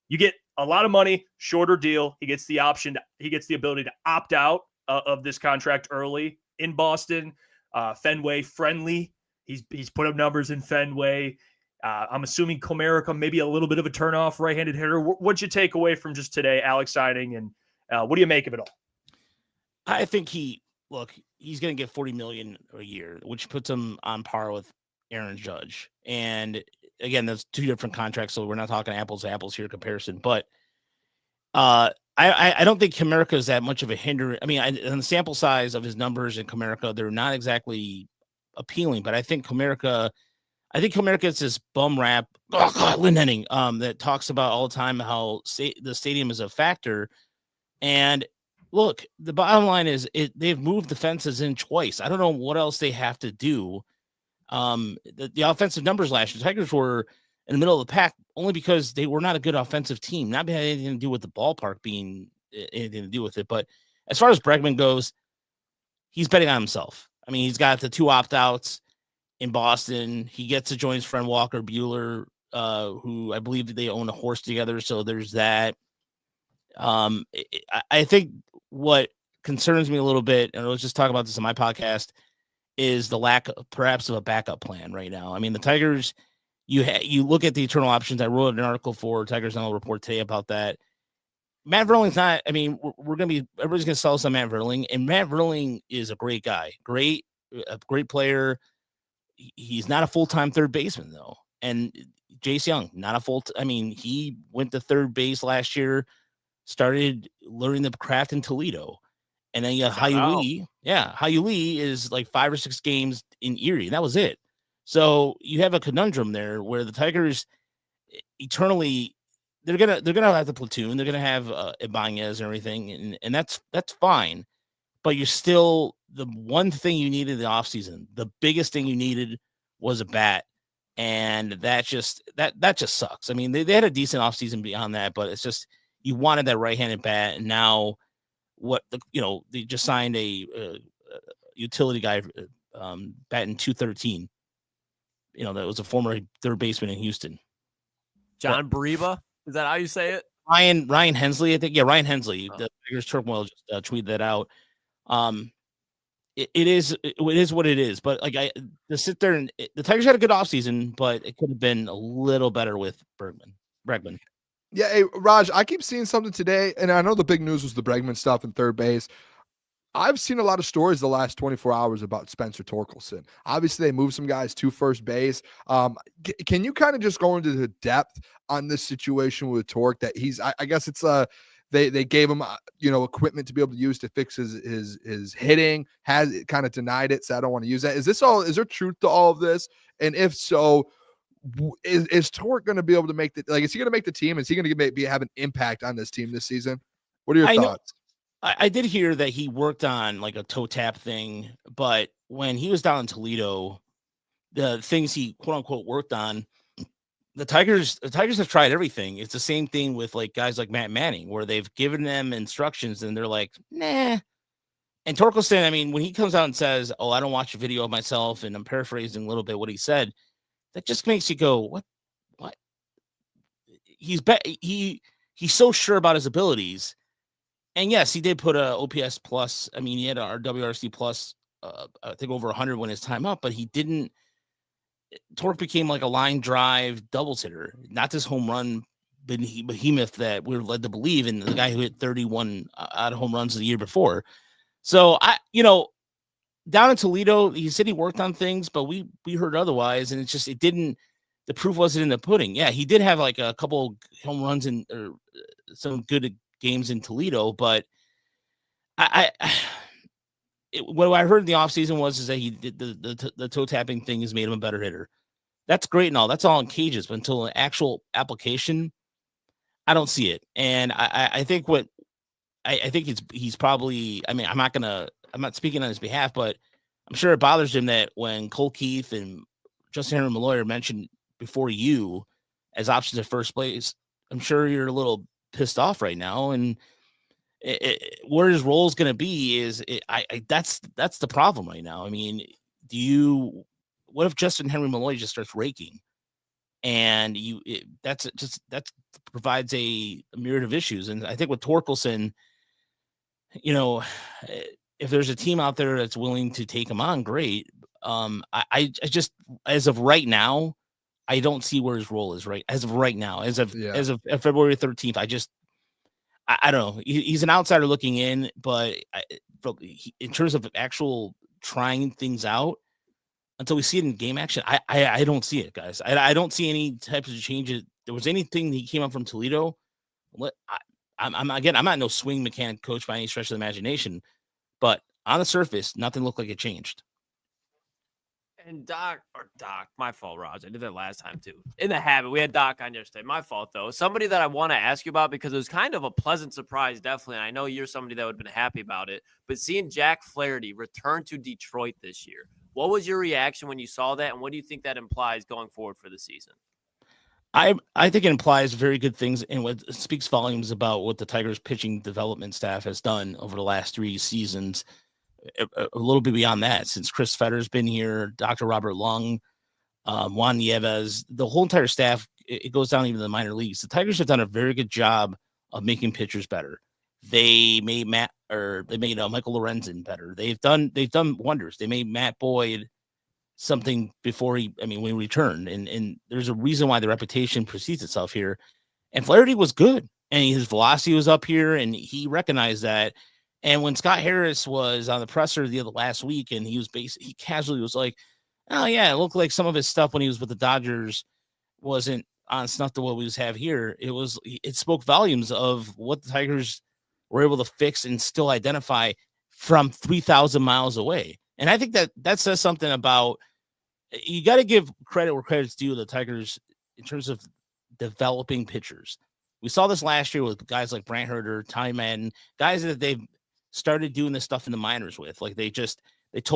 You get a lot of money, shorter deal. He gets the option. He gets the ability to opt out of this contract early in Boston. Fenway friendly. He's put up numbers in Fenway. I'm assuming Comerica, maybe a little bit of a turnoff right-handed hitter. What'd you take away from just today, Alex signing, and what do you make of it all? I think he's going to get $40 million a year, which puts him on par with Aaron Judge. And again, that's two different contracts, so we're not talking apples to apples here comparison. But I don't think Comerica is that much of a hinder. I mean, on the sample size of his numbers in Comerica, they're not exactly appealing. But I think Comerica is this bum rap. Oh God, Lynn Henning, that talks about all the time how the stadium is a factor. And look, the bottom line is they've moved the fences in twice. I don't know what else they have to do. The offensive numbers last year, the Tigers were in the middle of the pack only because they were not a good offensive team. Not having anything to do with the ballpark being anything to do with it. But as far as Bregman goes, he's betting on himself. I mean, he's got the 2 opt-outs in Boston. He gets to join his friend Walker Buehler, who I believe they own a horse together. So there's that. I think what concerns me a little bit, and I was just talking about this on my podcast, is the lack of perhaps of a backup plan right now. I mean, the Tigers, you look at the eternal options. I wrote an article for Tigers Now Report today about that. Matt Verling's not, I mean, everybody's going to sell some Matt Verling, and Matt Verling is a great guy, a great player. He's not a full-time third baseman though. And Jace Young, not a he went to third base last year, started learning the craft in Toledo. And then Hayu Lee is like 5 or 6 games in Erie. That was it. So you have a conundrum there where the Tigers eternally, they're gonna have the platoon. They're gonna have Ibanez and everything, and that's fine. But you're still, the one thing you needed in the offseason, the biggest thing you needed was a bat. And that just sucks. I mean, they had a decent offseason beyond that, but it's just, you wanted that right-handed bat, and now they just signed a utility guy batting .213. That was a former third baseman in Houston. John Bariba, is that how you say it? Ryan Hensley, I think. Yeah, Ryan Hensley. The Tigers turmoil just tweeted that out. It is what it is. But to sit there and the Tigers had a good offseason, but it could have been a little better with Bregman. Yeah, hey, Raj, I keep seeing something today, and I know the big news was the Bregman stuff in third base. I've seen a lot of stories the last 24 hours about Spencer Torkelson. Obviously, they moved some guys to first base. Can you kind of just go into the depth on this situation with Torque that he's, I guess it's they gave him equipment to be able to use to fix his hitting, has kind of denied it, so I don't want to use that. Is there truth to all of this? And if so, is Torque going to be able to make is he going to make the team? Is he going to have an impact on this team this season? What are your thoughts? I did hear that he worked on like a toe tap thing, but when he was down in Toledo, the things he quote unquote worked on, the Tigers have tried everything. It's the same thing with like guys like Matt Manning, where they've given them instructions and they're like, nah. And Torkelson, I mean, when he comes out and says, "Oh, I don't watch a video of myself," and I'm paraphrasing a little bit what he said, that just makes you go, "What? He's so sure about his abilities." And yes, he did put a OPS plus. I mean, he had a WRC plus. I think over 100 when his time up, but he didn't. Torque became like a line drive doubles hitter, not this home run behemoth that we're led to believe in. The guy who hit 31 out of home runs the year before. So down in Toledo, he said he worked on things, but we heard otherwise, and the proof wasn't in the pudding. Yeah, he did have like a couple home runs or some good games in Toledo, but what I heard in the offseason is that he did the toe tapping thing has made him a better hitter. That's great and all. That's all in cages, but until an actual application, I don't see it. And I think he's probably, I mean, I'm not speaking on his behalf, but I'm sure it bothers him that when Cole Keith and Justin Henry Malloy are mentioned before you as options at first place, I'm sure you're a little pissed off right now. And where his role is going to be that's the problem right now. I mean, what if Justin Henry Malloy just starts raking and that provides a myriad of issues. And I think with Torkelson, if there's a team out there that's willing to take him on, great. I just, as of right now, I don't see where his role is right as of right now, as of February 13th. I don't know. He's an outsider looking in, but in terms of actual trying things out, until we see it in game action, I don't see it, guys. I don't see any types of changes. There was anything that he came up from Toledo. I'm not no swing mechanic coach by any stretch of the imagination, but on the surface, nothing looked like it changed. And Doc, my fault, Raj. I did that last time too. In the habit, we had Doc on yesterday. My fault, though. Somebody that I want to ask you about because it was kind of a pleasant surprise, definitely. And I know you're somebody that would have been happy about it. But seeing Jack Flaherty return to Detroit this year, what was your reaction when you saw that? And what do you think that implies going forward for the season? I think it implies very good things, and what speaks volumes about what the Tigers pitching development staff has done over the last 3 seasons. A little bit beyond that, since Chris Fetter's been here, Dr. Robert Lung, Juan Nieves, the whole entire staff, it goes down even to the minor leagues. The Tigers have done a very good job of making pitchers better. They made Michael Lorenzen better. They've done wonders. They made Matt Boyd something before when he returned, and there's a reason why the reputation precedes itself here. And Flaherty was good, and his velocity was up here, and he recognized that. And when Scott Harris was on the presser last week, and he casually was like, "Oh yeah, it looked like some of his stuff when he was with the Dodgers wasn't on snuff to what we have here." It spoke volumes of what the Tigers were able to fix and still identify from 3,000 miles away. And I think that says something about, you got to give credit where credit's due to the Tigers in terms of developing pitchers. We saw this last year with guys like Brant Herter, Ty Madden, guys that they've started doing this stuff in the minors with. Like they would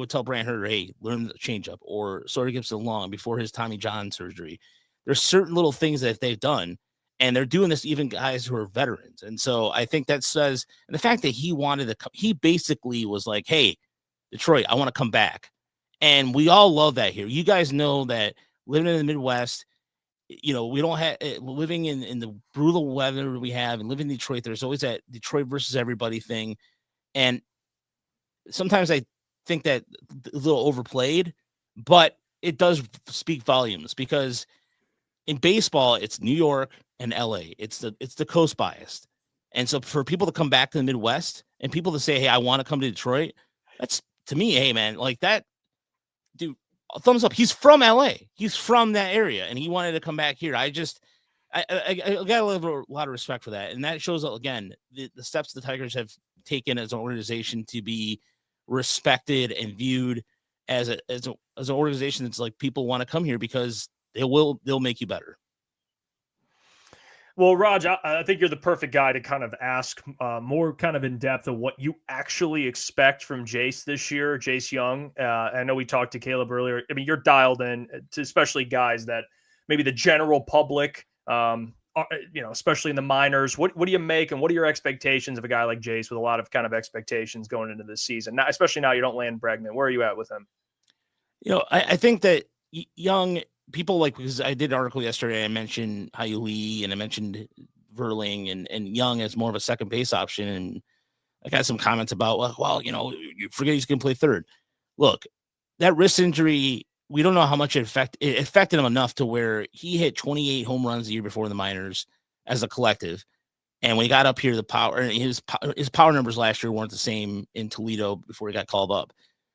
tell Brant Herter, "Hey, learn the changeup," or Sawyer Gibson Long before his Tommy John surgery. There's certain little things that they've done, and they're doing this even guys who are veterans. And so I think that says, and the fact that he basically was like, "Hey, Detroit, I want to come back." And we all love that here. You guys know that living in the Midwest, we don't have living in the brutal weather we have, and living in Detroit, there's always that Detroit versus everybody thing. And sometimes I think that a little overplayed, but it does speak volumes, because in baseball, it's New York and LA. It's the coast biased. And so for people to come back to the Midwest and people to say, "Hey, I want to come to Detroit," that's, to me, hey man, like that dude, thumbs up. He's from LA. He's from that area, and he wanted to come back here. I got a lot of respect for that. And that shows, again, the steps the Tigers have taken as an organization to be respected and viewed as an organization that's like, people want to come here because they'll make you better. Well, Raj, I think you're the perfect guy to kind of ask more kind of in depth of what you actually expect from Jace this year, Jace Young. I know we talked to Caleb earlier. I mean, you're dialed in to especially guys that maybe the general public, especially in the minors? What do you make, and what are your expectations of a guy like Jace with a lot of kind of expectations going into this season? Now, especially now you don't land Bregman. Where are you at with him? I think that young people, like, because I did an article yesterday, I mentioned Lee and I mentioned Verling and Young as more of a second base option. And I got some comments about, well, you forget he's going to play third. Look, that wrist injury, we don't know how much it affected him enough to where he hit 28 home runs a year before the minors as a collective. And when he got up here, his power numbers last year weren't the same in Toledo before he got called up.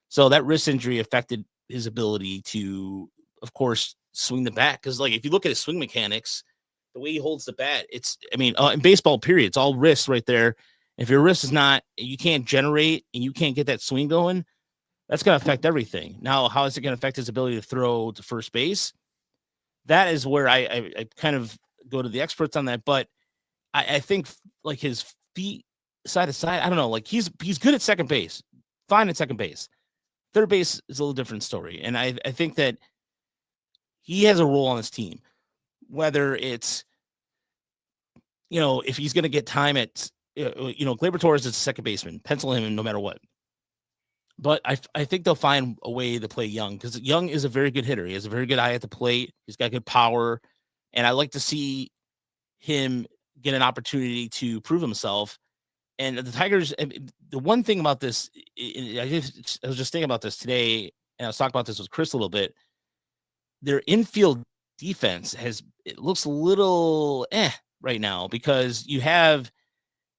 So that wrist injury affected his ability to, of course, swing the bat. Because, like, if you look at his swing mechanics, the way he holds the bat, in baseball, period, it's all wrist right there. If your wrist is not, you can't generate and you can't get that swing going, that's going to affect everything. Now, how is it going to affect his ability to throw to first base? That is where I kind of go to the experts on that. But I think, like, his feet side to side, I don't know, like, he's good at second base, fine at second base. Third base is a little different story. And I think that he has a role on this team, whether it's, if he's going to get time at, Gleyber Torres is a second baseman, pencil him in no matter what. But I think they'll find a way to play Young, because Young is a very good hitter. He has a very good eye at the plate. He's got good power. And I like to see him get an opportunity to prove himself. And the Tigers, the one thing about this, I was just thinking about this today, and I was talking about this with Chris a little bit. Their infield defense looks a little right now, because you have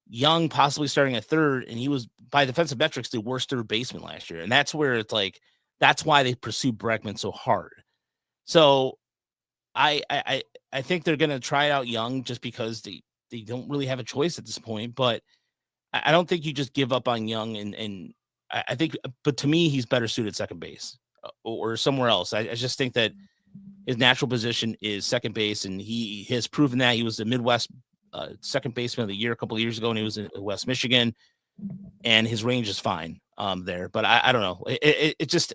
Young possibly starting at third, and he was, by defensive metrics, the worst third baseman last year. And that's where it's like, that's why they pursue Bregman so hard. So I think they're going to try out Young just because they don't really have a choice at this point. But I don't think you just give up on Young, and I think, but to me, he's better suited second base or somewhere else. I just think that his natural position is second base, and he has proven that. He was the Midwest second baseman of the year a couple of years ago, and he was in West Michigan, and his range is fine there. But I don't know. It just,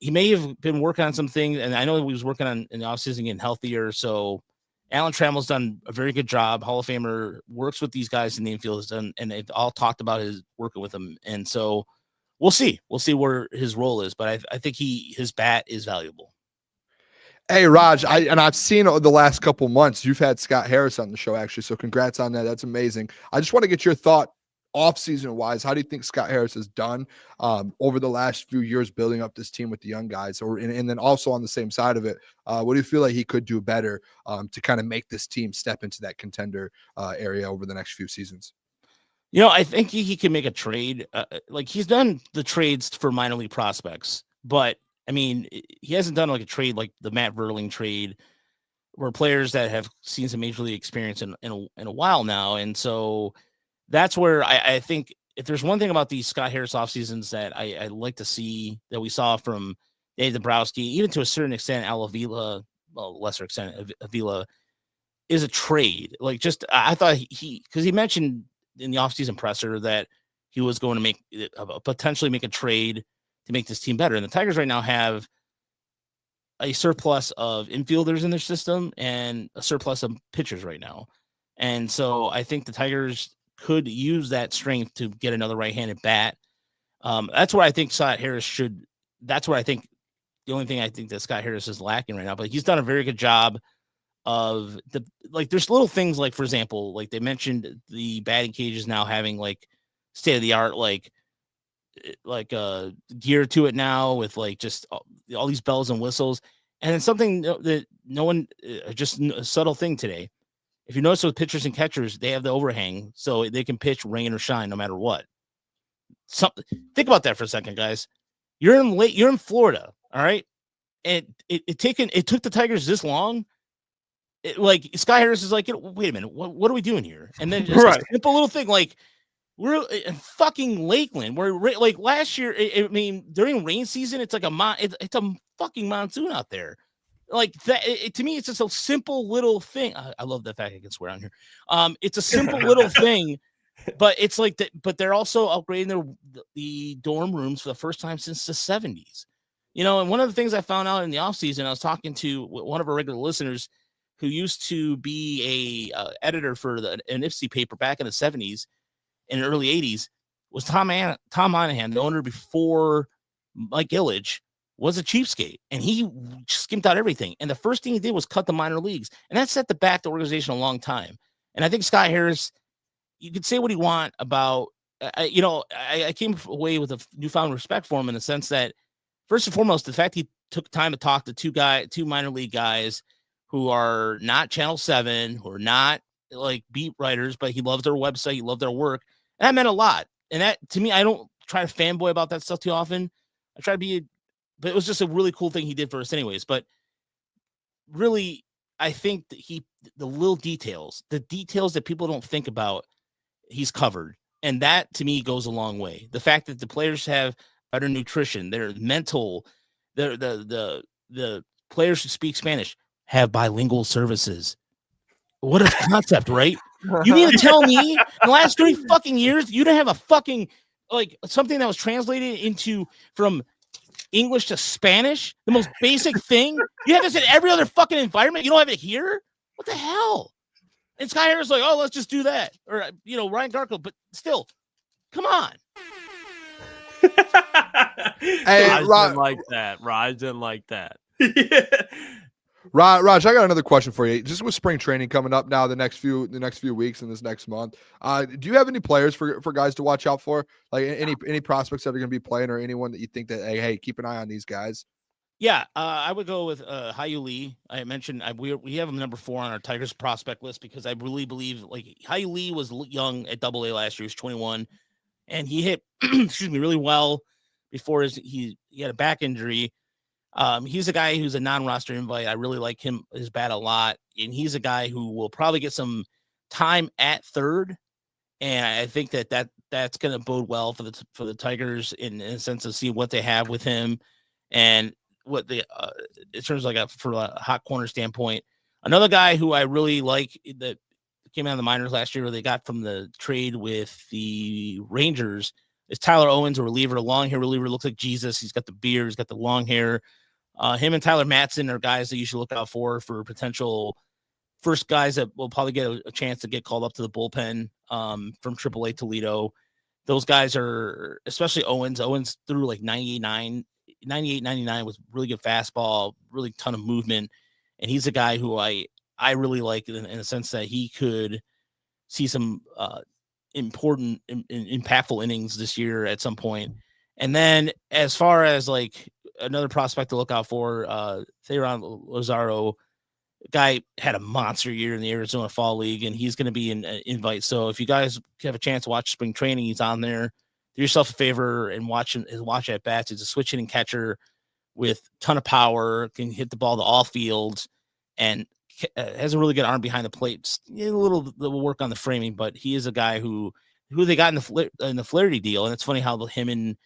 he may have been working on some things, and I know he was working on in the offseason getting healthier. So Alan Trammell's done a very good job. Hall of Famer, works with these guys in the infield, and they've all talked about his working with them. And so we'll see where his role is, but I think his bat is valuable. Hey, Raj, I've seen over the last couple months, you've had Scott Harris on the show, actually. So congrats on that. That's amazing. I just want to get your thought off-season wise. How do you think Scott Harris has done over the last few years building up this team with the young guys? And then also on the same side of it, what do you feel like he could do better to kind of make this team step into that contender area over the next few seasons? I think he can make a trade. Like, he's done the trades for minor league prospects, but I mean, he hasn't done like a trade like the Matt Verling trade, where players that have seen some major league experience in a while now. And so that's where I think, if there's one thing about these Scott Harris off seasons that I like to see, that we saw from Dave Dombrowski, even to a certain extent, Al Avila, lesser extent, Avila, is a trade. Like, just, I thought because he mentioned in the offseason presser that he was going to potentially make a trade to make this team better. And the Tigers right now have a surplus of infielders in their system and a surplus of pitchers right now. And so I think the Tigers could use that strength to get another right-handed bat. That's where I think Scott Harris should. That's where I think the only thing I think that Scott Harris is lacking right now. But he's done a very good job of there's little things, like, for example, like they mentioned the batting cages now having like state of the art gear to it now, with like just all these bells and whistles. And then something that no one, just a subtle thing today. If you notice with pitchers and catchers, they have the overhang, so they can pitch rain or shine no matter what. Think about that for a second, guys. You're in Florida, all right? And it took the Tigers this long. Like, Scott Harris is like, wait a minute, what are we doing here? And then just a simple little thing, like, we're in fucking Lakeland. We're like last year. I mean, during rain season, it's like it's a fucking monsoon out there. Like that, to me, it's just a simple little thing. I love the fact I can swear on here. It's a simple little thing, but it's like that. But they're also upgrading the dorm rooms for the first time since the 70s. And one of the things I found out in the offseason, I was talking to one of our regular listeners who used to be a editor for an IFSI paper back in the 70s and early 80s, was Tom Monahan, the owner before Mike Ilitch, was a cheapskate, and he skimped out everything. And the first thing he did was cut the minor leagues, and that set back the organization a long time. And I think Scott Harris, you could say what you want about, I came away with a newfound respect for him in the sense that, first and foremost, the fact he took time to talk to two minor league guys who are not Channel 7, who are not like beat writers, but he loved their website, he loved their work. And that meant a lot. And that, to me, I don't try to fanboy about that stuff too often. I try to be, but it was just a really cool thing he did for us anyways. But really, I think that the little details, the details that people don't think about, he's covered. And that, to me, goes a long way. The fact that the players have better nutrition, their mental, the players who speak Spanish have bilingual services. What a concept, right? You mean to tell me in the last 3 fucking years you didn't have a fucking like something that was translated from English to Spanish, the most basic thing? You have this in every other fucking environment. You don't have it here? What the hell? And Sky Harris like, oh, let's just do that. Or Ryan Garfield, but still, come on. Hey, Raj didn't like that. Raj didn't like that. Yeah. Raj, I got another question for you. Just with spring training coming up now, the next few weeks and this next month, do you have any players for guys to watch out for? Like any prospects that are going to be playing, or anyone that you think that hey, keep an eye on these guys? Yeah, I would go with Hyu Lee. I mentioned we have him number 4 on our Tigers prospect list because I really believe like Hyu Lee was young at AA last year. He was 21, and he hit really well before he had a back injury. He's a guy who's a non-roster invite. I really like his bat a lot, and he's a guy who will probably get some time at third. And I think that's going to bode well for the Tigers in a sense of see what they have with him and what the in terms of for a hot corner standpoint. Another guy who I really like that came out of the minors last year, they got from the trade with the Rangers, is Tyler Owens, a reliever, a long hair reliever, looks like Jesus. He's got the beard, he's got the long hair. Him and Tyler Matson are guys that you should look out for potential first guys that will probably get a chance to get called up to the bullpen from AAA Toledo. Those guys are, especially Owens. Owens threw like 98, 99 with really good fastball, really ton of movement. And he's a guy who I really like in a sense that he could see some important, impactful innings this year at some point. And then as far as like another prospect to look out for, Theron Lazaro, guy had a monster year in the Arizona Fall League, and he's going to be an invite. So if you guys have a chance to watch spring training, he's on there. Do yourself a favor and watch at bats. He's a switch hitting catcher with a ton of power, can hit the ball to all fields, and has a really good arm behind the plate. A little work on the framing, but he is a guy who they got in the Flaherty deal. And it's funny how him and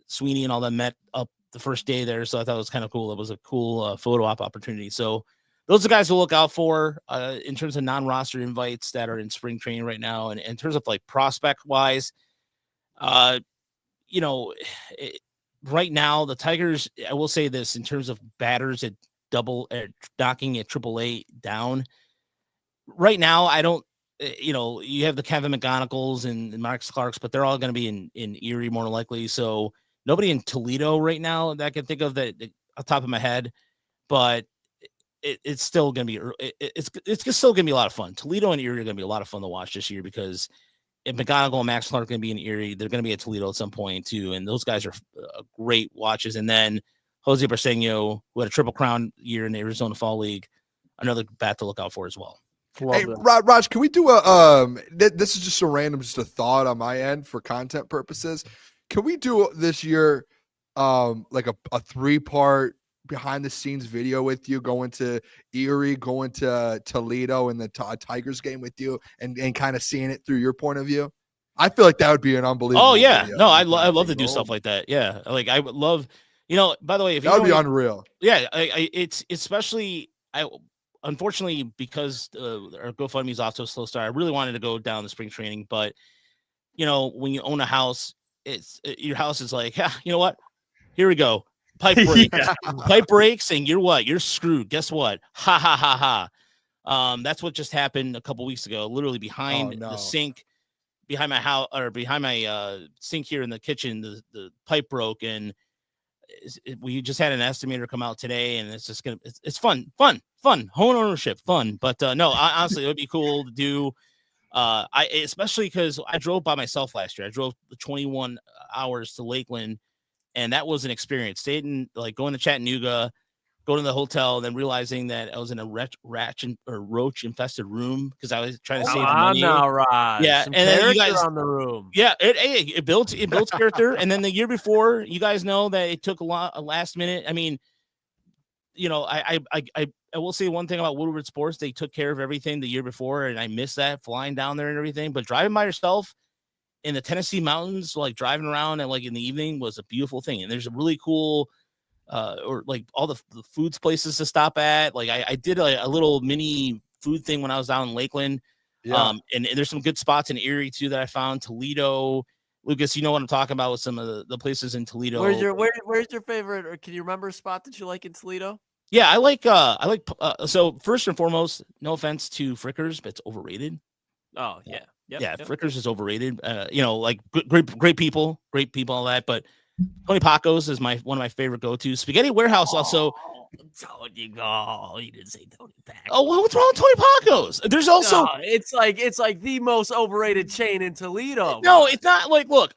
Sweeney and all them met up the first day there. So I thought it was kind of cool. It was a cool photo op opportunity. So those are guys to look out for in terms of non-roster invites that are in spring training right now. And in terms of like prospect wise, right now the Tigers, I will say this in terms of batters at knocking at AAA down right now. I don't, you have the Kevin McGonagalls and Marcus Clarks, but they're all going to be in Erie more likely. So nobody in Toledo right now that I can think of that off the top of my head, but it's still going to be, it's still going to be a lot of fun. Toledo and Erie are going to be a lot of fun to watch this year because if McGonigal and Max Clark are going to be in Erie, they're going to be at Toledo at some point too. And those guys are great watches. And then Jose Barceño, who had a Triple Crown year in the Arizona Fall League, another bat to look out for as well. Hey, Raj, can we do this is just a thought on my end for content purposes. Can we do this year like a 3-part behind the scenes video with you, going to Erie, going to Toledo and the Tigers game with you and kind of seeing it through your point of view? I feel like that would be an unbelievable video. No, I love to do stuff like that. Yeah. Like I would love, by the way, if that would be unreal. Yeah. It's especially, unfortunately, because our GoFundMe is off to a slow start, I really wanted to go down the spring training, but when you own a house, your house is like, yeah, you know what? Here we go. pipe breaks, pipe breaks, and you're screwed. Guess what? Ha ha ha ha. That's what just happened a couple weeks ago. Literally behind the sink, behind my house or behind my sink here in the kitchen, the pipe broke, and we just had an estimator come out today, and it's just it's fun, home ownership, fun. But no, honestly, it would be cool to do. Especially because I drove by myself last year. I drove 21 hours to Lakeland, and that was an experience. Stayed in going to Chattanooga, going to the hotel, then realizing that I was in a roach infested room because I was trying to save money. Now, Raj. Yeah, Some and then you guys on the room. Yeah, it built character. And then the year before, you guys know that it took a last minute. I mean, I will say one thing about Woodward Sports. They took care of everything the year before, and I miss that flying down there and everything. But driving by yourself in the Tennessee mountains, driving around and in the evening was a beautiful thing. And there's a really cool or all the foods places to stop at. I did a little mini food thing when I was down in Lakeland. Yeah. And there's some good spots in Erie too that I found. Toledo, Lucas, you know what I'm talking about with some of the places in Toledo. Where's your favorite, or can you remember a spot that you like in Toledo? Yeah, I like so first and foremost, no offense to Frickers, but it's overrated. Oh yeah. Yep. Frickers is overrated. Great people, all that, but Tony Paco's is one of my favorite go-tos. Spaghetti Warehouse also. You didn't say Tony Paco. Oh, what's wrong with Tony Paco's? There's also it's like the most overrated chain in Toledo. No, it's not. Look,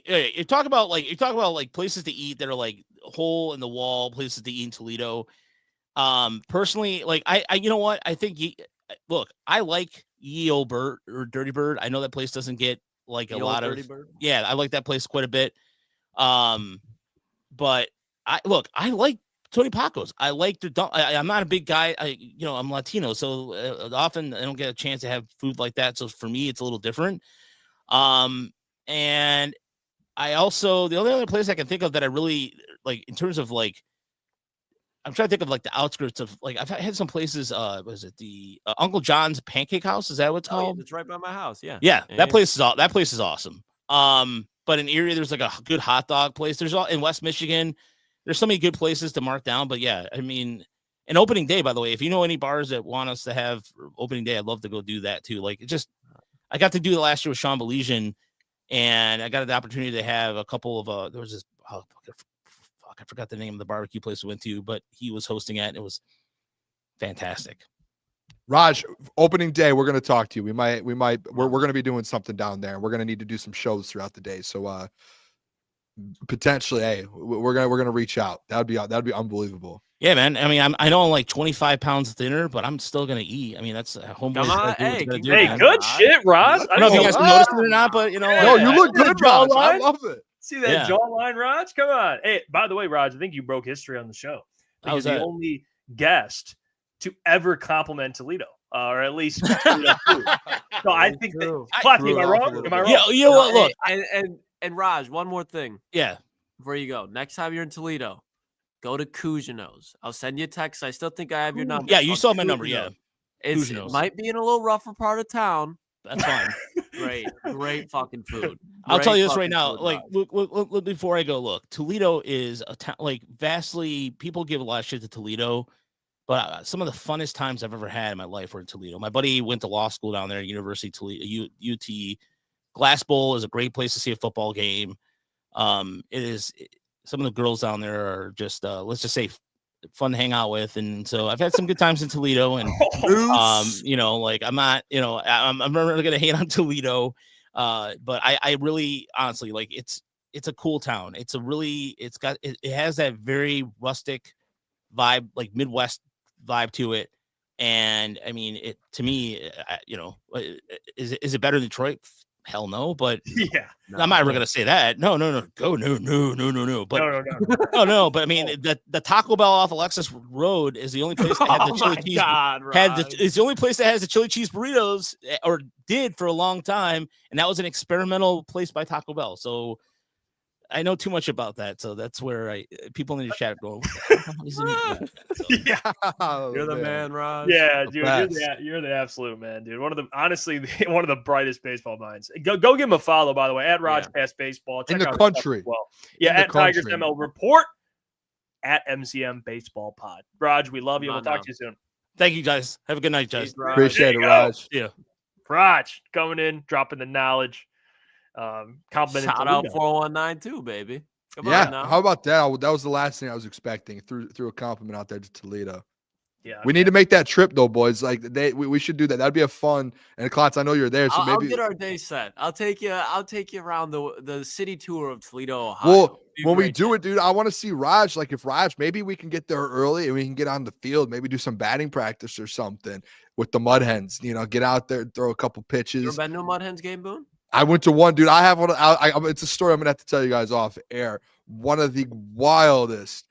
you talk about places to eat that are hole in the wall places to eat in Toledo. Personally, you know what? I think I like Ye Old Bird or Dirty Bird. I know that place doesn't get a lot of Dirty Bird. Yeah, I like that place quite a bit. But I like Tony Paco's. I like I'm not a big guy. I'm Latino, so often I don't get a chance to have food like that. So for me, it's a little different. And I also, the only other place I can think of that I really in terms of I'm trying to think of the outskirts of I've had some places. Was it the Uncle John's Pancake House? Is that what it's called? Yeah, it's right by my house. Yeah. That place is awesome. But in Erie, there's a good hot dog place. There's in West Michigan. There's so many good places to mark down. But yeah, I mean, and opening day, by the way, if you know any bars that want us to have opening day, I'd love to go do that too. I got to do it last year with Sean Belizean, and I got the opportunity to have a couple of there was this I forgot the name of the barbecue place we went to, but he was hosting it. It was fantastic. Raj, opening day, we're going to talk to you. We're going to be doing something down there. We're going to need to do some shows throughout the day. So potentially, hey, we're going to reach out. That'd be unbelievable. Yeah, man. I mean, I know I'm 25 pounds thinner, but I'm still going to eat. I mean, that's a home. Come on, hey, good shit, Raj. I don't know if you guys noticed it or not, but no, you look good, Raj. I love it. See that jawline, Raj? Come on. Hey, by the way, Raj, I think you broke history on the show. You're the only guest to ever compliment Toledo, or at least Toledo food. So I think that. Clappy, am I wrong? Am I wrong? Yeah, you know what? Look, and Raj, one more thing. Yeah. Before you go, next time you're in Toledo, go to Cugino's. I'll send you a text. I still think I have your number. Yeah, you saw my number. Yeah. It might be in a little rougher part of town. That's fine. Great fucking food. I'll tell you this right now. Look, before I go, look, Toledo is a town. Vastly, people give a lot of shit to Toledo, but some of the funnest times I've ever had in my life were in Toledo. My buddy went to law school down there at University of Toledo, UT. Glass Bowl is a great place to see a football game. It is. Some of the girls down there are just, let's just say, fun to hang out with, and so I've had some good times in Toledo, and I'm not, I'm never gonna hate on Toledo, but I really honestly it's a cool town. It has that very rustic vibe, Midwest vibe to it, and I mean it to me, is it better than Detroit? Hell no, but yeah, I'm not ever gonna say that. No. But no. But I mean, the Taco Bell off Alexis Road is the only place that had the chili cheese. It's the only place that has the chili cheese burritos, or did for a long time, and that was an experimental place by Taco Bell. So I know too much about that, so that's where people in the chat go. You're the man, Raj. Yeah, dude, you're the absolute man, dude. One of the brightest baseball minds. Go give him a follow, by the way, at Raj Past Baseball. Check in the country. Well, yeah, at Tigers ML Report. at MCM Baseball Pod. Raj, we love you. We'll talk to you soon. Thank you, guys. Have a good night, guys. Appreciate it, Raj. Yeah. Raj coming in, dropping the knowledge. Complimenting Shout out Toledo. 419 too, baby. Come Yeah, on now. how about that? That was the last thing I was expecting. Threw a compliment out there to Toledo. Yeah, We need to make that trip though, boys. Like we should do that. That'd be a fun. And Klotz, I know you're there, so I'll maybe get our day set. I'll take you around the city tour of Toledo, Ohio. well, Be when we great do day. it, dude, I want to see Raj. Like if Raj, maybe we can get there early and we can get on the field, maybe do some batting practice or something with the Mud Hens. Get out there, throw a couple You pitches. ever been to a Mud Hens game, Boone? I went to one, dude. I have one. It's a story I'm gonna have to tell you guys off air. One of the wildest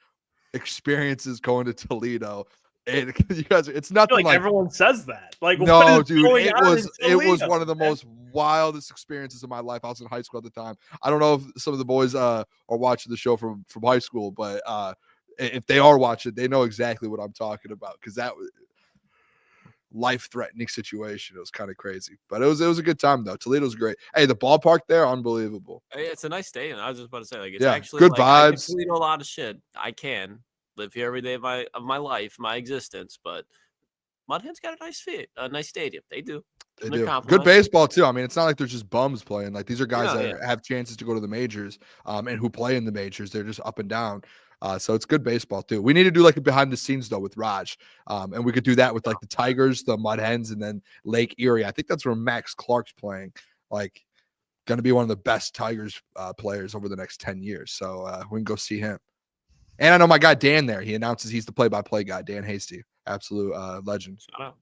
experiences going to Toledo. And you guys, it's I nothing feel like everyone says that. Like, what no, is dude. going It on was in it was Toledo? one of the most wildest experiences of my life. I was in high school at the time. I don't know if some of the boys are watching the show from high school, but if they are watching, they know exactly what I'm talking about because that was life-threatening situation. It was kind of crazy, but it was a good time though. Toledo's great. Hey, the ballpark there, unbelievable. Hey, it's a nice stadium. I was just about to say, like, it's Yeah, actually good like, I can vibes. Toledo a lot of shit. I can live here every day of my life, my existence, but Mud Hens got a nice stadium. They do. They They're do. compromised. Good baseball too. I mean, it's not like they're just bums playing. Like these are guys No, that have chances to go to the majors, and who play in the majors. They're just up and down. So it's good baseball too. We need to do like a behind the scenes though with Raj, and we could do that with like the Tigers, the Mud Hens, and then Lake Erie. I think that's where Max Clark's playing. Like, going to be one of the best Tigers players over the next 10 years. So we can go see him. And I know my guy Dan there. He announces he's the play-by-play guy. Dan Hasty, absolute legend. Shout out.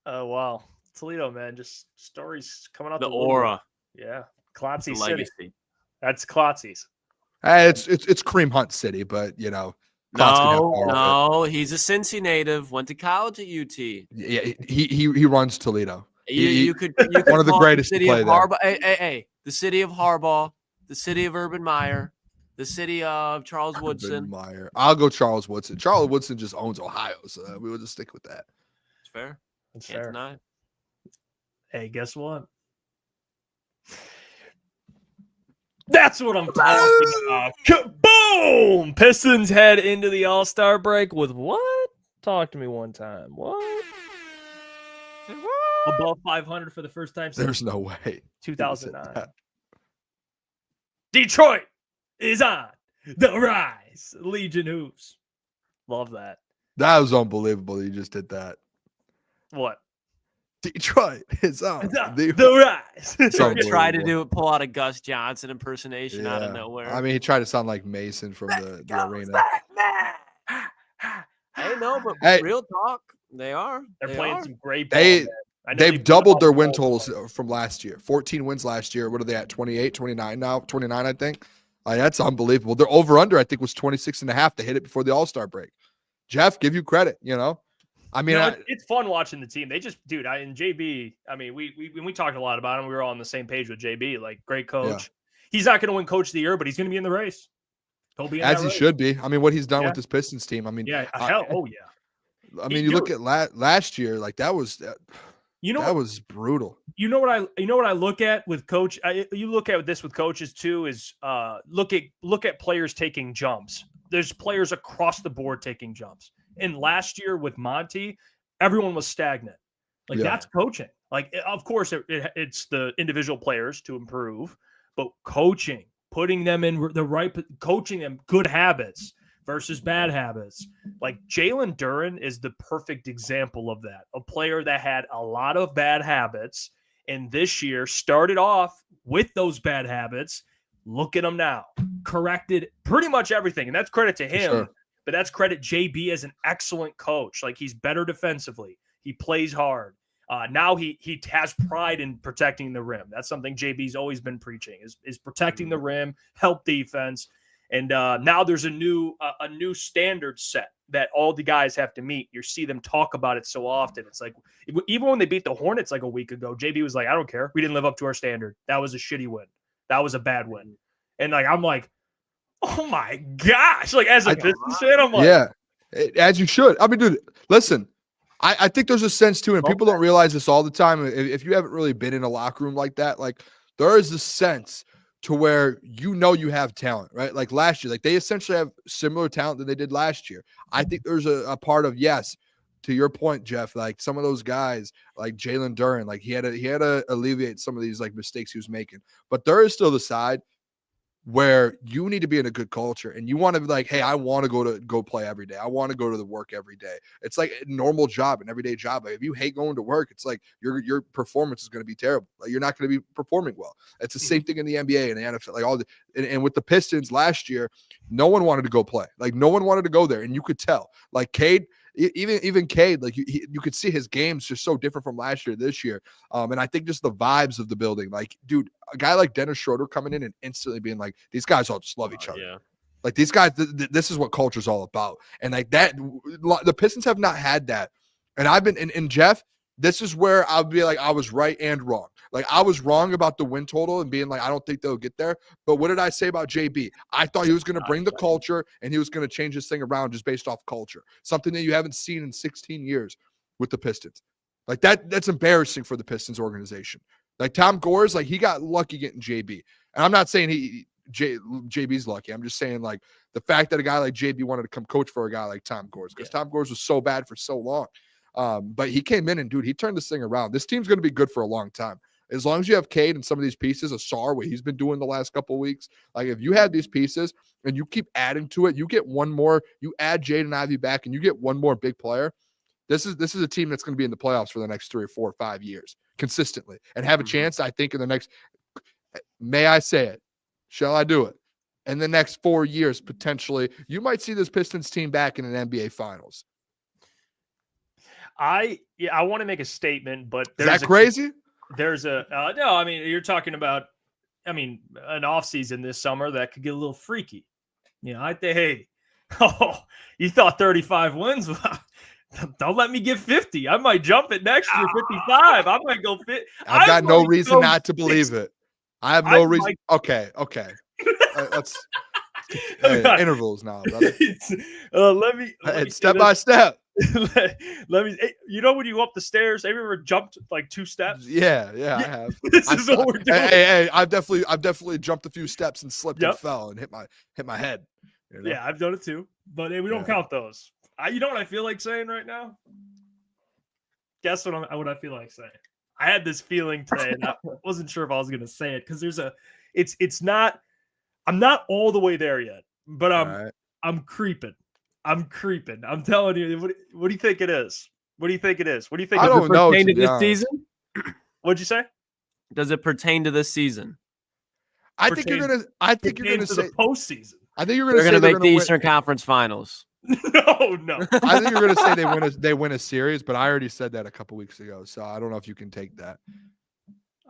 Oh wow, Toledo, man, just stories coming out The woodwork. aura, Yeah, the Klotzy City. legacy. That's Klotzy's. Hey, it's Cream Hunt City, but Klotz can have all of it. No, he's a Cincy native. Went to college at UT. Yeah, he runs Toledo. You could one of the call it greatest to city play of there. Harbaugh. Hey, the city of Harbaugh, the city of Urban Meyer, the city of Charles Woodson. Meyer. I'll go Charles Woodson. Charles Woodson just owns Ohio, so we will just stick with that. It's fair. That's Can't fair. deny it. Hey, guess what? That's what I'm talking about. Kaboom! Pistons head into the All-Star break with what? Talk to me one time. What? Above 500 for the first time since There's no way. 2009. Detroit is on the rise. Legion hoops. Love that. That was unbelievable. You just did that. What? Detroit is on The rise. It's Try to unbelievable. pull out a Gus Johnson impersonation out of Yeah. nowhere. I mean, he tried to sound like Mason from the arena. I know, but Hey. real talk, they are. They're They playing are. some great ball. They- man. I know They've put doubled up their all win the totals ball. from last year. 14 wins last year. What are they at? 28, 29 now? 29, I think. That's unbelievable. Their over-under, I think, was 26.5. They hit it before the All-Star break. Jeff, give you credit, I mean, It's fun watching the team. They just, dude, and JB, I mean, we talked a lot about him. We were all on the same page with JB, like great coach. He's not going to win coach of the year, but he's going to be in the race. He'll be in as that he race. should be. I mean, what he's done Yeah. with this Pistons team. I mean, Yeah, I- hell, oh yeah. I mean, you look at last year, like that was You know that was brutal. You know what I look at with coach. You look at this with coaches too. Is look at players taking jumps. There's players across the board taking jumps. And last year with Monty, everyone was stagnant. Like that's coaching. Like of course it's the individual players to improve, but coaching, putting them in the right, coaching them good habits versus bad habits. Like Jalen Duren is the perfect example of that. A player that had a lot of bad habits and this year started off with those bad habits. Look at him now. Corrected pretty much everything. And that's credit to him, sure. but that's credit JB as an excellent coach. Like he's better defensively. He plays hard. Now he has pride in protecting the rim. That's something JB's always been preaching is protecting the rim, help defense. And now there's a new standard set that all the guys have to meet. You see them talk about it so often. It's like even when they beat the Hornets like a week ago, JB was like, I don't care. We didn't live up to our standard. That was a shitty win. That was a bad win. And like I'm like, oh my gosh! Like as a Pistons fan, I'm like, yeah, as you should. I mean, dude, listen. I think there's a sense too, and people don't realize this all the time. If you haven't really been in a locker room like that, like there is a sense to where you have talent, right? Like last year, like they essentially have similar talent than they did last year. I think there's a part of, yes, to your point, Jeff, like some of those guys like Jalen Duren, like he had to alleviate some of these like mistakes he was making. But there is still the side where you need to be in a good culture and you want to be like, hey, I want to go play every day. I want to go to the work every day. It's like a normal job, an everyday job. Like if you hate going to work, it's like your performance is going to be terrible. Like you're not going to be performing well. It's the same thing in the NBA and the NFL. Like and with the Pistons last year, no one wanted to go play. Like no one wanted to go there, and you could tell. Like Cade. Even Cade, like you could see his game's just so different from last year, this year. And I think just the vibes of the building, like, dude, a guy like Dennis Schroeder coming in and instantly being like, these guys all just love each other. Yeah. Like these guys, this is what culture's all about. And like that, the Pistons have not had that. And I've been, and Jeff, this is where I'll be like, I was right and wrong. Like I was wrong about the win total and being like, I don't think they'll get there. But what did I say about JB? I thought he was going to bring the culture and he was going to change this thing around just based off culture. Something that you haven't seen in 16 years with the Pistons. Like that's embarrassing for the Pistons organization. Like Tom Gores, like he got lucky getting JB. And I'm not saying JB's lucky. I'm just saying like the fact that a guy like JB wanted to come coach for a guy like Tom Gores, because Tom Gores was so bad for so long. But he came in and, dude, he turned this thing around. This team's going to be good for a long time. As long as you have Cade and some of these pieces, Asar, what he's been doing the last couple of weeks, like if you had these pieces and you keep adding to it, you get one more, you add Jaden Ivey back and you get one more big player. This is a team that's going to be in the playoffs for the next 3 or 4 or 5 years consistently and have a chance, I think, in the next, may I say it, shall I do it? In the next 4 years, potentially, you might see this Pistons team back in an NBA Finals. I want to make a statement, but is that crazy? There's no, I mean, you're talking about, an offseason this summer that could get a little freaky. You know, I think, hey, you thought 35 wins? Don't let me get 50. I might jump it next year, 55. I might go fit. I've got no reason not to believe it. I have no reason. Okay. Let's intervals now, brother. Let me step by step. Let me. You know when you go up the stairs, have you ever jumped like 2 steps? Yeah, I have. This is what we're doing. Hey, I've definitely jumped a few steps and slipped and fell and hit my head. You know? Yeah, I've done it too, but we don't count those. You know what I feel like saying right now? Guess what I feel like saying? I had this feeling today, and I wasn't sure if I was going to say it because it's not. I'm not all the way there yet, but I'm creeping. I'm telling you. What do you think it is? What do you think it is? What do you think? I don't know. Pertain to this season? What'd you say? Does it pertain to this season? I think you're gonna say the postseason. I think you're gonna say they're gonna make the Eastern Conference Finals. No. I think you're gonna say they win a series, but I already said that a couple weeks ago, so I don't know if you can take that.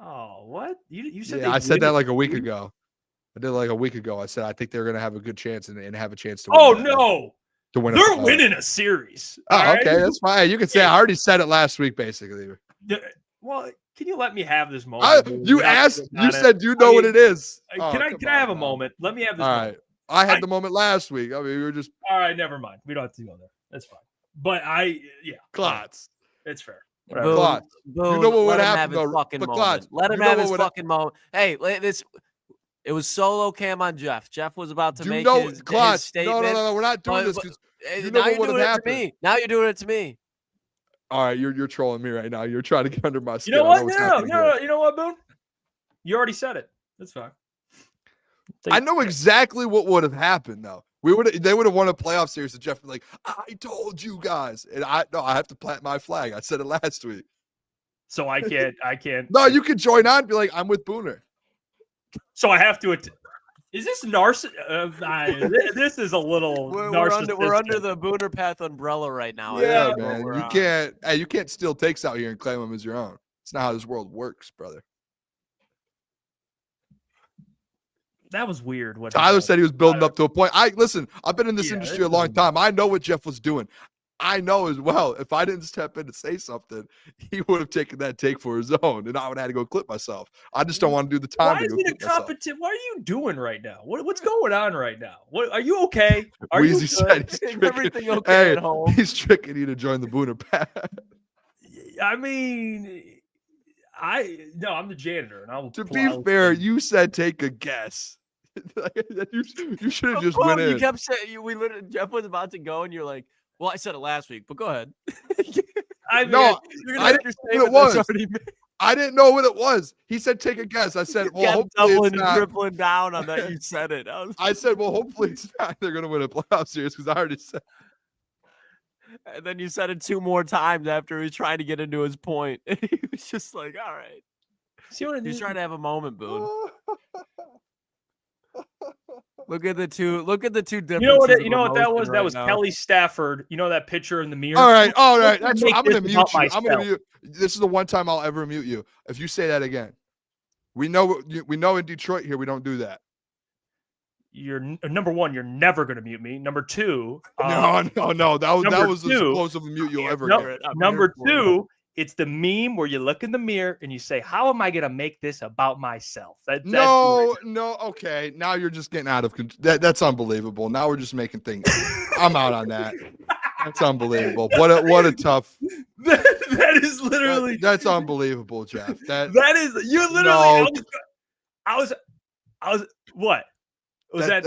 Oh, what? You said? Yeah, I said that like a week ago. I did like a week ago. I said I think they're gonna have a good chance and have a chance to win. Oh no. To win They're winning a series. Oh, okay, that's fine. You can say I already said it last week, basically. Well, can you let me have this moment? You asked. You said you know what it is. Can I have a moment? Let me have this. All moment. right. I had the moment last week. I mean, we were just. All right, never mind. We don't have to go there. That's fine. But Klotz. It's fair. Klotz. You know what would happen though? Let him have his fucking moment. Hey, it was solo cam on Jeff. Jeff was about to make his statement. No, we're not doing this because you know now what would have happened. Now you're doing it to me. All right, you're trolling me right now. You're trying to get under my skin. You know what? No. You know what, Boone? You already said it. That's fine. I know exactly what would have happened though. They would have won a playoff series and Jeff was like, I told you guys. And I have to plant my flag. I said it last week. So I can't. No, you can join on and be like, I'm with Booner. So I have to. Is this this is a little. We're under the Booner Path umbrella right now. Yeah, man. You can't steal takes out here and claim them as your own. It's not how this world works, brother. That was weird. What Tyler said he was building up to a point. I've been in this industry a long time. I know what Jeff was doing. I know as well. If I didn't step in to say something, he would have taken that take for his own, and I would have had to go clip myself. I just don't want to do the time. Why is it a competition? What are you doing right now? What's going on right now? What are you okay? Are Weezy you said he's everything okay at home? He's tricking you to join the Booner Path. I mean, I'm the janitor, and I will. To be fair, you said take a guess. you should have just went in. You kept saying Jeff was about to go, and you're like, "Well, I said it last week, but go ahead." I didn't know what it was. I didn't know what it was. He said take a guess. I said, well, hopefully doubling it's and not. tripling down on that. You said it. I said, well, hopefully it's not. They're gonna win a playoff series because I already said. And then you said it 2 more times after he was trying to get into his point. He was just like, all right. See what I mean? He's trying to have a moment, Boone. Look at the two differences. You know what that was? That was Kelly Stafford. You know that picture in the mirror? All right. I'm gonna mute you. Myself. I'm gonna mute. This is the one time I'll ever mute you. If you say that again. We know in Detroit here we don't do that. You're number one, you're never gonna mute me. Number two, no. That was the explosive mute you'll ever hear. Number two, it's the meme where you look in the mirror and you say, "How am I gonna make this about myself?" No. Okay, now you're just getting out of control. That's unbelievable. Now we're just making things. I'm out on that. That's unbelievable. What a tough. That is literally. That's unbelievable, Jeff. That is you literally. No. I was. What was that?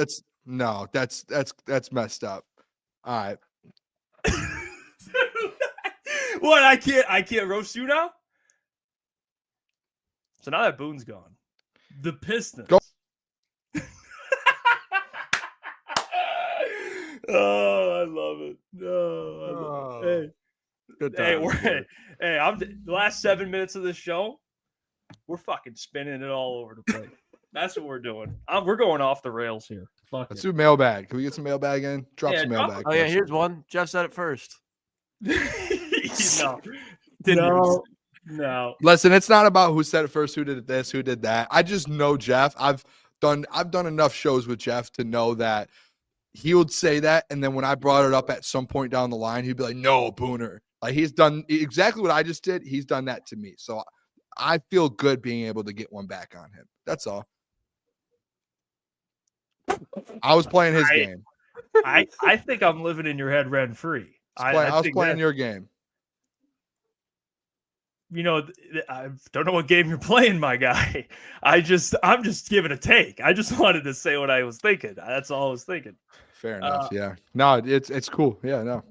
That's messed up. All right. What? I can't roast you now. So now that Boone's gone, the Pistons. Go. Oh, I love it. Oh, I love it. Hey. Good time. I'm the last 7 minutes of this show. We're fucking spinning it all over the place. That's what we're doing. We're going off the rails here. Let's do mailbag. Can we get some mailbag in? Drop some mailbag. Oh yeah, here's one. Jeff said it first. No. Listen, it's not about who said it first, who did this, who did that. I just know Jeff. I've done enough shows with Jeff to know that he would say that, and then when I brought it up at some point down the line, he'd be like, "No, Booner." Like he's done exactly what I just did. He's done that to me, so I feel good being able to get one back on him. That's all. I was playing his game. I think I'm living in your head rent free. I was playing your game. You know, I don't know what game you're playing, my guy. I'm just giving a take. I just wanted to say what I was thinking. That's all I was thinking. Fair enough. Yeah. No, it's cool. Yeah. No.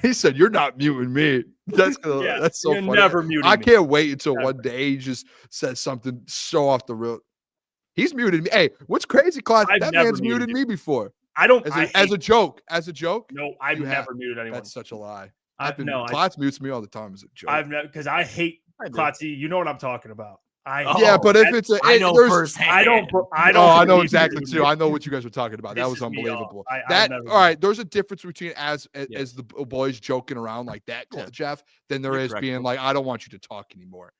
He said, "You're not muting me." That's so you're funny. Never muting I me. can't wait until one day he just says something so off the road. He's muted me. Hey, what's crazy, Klotz? That man's muted me before. As a joke. No, I've never muted anyone. That's such a lie. Klotz mutes me all the time as a joke. I've never, because I hate Klotz. You know what I'm talking about. But if it's I know firsthand. I don't. I know exactly too. I know what you guys were talking about. That was unbelievable. All right. There's a difference between as the boys joking around like that, Jeff, than there is being like, I don't want you to talk anymore.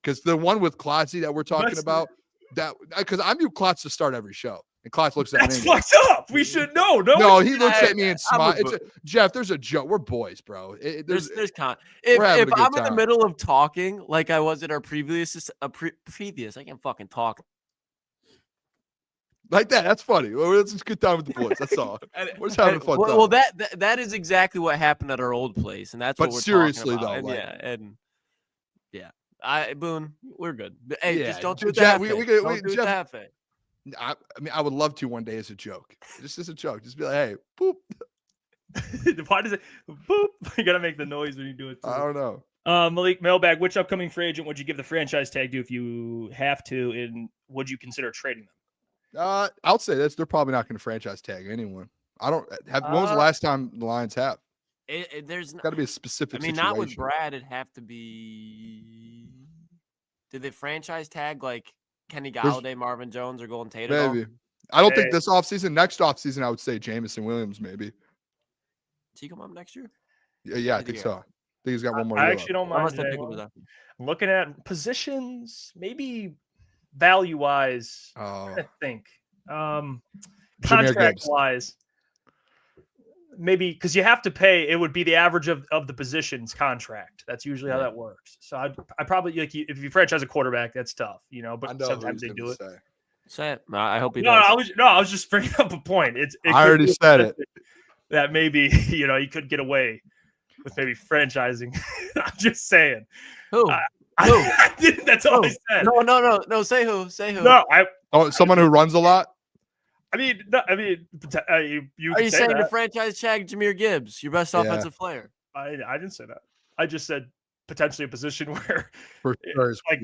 Because the one with Klotzy that we're talking about, that because I mute Klotz to start every show. And Klotz looks at me. That's fucked up. We should know. No, he looks at me and smiles. Jeff, there's a joke. We're boys, bro. There's if I'm in the middle of talking like I was in our previous, I can't fucking talk. Like that. That's funny. Well, let's just get down with the boys. That's all. We're just having fun. Well, that is exactly what happened at our old place, and that's what we're seriously talking about. Though, Boone, we're good. Hey, just don't do that. Jeff, I mean, I would love to one day as a joke. Just as a joke. Just be like, hey, boop. Why does it boop? You gotta make the noise when you do it too. I don't know. Malik, mailbag, which upcoming free agent would you give the franchise tag to if you have to, and would you consider trading them? I'll say this. They're probably not going to franchise tag anyone. I don't have. When was the last time the Lions have? There's got to be a specific situation. Not with Brad. It'd have to be. Did they franchise tag like Kenny Galladay, Marvin Jones, or Golden Tate? Maybe. I don't think this offseason. Next offseason, I would say Jamison Williams, maybe. Does he come up next year? Yeah, I think so. I think he's got one more. I actually don't mind. I'm looking at positions, maybe value-wise. I think contract-wise, maybe because you have to pay. It would be the average of the position's contract. That's usually how that works. So I probably like if you franchise a quarterback, that's tough, but sometimes they do it. Say it. No, I hope he does. I was just bringing up a point. I already said it. That maybe he could get away. with maybe franchising. I'm just saying. Who? I didn't. That's all I said. No. Say who? Say who? No, someone who runs a lot. you Are you saying the franchise tag Jahmyr Gibbs, your best offensive player? I didn't say that. I just said potentially a position where, For sure, like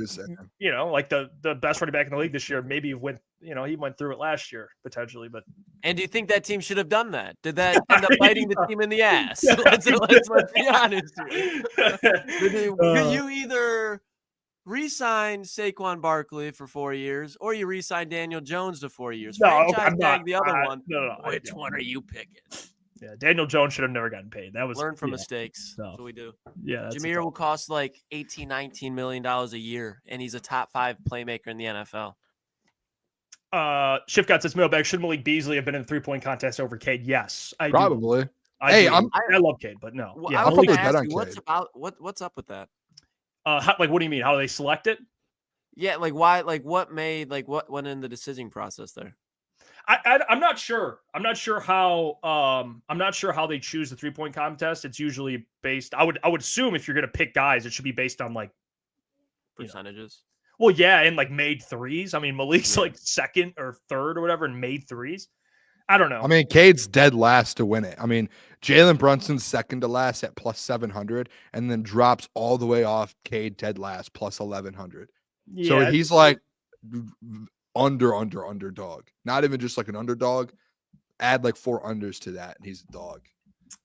the best running back in the league this year. Maybe he went through it last year potentially, but. And do you think that team should have done that? Did that end up biting the team in the ass? Let's be honest. You either re-sign Saquon Barkley for 4 years, or you re-sign Daniel Jones to 4 years. Franchise tag the other one. No. Which one are you picking? Yeah, Daniel Jones should have never gotten paid. That was learn from mistakes. That's what we do. Yeah, Jahmyr will cost like $18-19 million a year, and he's a top 5 playmaker in the NFL. Shift got says Mailbag. Should Malik Beasley have been in the 3-point contest over Cade? Yes, I probably. Do. I love Cade, but no. Well, yeah, I was ask you, what's up with that? What do you mean? How do they select it? Yeah, like why? Like what went in the decision process there? I'm not sure. I'm not sure how they choose the 3-point contest. It's usually based. I would assume if you're going to pick guys, it should be based on like percentages. Well, yeah, and like made threes. I mean, Malik's like second or third or whatever in made threes. I don't know. I mean, Cade's dead last to win it. I mean, Jalen Brunson's second to last at plus 700, and then drops all the way off Cade dead last plus 1100. Yeah, so he's like underdog. Not even just like an underdog. Add like 4 unders to that, and he's a dog.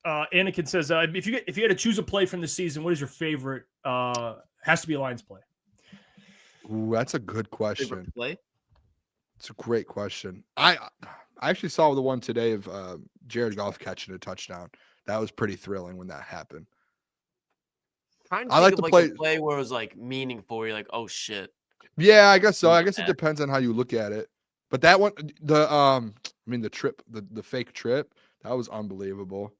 Anakin says, if you had to choose a play from the season, what is your favorite? Has to be a Lions play. Ooh, that's a good question. Play? It's a great question. I actually saw the one today of Jared Goff catching a touchdown. That was pretty thrilling when that happened. I like to play where it was like meaningful. You're like, oh shit. Yeah, I guess so. I guess it depends on how you look at it. But that one, the trip, the fake trip, that was unbelievable.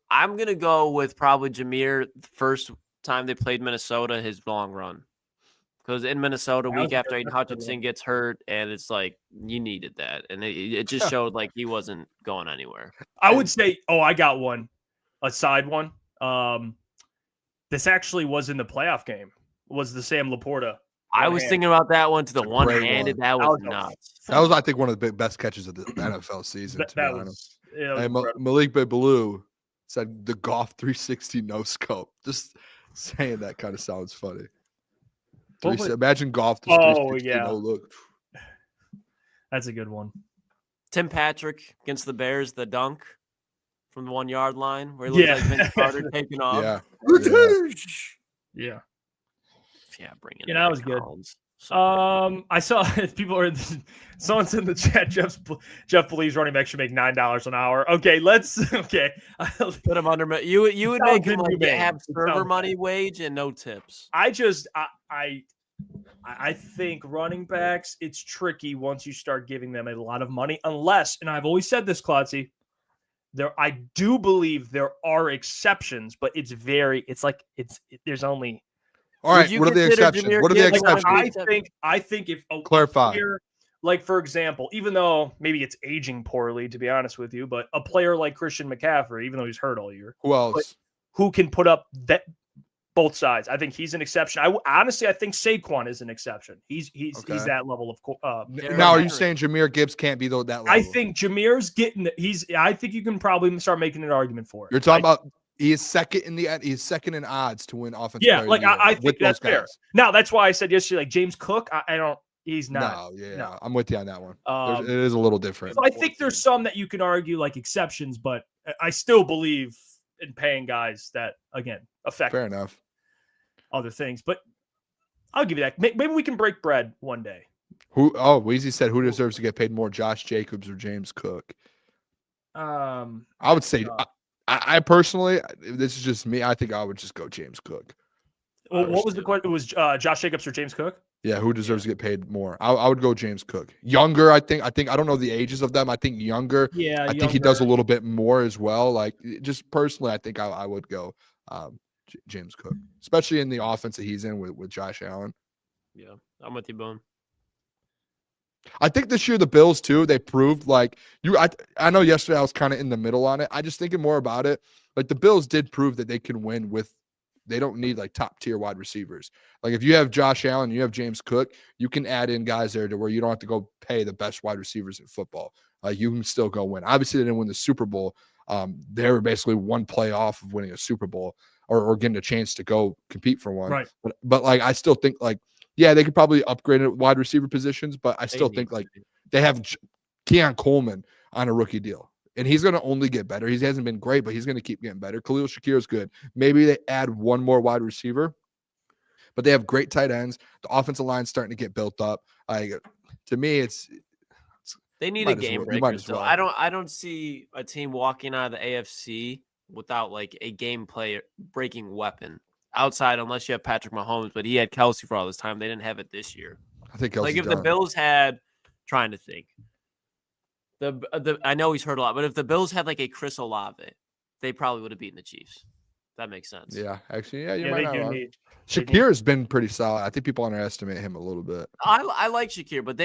I'm gonna go with probably Jahmyr. The first time they played Minnesota, his long run. Because in Minnesota, week after Aiden Hutchinson gets hurt, and it's like you needed that, and it just showed like he wasn't going anywhere. I would say, I got one, a side one. This actually was in the playoff game. Was the Sam Laporta? I was thinking about that one to the one-handed. That was nuts. That was, I think, one of the best catches of the NFL season. To be honest. Malik Beblue said the Goff 360 no scope. Just saying that kind of sounds funny. Imagine Goff. Yeah. No look. That's a good one. Tim Patrick against the Bears, the dunk from the 1 yard line where he looks like Vince Carter taking off. Yeah. Bring it. That was good. I saw people are. Someone's in the chat. Jeff believes running back should make $9 an hour. Okay, put him under. You would make him like have server money wage and no tips. I think running backs, it's tricky once you start giving them a lot of money, unless, and I've always said this, Klotzy, I do believe there are exceptions, but there's only. All right, what are the exceptions? What are the exceptions? I think if clarify. Player, like for example, even though maybe it's aging poorly, to be honest with you, but a player like Christian McCaffrey, even though he's hurt all year, who else? Who can put up both sides? I think he's an exception. I think Saquon is an exception. He's that level of. Now, are you saying Jahmyr Gibbs can't be that level? I think Jahmyr's getting. I think you can probably start making an argument for it. You're talking about. He is second in odds to win offensive. Yeah, like I think that's fair. Now that's why I said yesterday, like James Cook, I don't. He's not. No, I'm with you on that one. It is a little different. So I think there's some that you can argue like exceptions, but I still believe in paying guys that again affect. Fair enough. Other things, but I'll give you that. Maybe we can break bread one day. Weezy said who deserves to get paid more, Josh Jacobs or James Cook? I would say. I personally, this is just me. I think I would just go James Cook. Well, what was the question? It was Josh Jacobs or James Cook? Yeah, who deserves to get paid more? I would go James Cook. Younger, I think I don't know the ages of them. I think younger. Yeah, I think he does a little bit more as well. Like just personally, I think I would go James Cook, especially in the offense that he's in with Josh Allen. Yeah, I'm with you, Boone. I think this year the Bills too, they proved like I know yesterday I was kind of in the middle on it. I just thinking more about it. Like the Bills did prove that they can win they don't need like top tier wide receivers. Like if you have Josh Allen, you have James Cook, you can add in guys there to where you don't have to go pay the best wide receivers in football. You can still go win. Obviously they didn't win the Super Bowl. They were basically one play off of winning a Super Bowl or getting a chance to go compete for one. Right. But like I still think like yeah, they could probably upgrade at wide receiver positions, but I still think like they have Keon Coleman on a rookie deal, and he's going to only get better. He hasn't been great, but he's going to keep getting better. Khalil Shakir is good. Maybe they add one more wide receiver, but they have great tight ends. The offensive line's starting to get built up. To me, they need a game breaker. So I don't see a team walking out of the AFC without like a game play breaking weapon. Outside, unless you have Patrick Mahomes, but he had Kelsey for all this time. They didn't have it this year. I think like if the Bills had, trying to think, I know he's hurt a lot, but if the Bills had like a Chris Olave, they probably would have beaten the Chiefs. That makes sense. Yeah, actually, yeah, you might not. Shakir has been pretty solid. I think people underestimate him a little bit. I like Shakir, but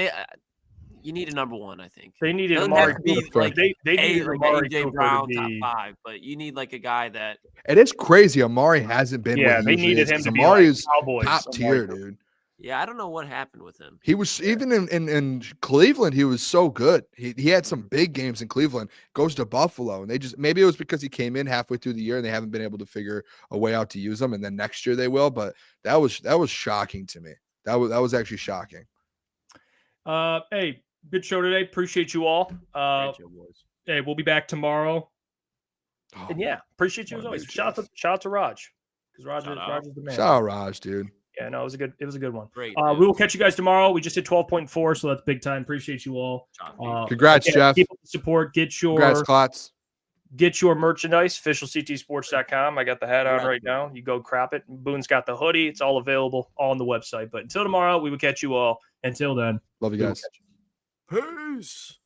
you need a number one. I think they needed Amari. Like they needed Amari AJ Brown top 5, but you need like a guy that. It is crazy. Amari hasn't been. Yeah, they needed him to be Amari like is Cowboys, top tier, dude. Yeah, I don't know what happened with him. He was even in Cleveland. He was so good. He had some big games in Cleveland. Goes to Buffalo, and they just maybe it was because he came in halfway through the year and they haven't been able to figure a way out to use him. And then next year they will. But that was shocking to me. That was actually shocking. Hey, good show today. Appreciate you all. Hey, we'll be back tomorrow. And yeah, appreciate you as always. Shout out to Raj because Raj is the man. Shout out Raj, dude. Yeah, no, it was a good one. Great. We will catch you guys tomorrow. We just hit 12.4, so that's big time. Appreciate you all. Congrats, Jeff. Keep up the support. Congrats, Klotz. Get your merchandise, officialctsports.com. I got the hat on right now. You go crap it. Boone's got the hoodie. It's all available all on the website. But until tomorrow, we will catch you all. Until then, love you guys. Peace.